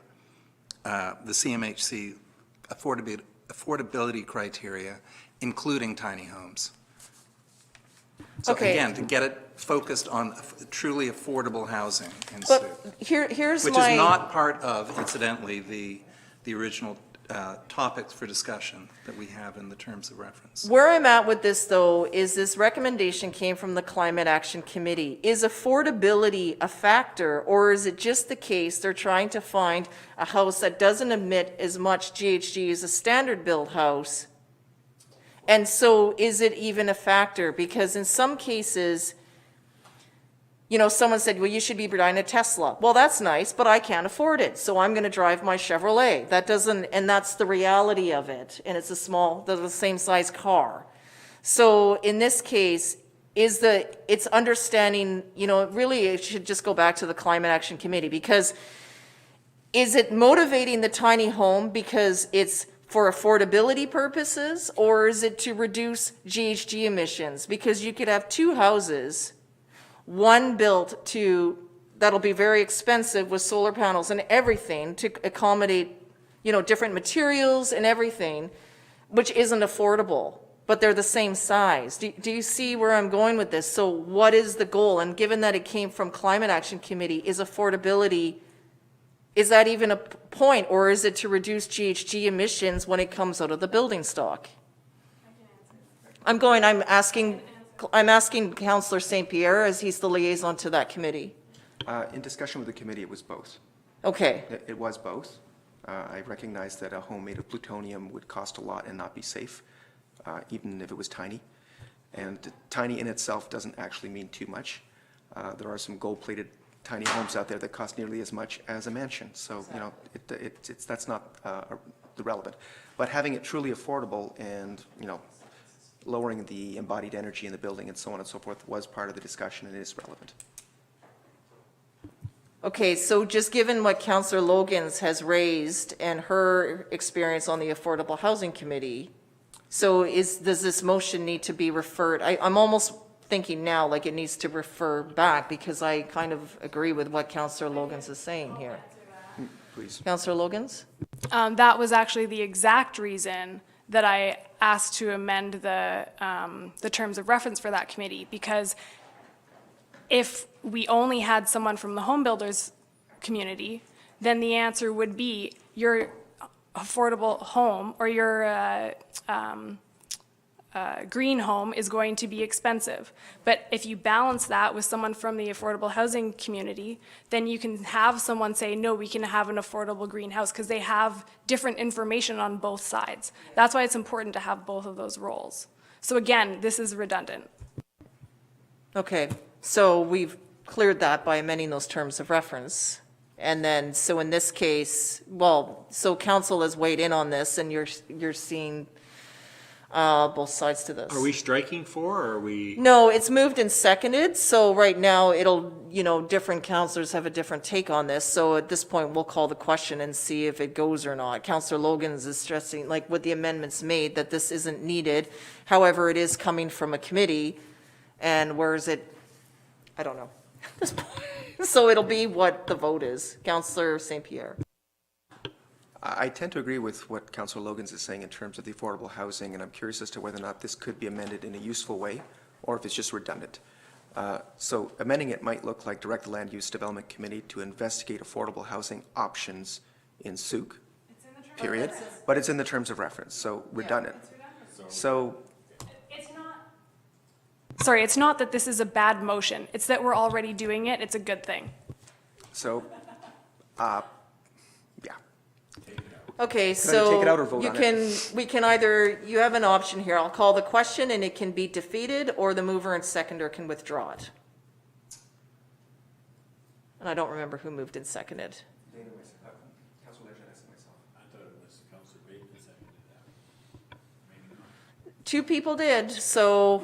the CMHC affordability criteria, including tiny homes. So Okay. again, to get it focused on truly affordable housing in But Sioux, here's which my. is not part of, incidentally, the original topics for discussion that we have in the terms of reference. Where I'm at with this, though, is this recommendation came from the Climate Action Committee. Is affordability a factor, or is it just the case they're trying to find a house that doesn't emit as much GHG as a standard build house? And so is it even a factor? Because in some cases, you know, someone said, well, you should be buying a Tesla. Well, that's nice, but I can't afford it, so I'm going to drive my Chevrolet. That doesn't, and that's the reality of it. And it's the same size car. So in this case, it's understanding, you know, really it should just go back to the Climate Action Committee, because is it motivating the tiny home because it's for affordability purposes, or is it to reduce GHG emissions? Because you could have two houses, one built that'll be very expensive with solar panels and everything to accommodate, you know, different materials and everything, which isn't affordable, but they're the same size. Do you see where I'm going with this? So what is the goal? And given that it came from Climate Action Committee, is affordability, is that even a point, or is it to reduce GHG emissions when it comes out of the building stock? I'm asking Councillor St. Pierre, as he's the liaison to that committee. In discussion with the committee, it was both. Okay, It was both. I recognize that a home made of plutonium would cost a lot and not be safe, even if it was tiny. And tiny in itself doesn't actually mean too much. There are some gold-plated tiny homes out there that cost nearly as much as a mansion. So, you know, that's not relevant. But having it truly affordable and, you know, lowering the embodied energy in the building and so on and so forth was part of the discussion and is relevant. okay, so just given what Councillor Logans has raised and her experience on the Affordable Housing Committee, so does this motion need to be referred? I'm almost thinking now like it needs to refer back, because I kind of agree with what Councillor Logans is saying here. Please. Councillor Logans? That was actually the exact reason that I asked to amend the terms of reference for that committee, because if we only had someone from the home builders community, then the answer would be your affordable home or your green home is going to be expensive. But if you balance that with someone from the affordable housing community, then you can have someone say, no, we can have an affordable greenhouse, because they have different information on both sides. That's why it's important to have both of those roles. So again, this is redundant. Okay, so we've cleared that by amending those terms of reference. And then, so in this case, well, so council has weighed in on this, and you're seeing both sides to this. Are we striking for, or are we? No, it's moved and seconded, so right now it'll, you know, different councillors have a different take on this, so at this point, we'll call the question and see if it goes or not. Councillor Logans is stressing, like with the amendments made, that this isn't needed. However, it is coming from a committee, and where is it? I don't know at this point. So it'll be what the vote is. Councillor St. Pierre. I tend to agree with what Councillor Logans is saying in terms of the affordable housing, and I'm curious as to whether or not this could be amended in a useful way, or if it's just redundant. So amending it might look like direct the Land Use Development Committee to investigate affordable housing options in Souk, period. But it's in the terms of reference, so redundant. So Sorry, it's not that this is a bad motion. It's that we're already doing it. It's a good thing. yeah. Okay, Can I take it out or so vote you on can, we can either, you have an option here. I'll call the question and it can be defeated, or the mover and seconder can withdraw it. And I don't remember who moved and seconded. Two people did, so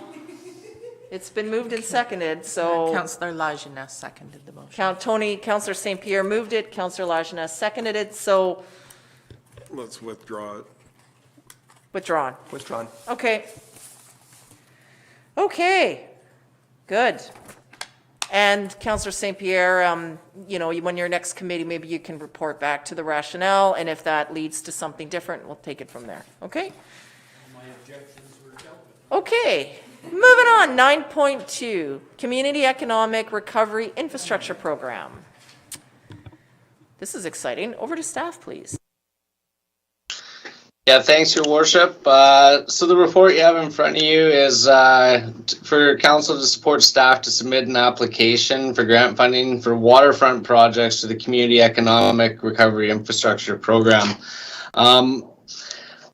it's been moved and seconded, so. Councillor Lajeunesse seconded the motion. Councillor St. Pierre moved it, Councillor Lajeunesse seconded it, so Let's withdraw it. withdrawn. Withdrawn. Okay. Okay, good. And Councillor St. Pierre, you know, when your next committee, maybe you can report back to the rationale, and if that leads to something different, we'll take it from there, okay? Okay, moving on, 9.2, Community Economic Recovery Infrastructure Program. This is exciting. Over to staff, please. Yeah, thanks, Your Worship. So the report you have in front of you is for council to support staff to submit an application for grant funding for waterfront projects to the Community Economic Recovery Infrastructure Program.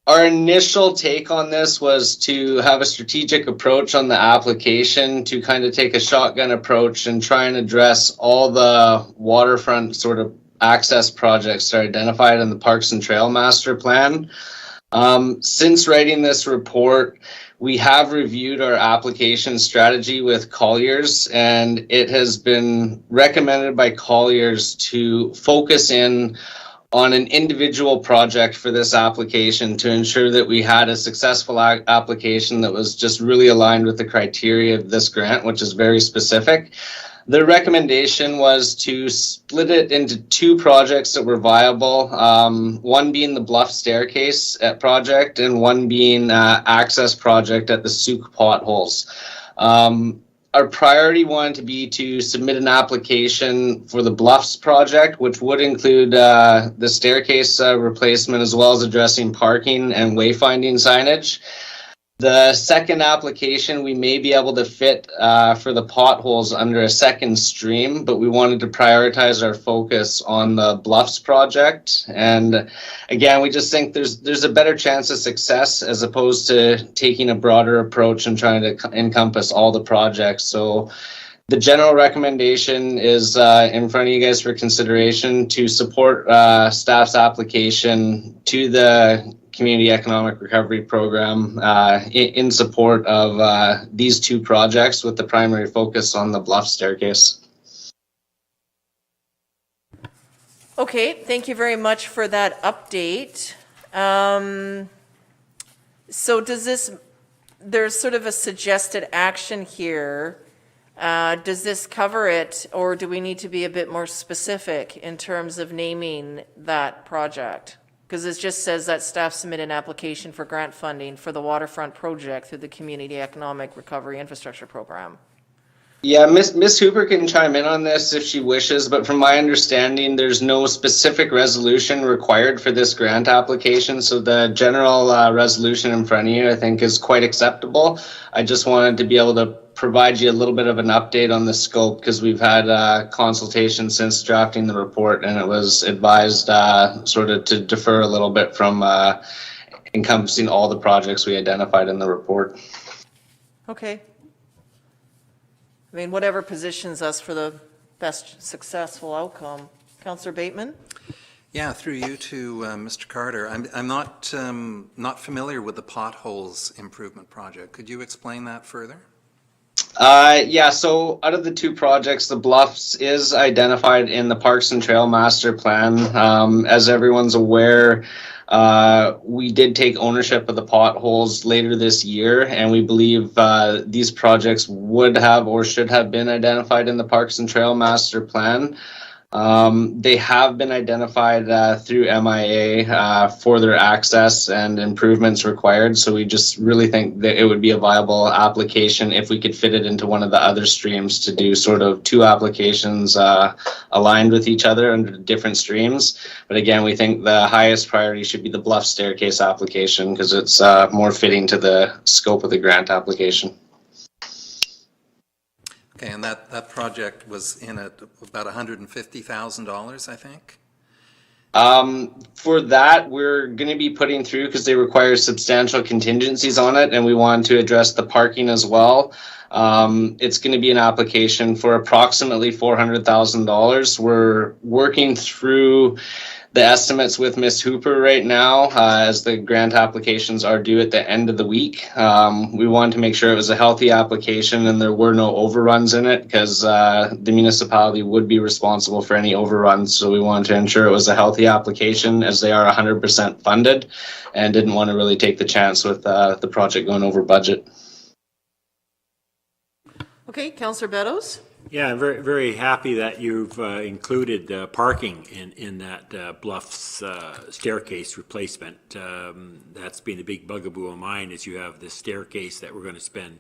Our initial take on this was to have a strategic approach on the application, to kind of take a shotgun approach and try and address all the waterfront sort of access projects that are identified in the Parks and Trail Master Plan. Since writing this report, we have reviewed our application strategy with Colliers, and it has been recommended by Colliers to focus in on an individual project for this application to ensure that we had a successful application that was just really aligned with the criteria of this grant, which is very specific. The recommendation was to split it into two projects that were viable, one being the Bluff Staircase project and one being access project at the Souk potholes. Our priority wanted to be to submit an application for the Bluffs project, which would include the staircase replacement as well as addressing parking and wayfinding signage. The second application we may be able to fit for the potholes under a second stream, but we wanted to prioritize our focus on the Bluffs project. And again, we just think there's a better chance of success as opposed to taking a broader approach and trying to encompass all the projects. So the general recommendation is in front of you guys for consideration to support staff's application to the Community Economic Recovery Program in support of these two projects with the primary focus on the Bluff Staircase. Okay, thank you very much for that update. So does this, there's sort of a suggested action here. Does this cover it, or do we need to be a bit more specific in terms of naming that project? Because it just says that staff submit an application for grant funding for the waterfront project through the Community Economic Recovery Infrastructure Program. Yeah, Miss Hooper can chime in on this if she wishes, but from my understanding, there's no specific resolution required for this grant application. So the general resolution in front of you, I think, is quite acceptable. I just wanted to be able to provide you a little bit of an update on the scope because we've had consultation since drafting the report, and it was advised sort of to defer a little bit from encompassing all the projects we identified in the report. Okay. I mean, whatever positions us for the best successful outcome. Councillor Bateman? Yeah, through you to Mr. Carter. I'm not familiar with the potholes improvement project. Could you explain that further? Yeah, so out of the two projects, the Bluffs is identified in the Parks and Trail Master Plan. As everyone's aware, we did take ownership of the potholes later this year, and we believe these projects would have or should have been identified in the Parks and Trail Master Plan. They have been identified through MIA for their access and improvements required, so we just really think that it would be a viable application if we could fit it into one of the other streams to do sort of two applications aligned with each other under different streams. But again, we think the highest priority should be the Bluff Staircase application because it's more fitting to the scope of the grant application. Okay, and that project was in at about $150,000, I think? For that, we're going to be putting through, because they require substantial contingencies on it, and we want to address the parking as well. It's going to be an application for approximately $400,000. We're working through the estimates with Miss Hooper right now, as the grant applications are due at the end of the week. We wanted to make sure it was a healthy application and there were no overruns in it, because the municipality would be responsible for any overruns. So we wanted to ensure it was a healthy application, as they are 100% funded, and didn't want to really take the chance with the project going over budget. Okay, Councillor Beddoes? Yeah, I'm very, very happy that you've included parking in that Bluffs staircase replacement. That's been a big bugaboo of mine, is you have this staircase that we're going to spend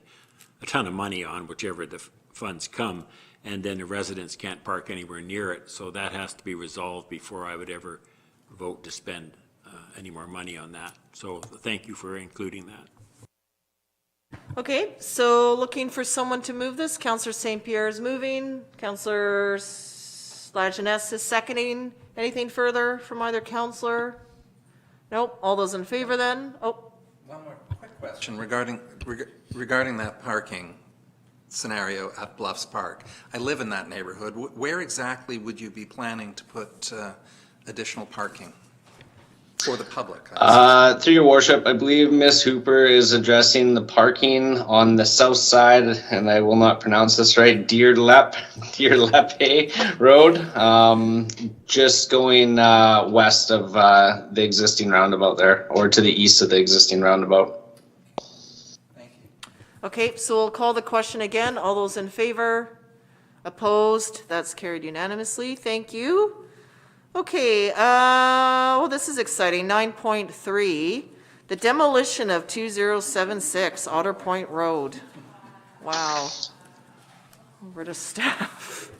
a ton of money on, whichever the funds come, and then the residents can't park anywhere near it. So that has to be resolved before I would ever vote to spend any more money on that. So thank you for including that. Okay, so looking for someone to move this. Councillor St. Pierre is moving. Councillor Lajeunesse is seconding. Anything further from either councillor? Nope. All those in favor then? Oh. One more quick question regarding that parking scenario at Bluffs Park. I live in that neighborhood. Where exactly would you be planning to put additional parking for the public? Through your worship, I believe Miss Hooper is addressing the parking on the south side, and I will not pronounce this right, Deer Lepe Road, just going west of the existing roundabout there, or to the east of the existing roundabout. Okay, so we'll call the question again. All those in favor? Opposed? That's carried unanimously. Thank you. Okay, well, this is exciting. 9.3, the demolition of 2076 Otter Point Road. Wow. Over to staff.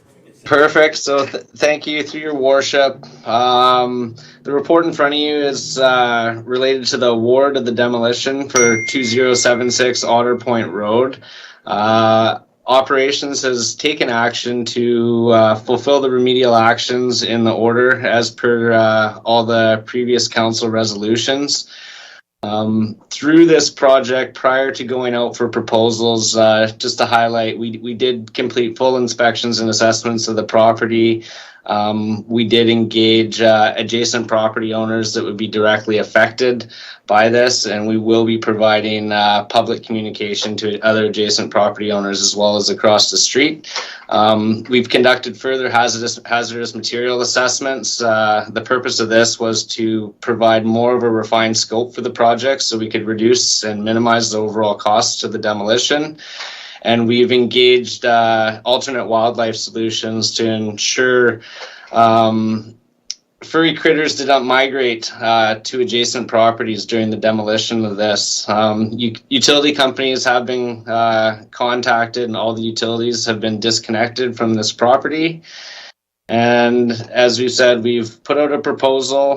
Perfect. So thank you through your worship. The report in front of you is related to the award of the demolition for 2076 Otter Point Road. Operations has taken action to fulfill the remedial actions in the order as per all the previous council resolutions. Through this project, prior to going out for proposals, just to highlight, we did complete full inspections and assessments of the property. We did engage adjacent property owners that would be directly affected by this, and we will be providing public communication to other adjacent property owners as well as across the street. We've conducted further hazardous material assessments. The purpose of this was to provide more of a refined scope for the project so we could reduce and minimize the overall cost to the demolition. And we've engaged alternate wildlife solutions to ensure furry critters did not migrate to adjacent properties during the demolition of this. Utility companies have been contacted, and all the utilities have been disconnected from this property. And as we said, we've put out a proposal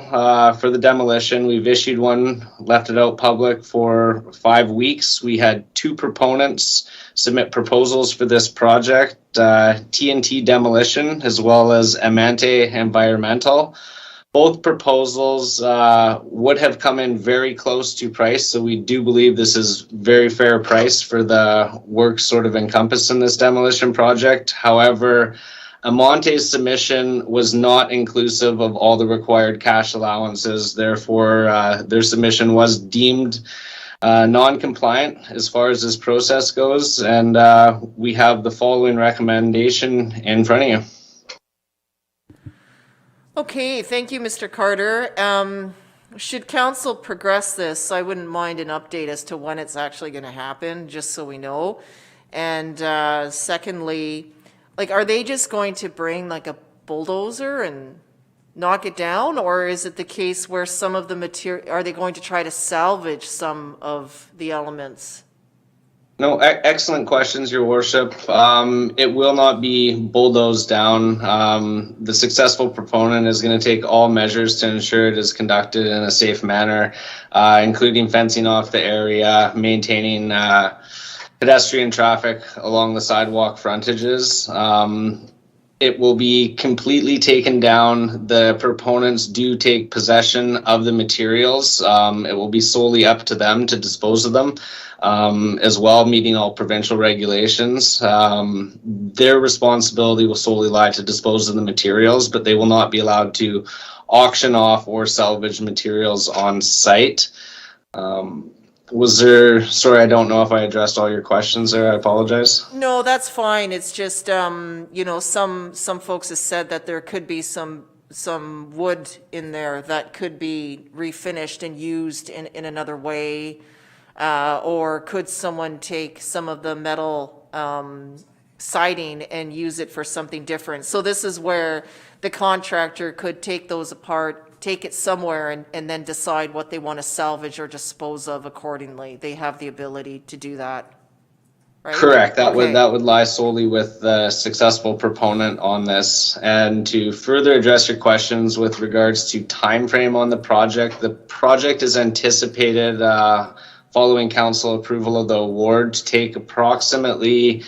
for the demolition. We've issued one, left it out public for 5 weeks. We had 2 proponents submit proposals for this project, TNT Demolition as well as Amante Environmental. Both proposals would have come in very close to price, so we do believe this is very fair price for the work sort of encompassed in this demolition project. However, Amante's submission was not inclusive of all the required cash allowances. Therefore, their submission was deemed non-compliant as far as this process goes, and we have the following recommendation in front of you. Okay, thank you, Mr. Carter. Should council progress this, I wouldn't mind an update as to when it's actually going to happen, just so we know. And secondly, like, are they just going to bring like a bulldozer and knock it down? Or is it the case where some of the material, are they going to try to salvage some of the elements? No, excellent questions, Your Worship. It will not be bulldozed down. The successful proponent is going to take all measures to ensure it is conducted in a safe manner, including fencing off the area, maintaining pedestrian traffic along the sidewalk frontages. It will be completely taken down. The proponents do take possession of the materials. It will be solely up to them to dispose of them, as well, meeting all provincial regulations. Their responsibility will solely lie to dispose of the materials, but they will not be allowed to auction off or salvage materials on site. Was there, sorry, I don't know if I addressed all your questions there. I apologize. No, that's fine. It's just, you know, some folks have said that there could be some wood in there that could be refinished and used in another way. Or could someone take some of the metal siding and use it for something different? So this is where the contractor could take those apart, take it somewhere, and then decide what they want to salvage or dispose of accordingly. They have the ability to do that, right? Correct. That Okay. would lie solely with the successful proponent on this. And to further address your questions with regards to time frame on the project is anticipated following council approval of the award to take approximately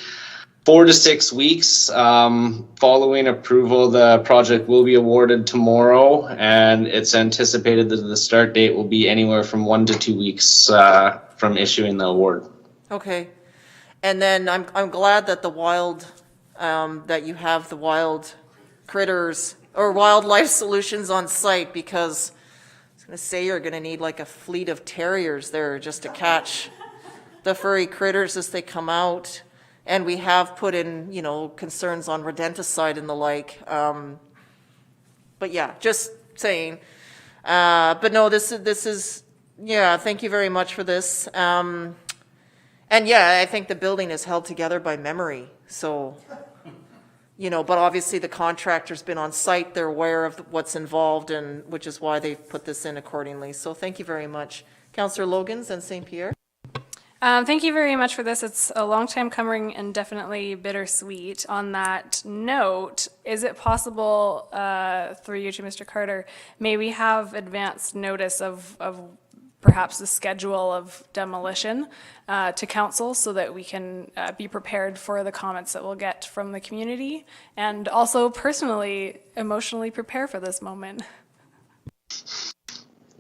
4 to 6 weeks. Following approval, the project will be awarded tomorrow, and it's anticipated that the start date will be anywhere from 1 to 2 weeks from issuing the award. Okay. And then I'm glad that the wild, that you have the wild critters or wildlife solutions on site, because I was going to say you're going to need like a fleet of terriers there just to catch the furry critters as they come out. And we have put in, you know, concerns on rodenticide and the like. But yeah, just saying. But no, this is, yeah, thank you very much for this. And yeah, I think the building is held together by memory. So, you know, but obviously the contractor's been on site. They're aware of what's involved, and which is why they've put this in accordingly. So thank you very much. Councillor Logans and St. Pierre. Thank you very much for this. It's a long time coming and definitely bittersweet. On that note, is it possible, through you to Mr. Carter, may we have advanced notice of perhaps the schedule of demolition to council so that we can be prepared for the comments that we'll get from the community, and also personally, emotionally prepare for this moment?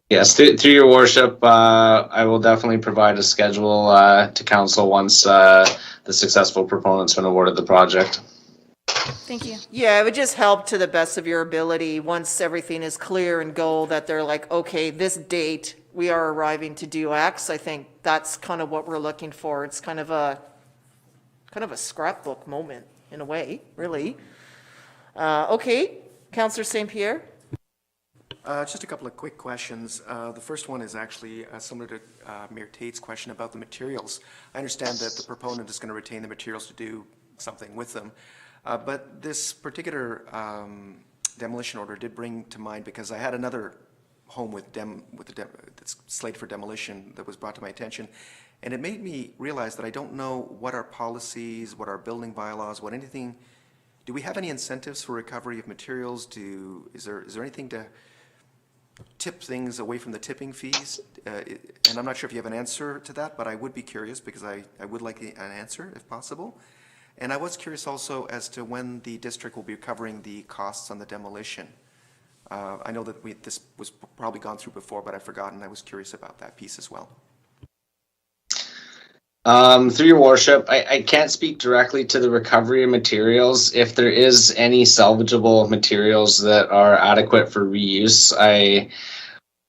Yes, through your worship, I will definitely provide a schedule to council once the successful proponent's been awarded the project. Thank you. Yeah, it would just help to the best of your ability once everything is clear and go, that they're like, okay, this date we are arriving to do X. I think that's kind of what we're looking for. It's kind of a scrapbook moment in a way, really. Okay, Councillor St. Pierre. Just a couple of quick questions. The first one is actually similar to Mayor Tait's question about the materials. I understand that the proponent is going to retain the materials to do something with them, but this particular demolition order did bring to mind, because I had another home that's slated for demolition that was brought to my attention, and it made me realize that I don't know what our policies, what our building bylaws, what anything. Do we have any incentives for recovery of materials? Is there anything to tip things away from the tipping fees? And I'm not sure if you have an answer to that, but I would be curious, because I would like an answer if possible. And I was curious also as to when the district will be covering the costs on the demolition. I know that this was probably gone through before, but I've forgotten. I was curious about that piece as well. Through your worship, I can't speak directly to the recovery of materials. If there is any salvageable materials that are adequate for reuse, I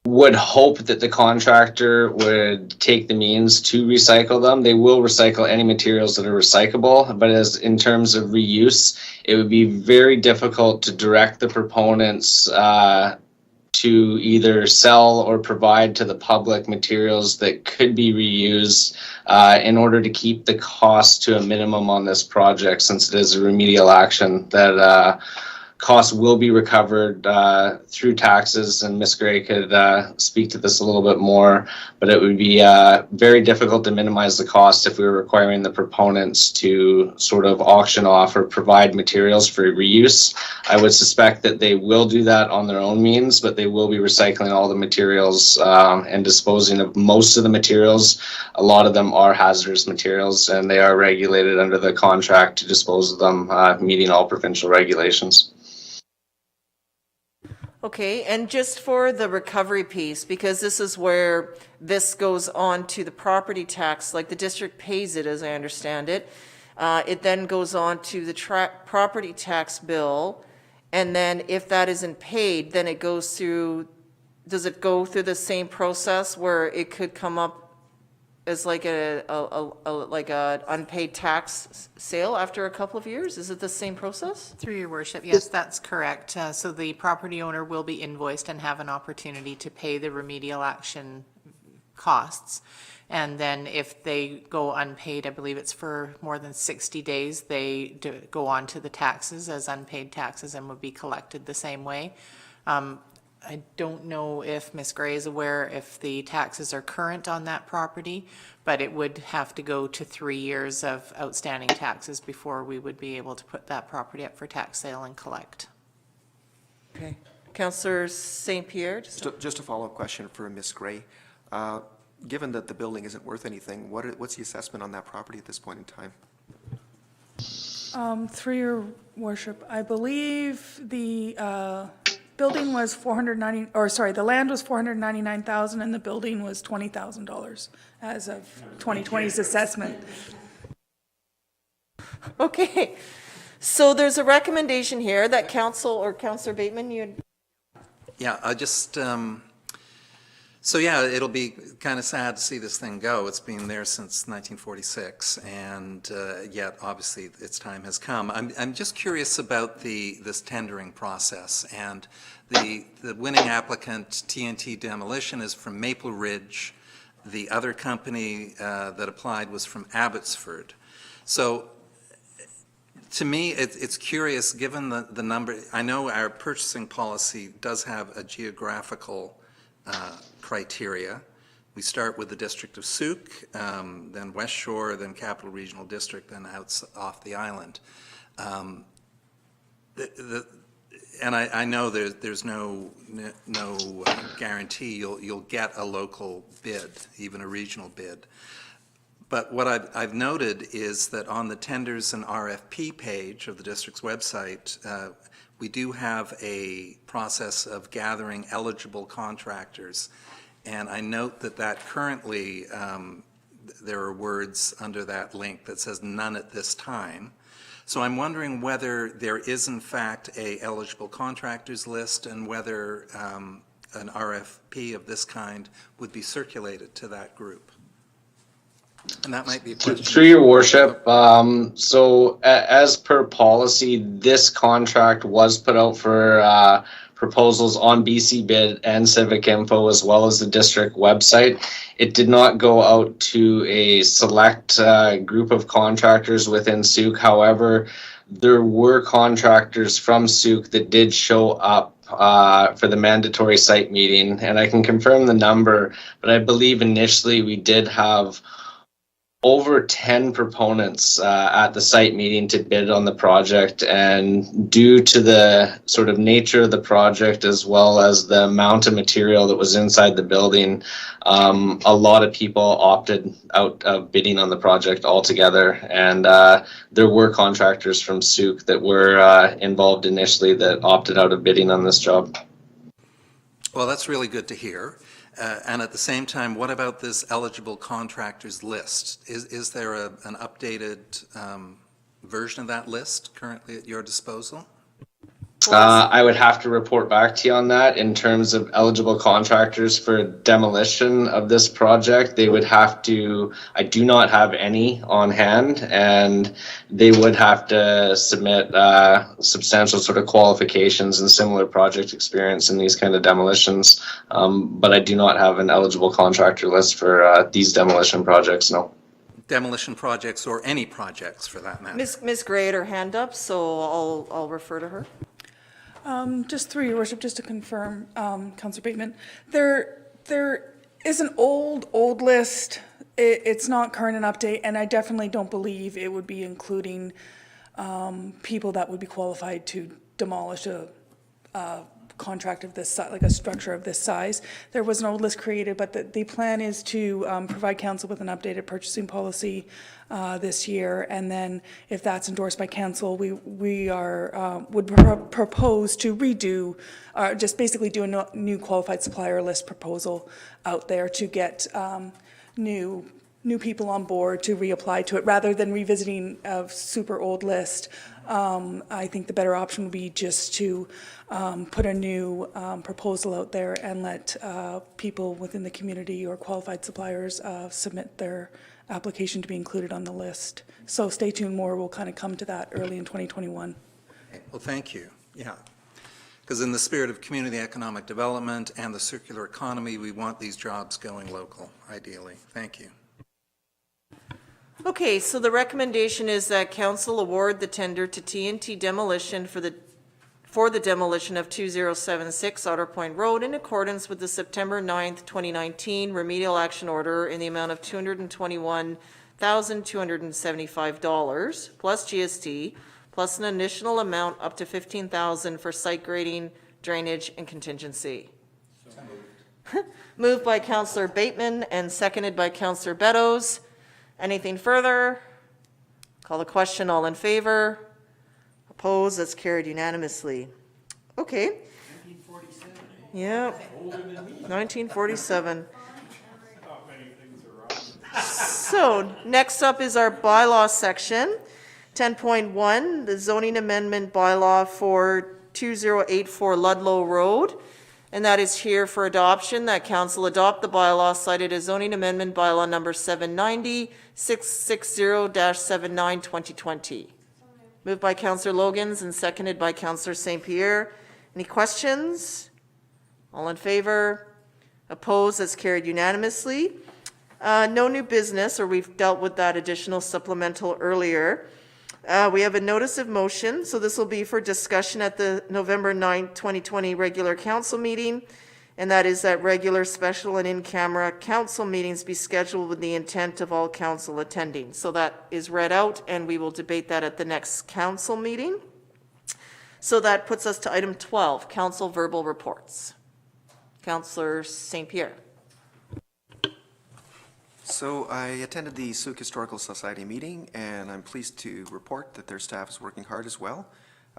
would hope that the contractor would take the means to recycle them. They will recycle any materials that are recyclable, but as in terms of reuse, it would be very difficult to direct the proponents to either sell or provide to the public materials that could be reused in order to keep the cost to a minimum on this project, since it is a remedial action that costs will be recovered through taxes, and Ms. Gray could speak to this a little bit more, but it would be very difficult to minimize the cost if we were requiring the proponents to sort of auction off or provide materials for reuse. I would suspect that they will do that on their own means, but they will be recycling all the materials and disposing of most of the materials. A lot of them are hazardous materials, and they are regulated under the contract to dispose of them, meeting all provincial regulations. Okay, and just for the recovery piece, because this is where this goes on to the property tax, like the district pays it, as I understand it. It then goes on to the property tax bill, And then if that isn't paid, then it goes through, does it go through the same process where it could come up as like a unpaid tax sale after a couple of years? Is it the same process? Through your worship, yes, that's correct. So the property owner will be invoiced and have an opportunity to pay the remedial action costs. And then if they go unpaid, I believe it's for more than 60 days, they go on to the taxes as unpaid taxes and would be collected the same way. I don't know if Ms. Gray is aware if the taxes are current on that property, but it would have to go to 3 years of outstanding taxes before we would be able to put that property up for tax sale and collect. Okay. Councillor St. Pierre? Just a follow-up question for Ms. Gray. Given that the building isn't worth anything, what's the assessment on that property at this point in time? Through your worship, I believe the building was the land was $499,000 and the building was $20,000 as of 2020's assessment. Okay, so there's a recommendation here that Councillor Bateman, you'd... Yeah, I just, so yeah, it'll be kind of sad to see this thing go. It's been there since 1946, and yet obviously its time has come. I'm just curious about this tendering process, and the winning applicant, TNT Demolition, is from Maple Ridge. The other company that applied was from Abbotsford. So to me, it's curious, given the number. I know our purchasing policy does have a geographical criteria. We start with the District of Sauk, then West Shore, then Capital Regional District, then off the island. And I know there's no guarantee you'll get a local bid, even a regional bid. But what I've noted is that on the tenders and RFP page of the district's website, we do have a process of gathering eligible contractors. And I note that currently there are words under that link that says none at this time. So I'm wondering whether there is in fact a eligible contractors list and whether an RFP of this kind would be circulated to that group. And that might be a question. Through your worship, so as per policy, this contract was put out for proposals on BC Bid and Civic Info, as well as the district website. It did not go out to a select group of contractors within Sauk. However, there were contractors from Sauk that did show up for the mandatory site meeting, and I can confirm the number, but I believe initially we did have over 10 proponents at the site meeting to bid on the project, and due to the sort of nature of the project as well as the amount of material that was inside the building, a lot of people opted out of bidding on the project altogether, and there were contractors from Sauk that were involved initially that opted out of bidding on this job. Well, that's really good to hear. And at the same time, what about this eligible contractors list? Is there an updated version of that list currently at your disposal? I would have to report back to you on that. In terms of eligible contractors for demolition of this project, they would have to, I do not have any on hand, and they would have to submit substantial sort of qualifications and similar project experience in these kind of demolitions. But I do not have an eligible contractor list for these demolition projects, no. Demolition projects or any projects for that matter. Ms. Gray had her hand up, so I'll refer to her. Just through your worship, just to confirm, Councillor Bateman, there is an old list. It's not current and update, and I definitely don't believe it would be including people that would be qualified to demolish a contract of this size, like a structure of this size. There was an old list created, but the plan is to provide council with an updated purchasing policy this year, and then if that's endorsed by council, we would propose to redo, just basically do a new qualified supplier list proposal out there to get new new people on board to reapply to it, rather than revisiting a super old list. I think the better option would be just to put a new proposal out there and let people within the community or qualified suppliers submit their application to be included on the list. So stay tuned, more will kind of come to that early in 2021. Well, thank you. Yeah. Because in the spirit of community economic development and the circular economy, we want these jobs going local, ideally. Thank you. Okay, so the recommendation is that council award the tender to TNT Demolition for the demolition of 2076 Otter Point Road in accordance with the September 9th, 2019 remedial action order in the amount of $221,275 plus GST, plus an additional amount up to $15,000 for site grading, drainage, and contingency. Moved by Councillor Bateman and seconded by Councillor Beddoes. Anything further? Call the question. All in favor? Opposed? That's carried unanimously. Okay. 1947. Yeah. 1947. So next up is our bylaw section. 10.1, the zoning amendment bylaw for 2084 Ludlow Road. And that is here for adoption, that council adopt the bylaw cited as zoning amendment bylaw number 790-660-79-2020. Moved by Councillor Logans and seconded by Councillor St. Pierre. Any questions? All in favor? Opposed? That's carried unanimously. No new business, or we've dealt with that additional supplemental earlier. We have a notice of motion, so this will be for discussion at the November 9th, 2020 regular council meeting, and that is that regular, special, and in-camera council meetings be scheduled with the intent of all council attending. So that is read out, and we will debate that at the next council meeting. So that puts us to item 12, council verbal reports. Councillor St. Pierre. So I attended the Sauk Historical Society meeting, and I'm pleased to report that their staff is working hard as well.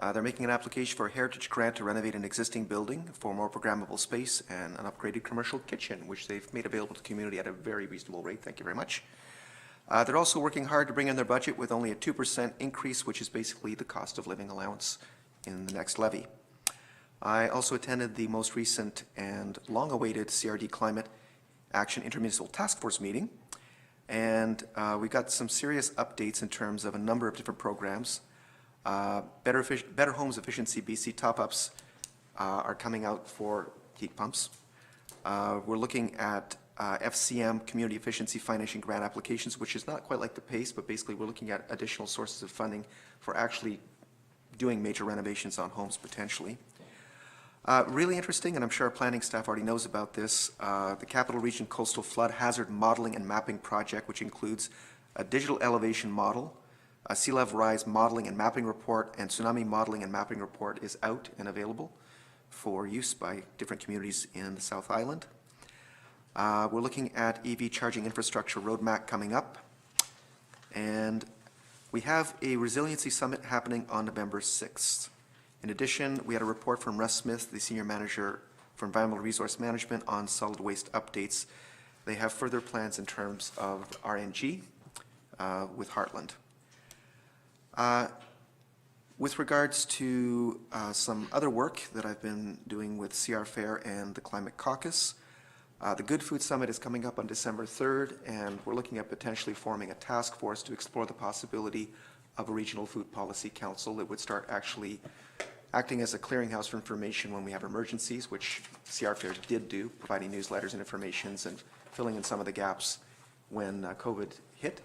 They're making an application for a heritage grant to renovate an existing building for more programmable space and an upgraded commercial kitchen, which they've made available to the community at a very reasonable rate. Thank you very much. They're also working hard to bring in their budget with only a 2% increase, which is basically the cost of living allowance in the next levy. I also attended the most recent and long-awaited CRD Climate Action Intermunicipal Task Force meeting, and we got some serious updates in terms of a number of different programs. Better Homes Efficiency BC top-ups are coming out for heat pumps. We're looking at FCM Community Efficiency Financing Grant applications, which is not quite like the PACE, but basically we're looking at additional sources of funding for actually doing major renovations on homes potentially. Really interesting, and I'm sure our planning staff already knows about this, the Capital Region Coastal Flood Hazard Modeling and Mapping Project, which includes a digital elevation model, a sea level rise modeling and mapping report, and tsunami modeling and mapping report is out and available for use by different communities in the South Island. We're looking at EV charging infrastructure roadmap coming up, and we have a resiliency summit happening on November 6th. In addition, we had a report from Russ Smith, the Senior Manager for Environmental Resource Management, on solid waste updates. They have further plans in terms of RNG with Heartland. With regards to some other work that I've been doing with CR Fair and the Climate Caucus, the Good Food Summit is coming up on December 3rd, and we're looking at potentially forming a task force to explore the possibility of a regional food policy council that would start actually acting as a clearinghouse for information when we have emergencies, which CR Fair did do, providing newsletters and informations and filling in some of the gaps when COVID hit,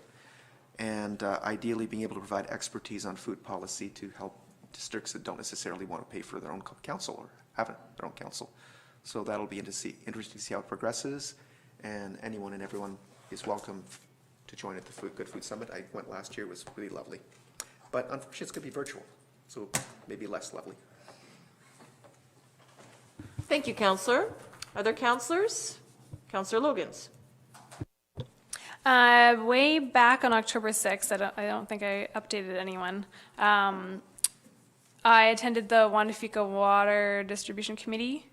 and ideally being able to provide expertise on food policy to help districts that don't necessarily want to pay for their own council or have their own council. So that'll be interesting to see how it progresses, and anyone and everyone is welcome to join at the Good Food Summit. I went last year, it was really lovely. But unfortunately, it's going to be virtual, so maybe less lovely. Thank you, Councillor. Other councillors? Councillor Logans. Way back on October 6th, I don't think I updated anyone. I attended the Juan de Fuca Water Distribution Committee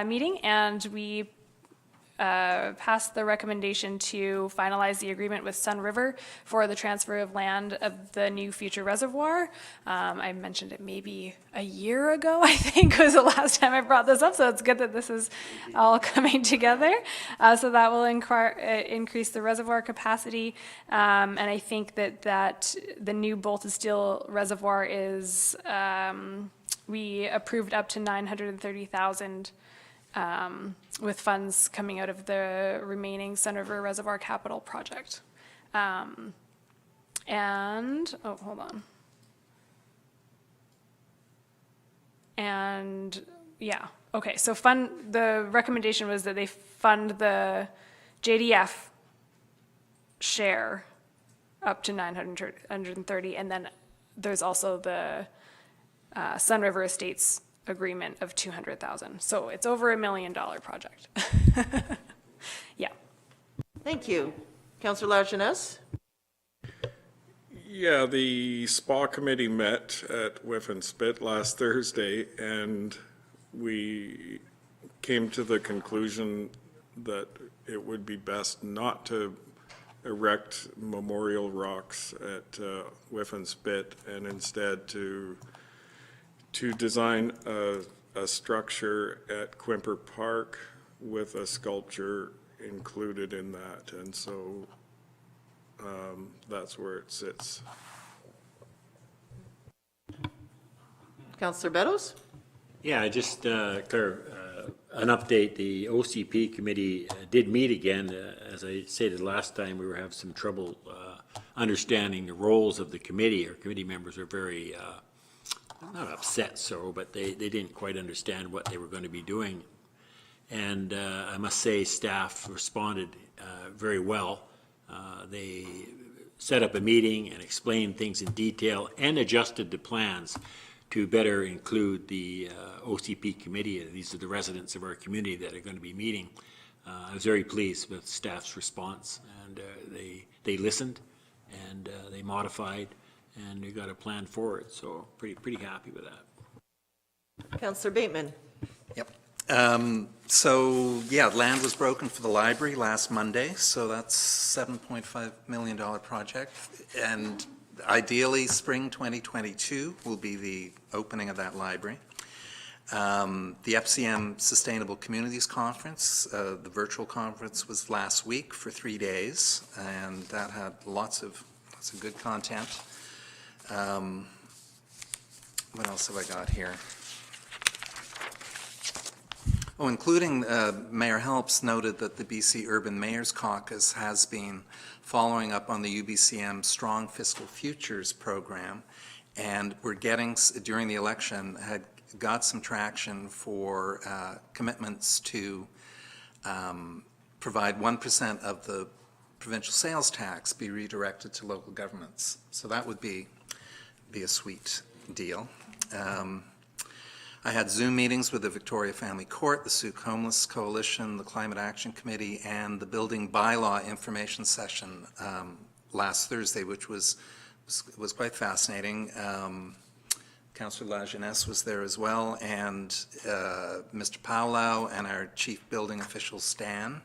meeting, and we passed the recommendation to finalize the agreement with Sun River for the transfer of land of the new future reservoir. I mentioned it maybe a year ago, I think was the last time I brought this up, so it's good that this is all coming together. So that will increase the reservoir capacity, and I think that the new bolted steel reservoir is, we approved up to 930,000 with funds coming out of the remaining Sun River Reservoir Capital Project. And, oh, hold on. And, yeah, okay, so the recommendation was that they fund the JDF share up to 930, and then there's also the Sun River Estates agreement of 200,000. So it's over $1 million project. Yeah. Thank you. Councillor Lajeunesse? Yeah, the SPA committee met at Whiff and Spit last Thursday, and we came to the conclusion that it would be best not to erect memorial rocks at Whiff and Spit, and instead to design a structure at Quimper Park with a sculpture included in that, and so that's where it sits. Councillor Beddoes? Yeah, just an update. The OCP committee did meet again. As I stated last time, we were having some trouble understanding the roles of the committee. Our committee members are very not upset, but they didn't quite understand what they were going to be doing. And I must say staff responded very well. They set up a meeting and explained things in detail and adjusted the plans to better include the OCP committee. These are the residents of our community that are going to be meeting. I was very pleased with staff's response, and they listened and they modified, and we got a plan forward, so pretty happy with that. Councillor Bateman? Yep. So, yeah, land was broken for the library last Monday, so that's $7.5 million project. And ideally, spring 2022 will be the opening of that library. The FCM Sustainable Communities Conference, the virtual conference, was last week for 3 days, and that had lots of good content. What else have I got here? Oh, including Mayor Helps noted that the BC Urban Mayors Caucus has been following up on the UBCM Strong Fiscal Futures program, and we're getting, during the election, had got some traction for commitments to provide 1% of the provincial sales tax be redirected to local governments. So that would be a sweet deal. I had Zoom meetings with the Victoria Family Court, the Souk Homeless Coalition, the Climate Action Committee, and the Building Bylaw information session last Thursday, which was quite fascinating. Councillor Lajeunesse was there as well, and Mr. Paulau and our Chief Building Official, Stan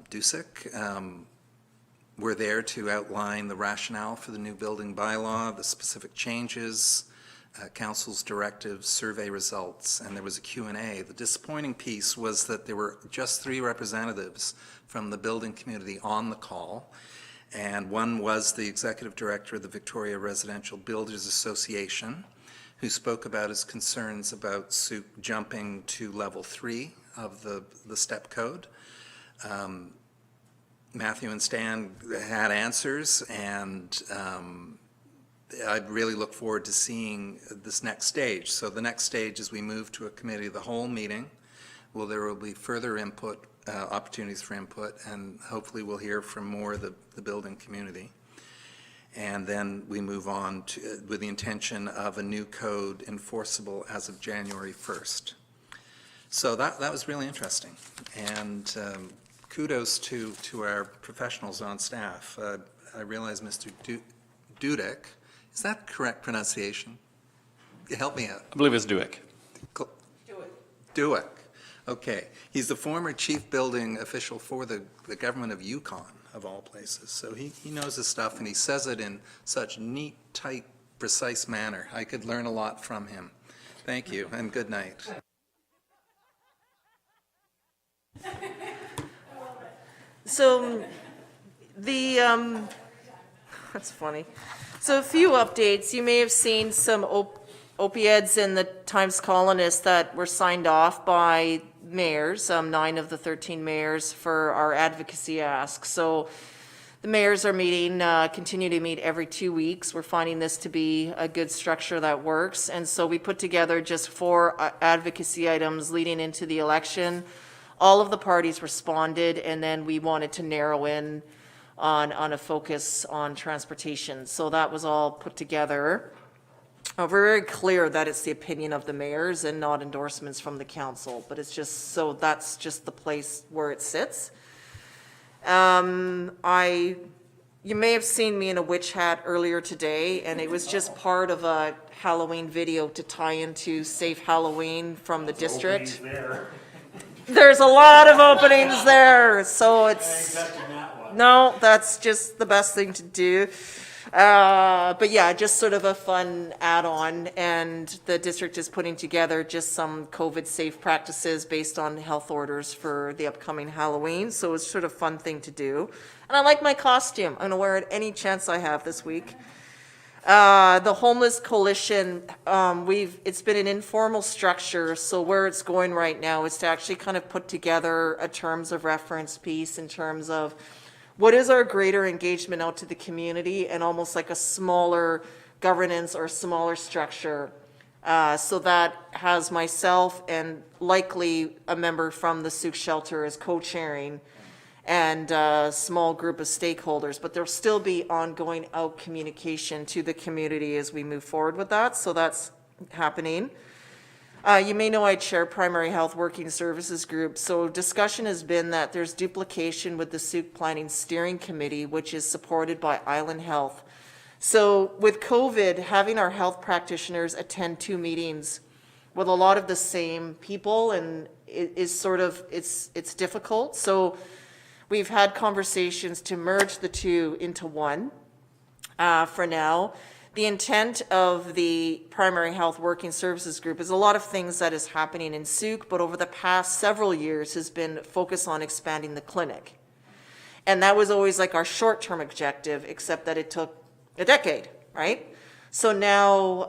Dusick, were there to outline the rationale for the new building bylaw, the specific changes, Council's directives, survey results, and there was a Q&A. The disappointing piece was that there were just 3 representatives from the building community on the call, and one was the Executive Director of the Victoria Residential Builders Association, who spoke about his concerns about Souk jumping to level 3 of the step code. Matthew and Stan had answers, and I'd really look forward to seeing this next stage. So the next stage is we move to a committee of the whole meeting. Well, there will be further input, opportunities for input, and hopefully we'll hear from more of the building community. And then we move on to, with the intention of a new code enforceable as of January 1st. So that was really interesting. And kudos to our professionals on staff. I realize Mr. Dudek, is that correct pronunciation? Help me out. I believe it's Duick. Duick. Okay, he's the former chief building official for the government of Yukon, of all places. So he knows his stuff, and he says it in such neat, tight, precise manner. I could learn a lot from him. Thank you, and good night. So that's funny. So a few updates. You may have seen some op-eds in the Times Colonist that were signed off by mayors, 9 of the 13 mayors, for our advocacy ask. So the mayors are meeting, continue to meet every 2 weeks. We're finding this to be a good structure that works. And so we put together just 4 advocacy items leading into the election. All of the parties responded, and then we wanted to narrow in on a focus on transportation. So that was all put together. We're very clear that it's the opinion of the mayors and not endorsements from the council, but it's just, so that's just the place where it sits. You may have seen me in a witch hat earlier today, and it was just part of a Halloween video to tie into Safe Halloween from the district. There's a lot of openings there, so it's, no, that's just the best thing to do. But yeah, just sort of a fun add-on, and the district is putting together just some COVID-safe practices based on health orders for the upcoming Halloween, so it's sort of a fun thing to do. And I like my costume. I'm gonna wear it any chance I have this week. The Homeless Coalition, it's been an informal structure, so where it's going right now is to actually kind of put together a terms of reference piece in terms of what is our greater engagement out to the community, and almost like a smaller governance or smaller structure. So that has myself and likely a member from the Souk Shelter as co-chairing, and a small group of stakeholders, but there'll still be ongoing out communication to the community as we move forward with that, so that's happening. You may know I chair Primary Health Working Services Group, so discussion has been that there's duplication with the Souk Planning Steering Committee, which is supported by Island Health. So with COVID, having our health practitioners attend 2 meetings with a lot of the same people, and it is sort of, it's difficult. So we've had conversations to merge the 2 into 1 for now. The intent of the Primary Health Working Services Group is a lot of things that is happening in Souk, but over the past several years has been focused on expanding the clinic. And that was always like our short-term objective, except that it took a decade, right? So now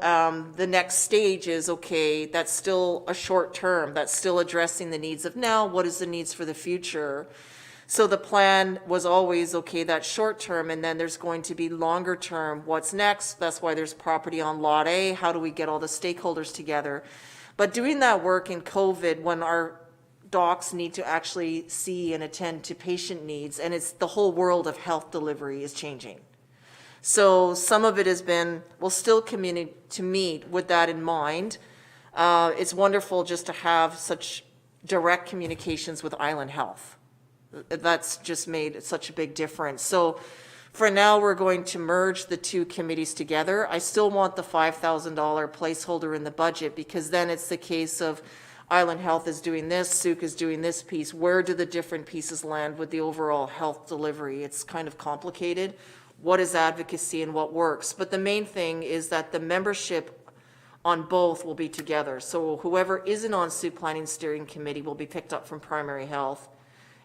the next stage is, okay, that's still a short term, that's still addressing the needs of now, what is the needs for the future? So the plan was always, okay, that's short term, and then there's going to be longer term, what's next? That's why there's property on Lot A, how do we get all the stakeholders together? But doing that work in COVID, when our docs need to actually see and attend to patient needs, and it's the whole world of health delivery is changing. So some of it has been, we'll still continue to meet with that in mind. It's wonderful just to have such direct communications with Island Health. That's just made such a big difference. So for now, we're going to merge the 2 committees together. I still want the $5,000 placeholder in the budget, because then it's the case of Island Health is doing this, Souk is doing this piece. Where do the different pieces land with the overall health delivery? It's kind of complicated. What is advocacy and what works? But the main thing is that the membership on both will be together. So whoever isn't on Souk Planning Steering Committee will be picked up from Primary Health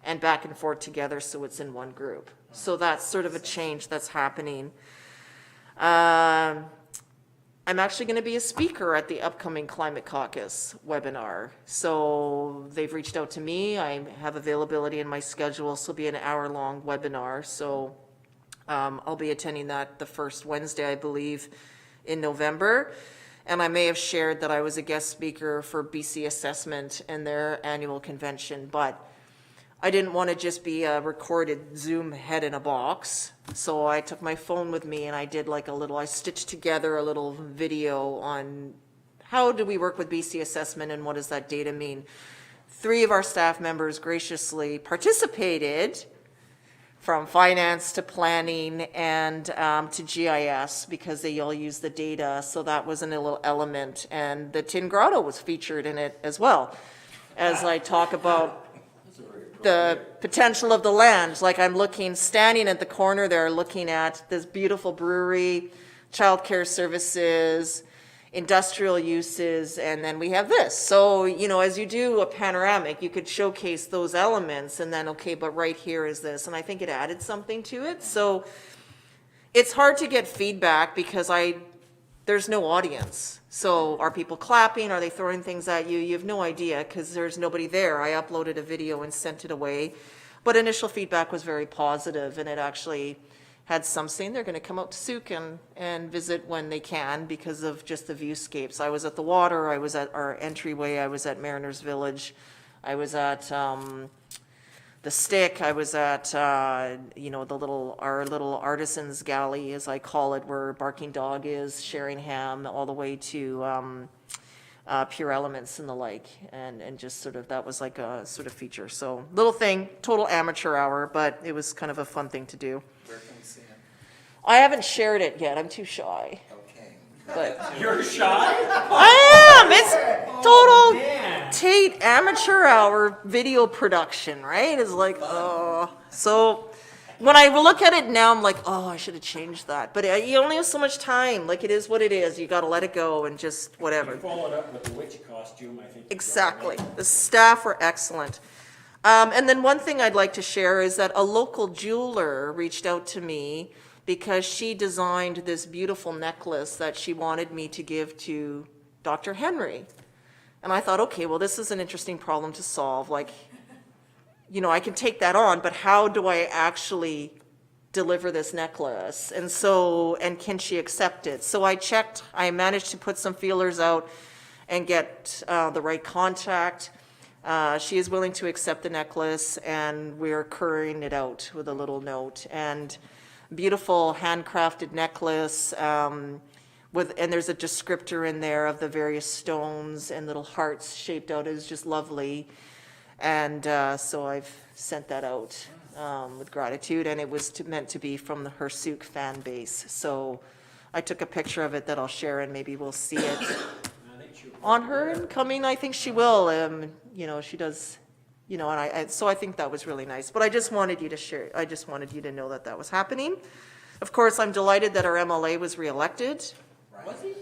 and back and forth together, so it's in one group. So that's sort of a change that's happening. I'm actually going to be a speaker at the upcoming Climate Caucus webinar. So they've reached out to me. I have availability in my schedule, so it'll be an hour-long webinar. So I'll be attending that the first Wednesday, I believe, in November. And I may have shared that I was a guest speaker for BC Assessment and their annual convention, but I didn't want to just be a recorded Zoom head in a box. So I took my phone with me and I did like I stitched together a little video on how do we work with BC Assessment and what does that data mean. 3 of our staff members graciously participated, from finance to planning and to GIS, because they all use the data. So that was a little element, and the Tin Grotto was featured in it as well. as I talk about the potential of the land. Like I'm standing at the corner there, looking at this beautiful brewery, childcare services, industrial uses, and then we have this. So, as you do a panoramic, you could showcase those elements and then, okay, but right here is this. And I think it added something to it. So it's hard to get feedback because there's no audience. So are people clapping? Are they throwing things at you? You have no idea because there's nobody there. I uploaded a video and sent it away. But initial feedback was very positive, and it actually had some saying they're going to come out to Souk and visit when they can because of just the viewscapes. I was at the water, I was at our entryway, I was at Mariners Village, I was at the Stick, I was at our little artisans galley, as I call it, where Barking Dog is, Sheringham, all the way to Pure Elements and the like, and just sort of, that was like a sort of feature. So little thing, total amateur hour, but it was kind of a fun thing to do. Where can we see it? I haven't shared it yet, I'm too shy. Okay. But You're shy? I am, it's total Tait amateur hour video production, right? It's like, oh. So when I look at it now, I'm like, oh, I should have changed that. But you only have so much time. Like, it is what it is. You got to let it go and just whatever. Follow it up with the witch costume, I think. Exactly. The staff were excellent. And then one thing I'd like to share is that a local jeweler reached out to me because she designed this beautiful necklace that she wanted me to give to Dr. Henry. And I thought, okay, well, this is an interesting problem to solve. Like, I can take that on, but how do I actually deliver this necklace? And can she accept it? So I managed to put some feelers out and get the right contact. She is willing to accept the necklace, and we're couriering it out with a little note. And beautiful handcrafted necklace, and there's a descriptor in there of the various stones and little hearts shaped out. It's just lovely. And so I've sent that out with gratitude, and it was meant to be from her Souk fan base. So I took a picture of it that I'll share, and maybe we'll see it on her incoming. I think she will. She does. So I think that was really nice. But I just wanted you to share. I just wanted you to know that was happening. Of course, I'm delighted that our MLA was reelected. Was he?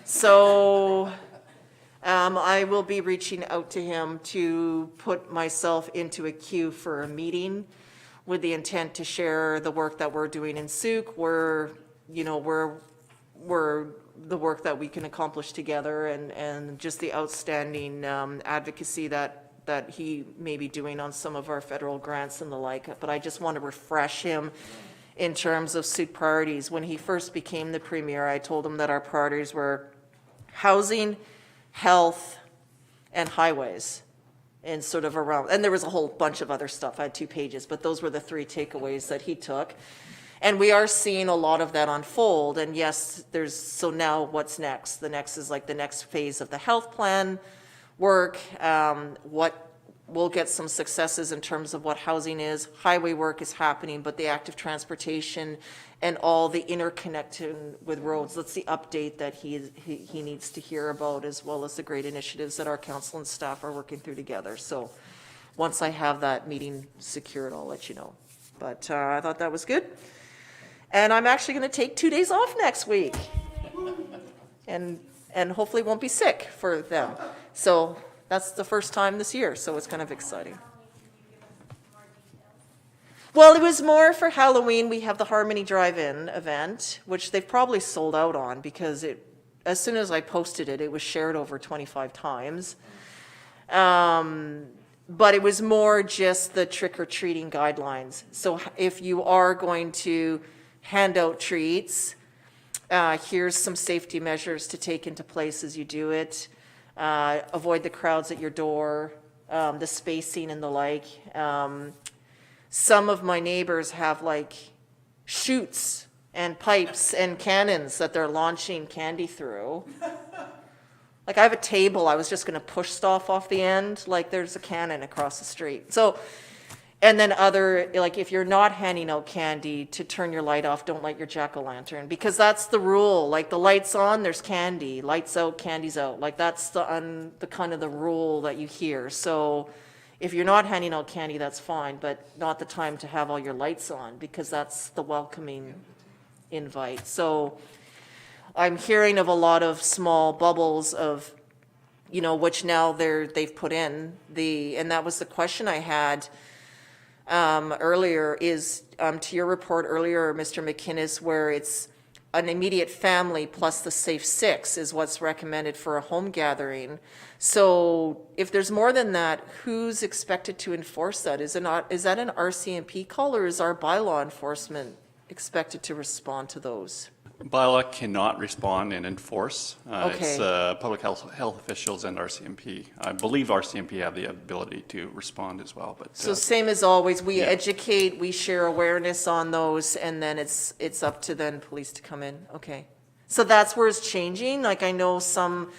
So I will be reaching out to him to put myself into a queue for a meeting with the intent to share the work that we're doing in Souk, where we're the work that we can accomplish together, and just the outstanding advocacy that he may be doing on some of our federal grants and the like. But I just want to refresh him in terms of Souk priorities. When he first became the premier, I told him that our priorities were housing, health, and highways, and sort of around, and there was a whole bunch of other stuff. I had 2 pages, but those were the 3 takeaways that he took. And we are seeing a lot of that unfold. And yes, so now what's next? The next is like the next phase of the health plan work. We'll get some successes in terms of what housing is. Highway work is happening, but the active transportation and all the interconnection with roads, that's the update that he needs to hear about, as well as the great initiatives that our council and staff are working through together. So once I have that meeting secured, I'll let you know. But I thought that was good. And I'm actually going to take 2 days off next week, and hopefully won't be sick for them. So that's the first time this year, so it's kind of exciting. Well, it was more for Halloween. We have the Harmony Drive-In event, which they've probably sold out on, because as soon as I posted it, it was shared over 25 times. But it was more just the trick-or-treating guidelines. So if you are going to hand out treats, here's some safety measures to take into place as you do it. Avoid the crowds at your door, the spacing and the like. Some of my neighbors have like chutes and pipes and cannons that they're launching candy through. Like, I have a table, I was just going to push stuff off the end, like there's a cannon across the street. So And then other, like if you're not handing out candy, to turn your light off, don't light your jack-o'-lantern, because that's the rule. Like the light's on, there's candy, lights out, candy's out. Like that's the kind of the rule that you hear. So if you're not handing out candy, that's fine, but not the time to have all your lights on, because that's the welcoming invite. So I'm hearing of a lot of small bubbles of, you know, which now they've put in and that was the question I had earlier is, to your report earlier, Mr. McInnes, where it's an immediate family plus the safe 6 is what's recommended for a home gathering. So if there's more than that, who's expected to enforce that? Is that an RCMP call, or is our bylaw enforcement expected to respond to those? Bylaw cannot respond and enforce. Okay. It's public health officials and RCMP. I believe RCMP have the ability to respond as well, but. So same as always, we yeah. educate, we share awareness on those, and then it's up to then police to come in. Okay. So that's where it's changing. Like I know some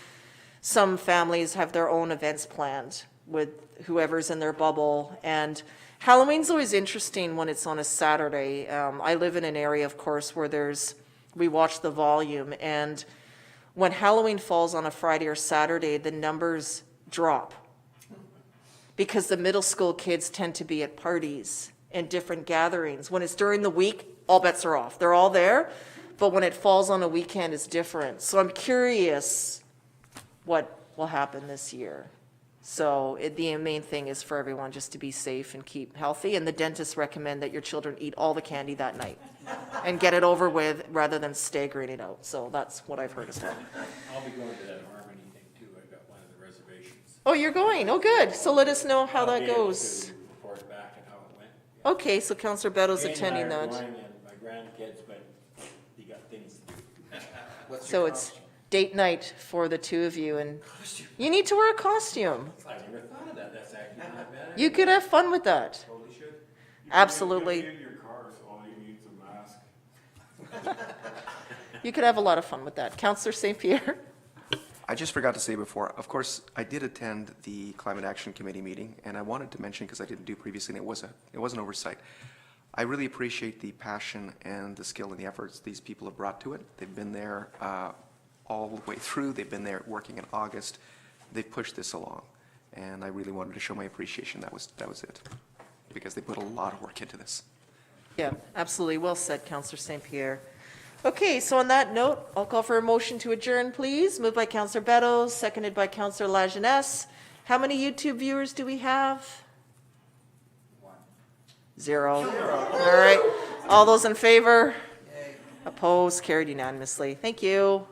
families have their own events planned with whoever's in their bubble, and Halloween's always interesting when it's on a Saturday. I live in an area, of course, where we watch the volume, and when Halloween falls on a Friday or Saturday, the numbers drop because the middle school kids tend to be at parties and different gatherings. When it's during the week, all bets are off. They're all there, but when it falls on a weekend, it's different. So I'm curious what will happen this year. So the main thing is for everyone just to be safe and keep healthy, and the dentists recommend that your children eat all the candy that night and get it over with rather than staggering it out. So that's what I've heard as well. I'll be going to that Harmony thing too. I got one of the reservations. Oh, you're going? Oh, good. So let us know how I'll that be able goes. to report back and how it went. Okay, so Councillor Beto's attending Jane and I are that. going, and my grandkids, but you got things to do. So it's date night for the two of you, and you need to wear a costume. I never thought of that. That's actually not bad. You could have fun with that. Totally should. Absolutely. In your car, so all you need is a mask. You could have a lot of fun with that. Councillor St. Pierre? I just forgot to say before, of course, I did attend the Climate Action Committee meeting, and I wanted to mention, because I didn't do previously, and it was an oversight. I really appreciate the passion and the skill and the efforts these people have brought to it. They've been there all the way through. They've been there working in August. They've pushed this along, and I really wanted to show my appreciation. That was it, because they put a lot of work into this. Yeah, absolutely. Well said, Councillor St. Pierre. Okay, so on that note, I'll call for a motion to adjourn, please. Moved by Councillor Beto, seconded by Councillor Lajeunesse. How many YouTube viewers do we have? 0. All right. All those in favor? Opposed? Carried unanimously. Thank you.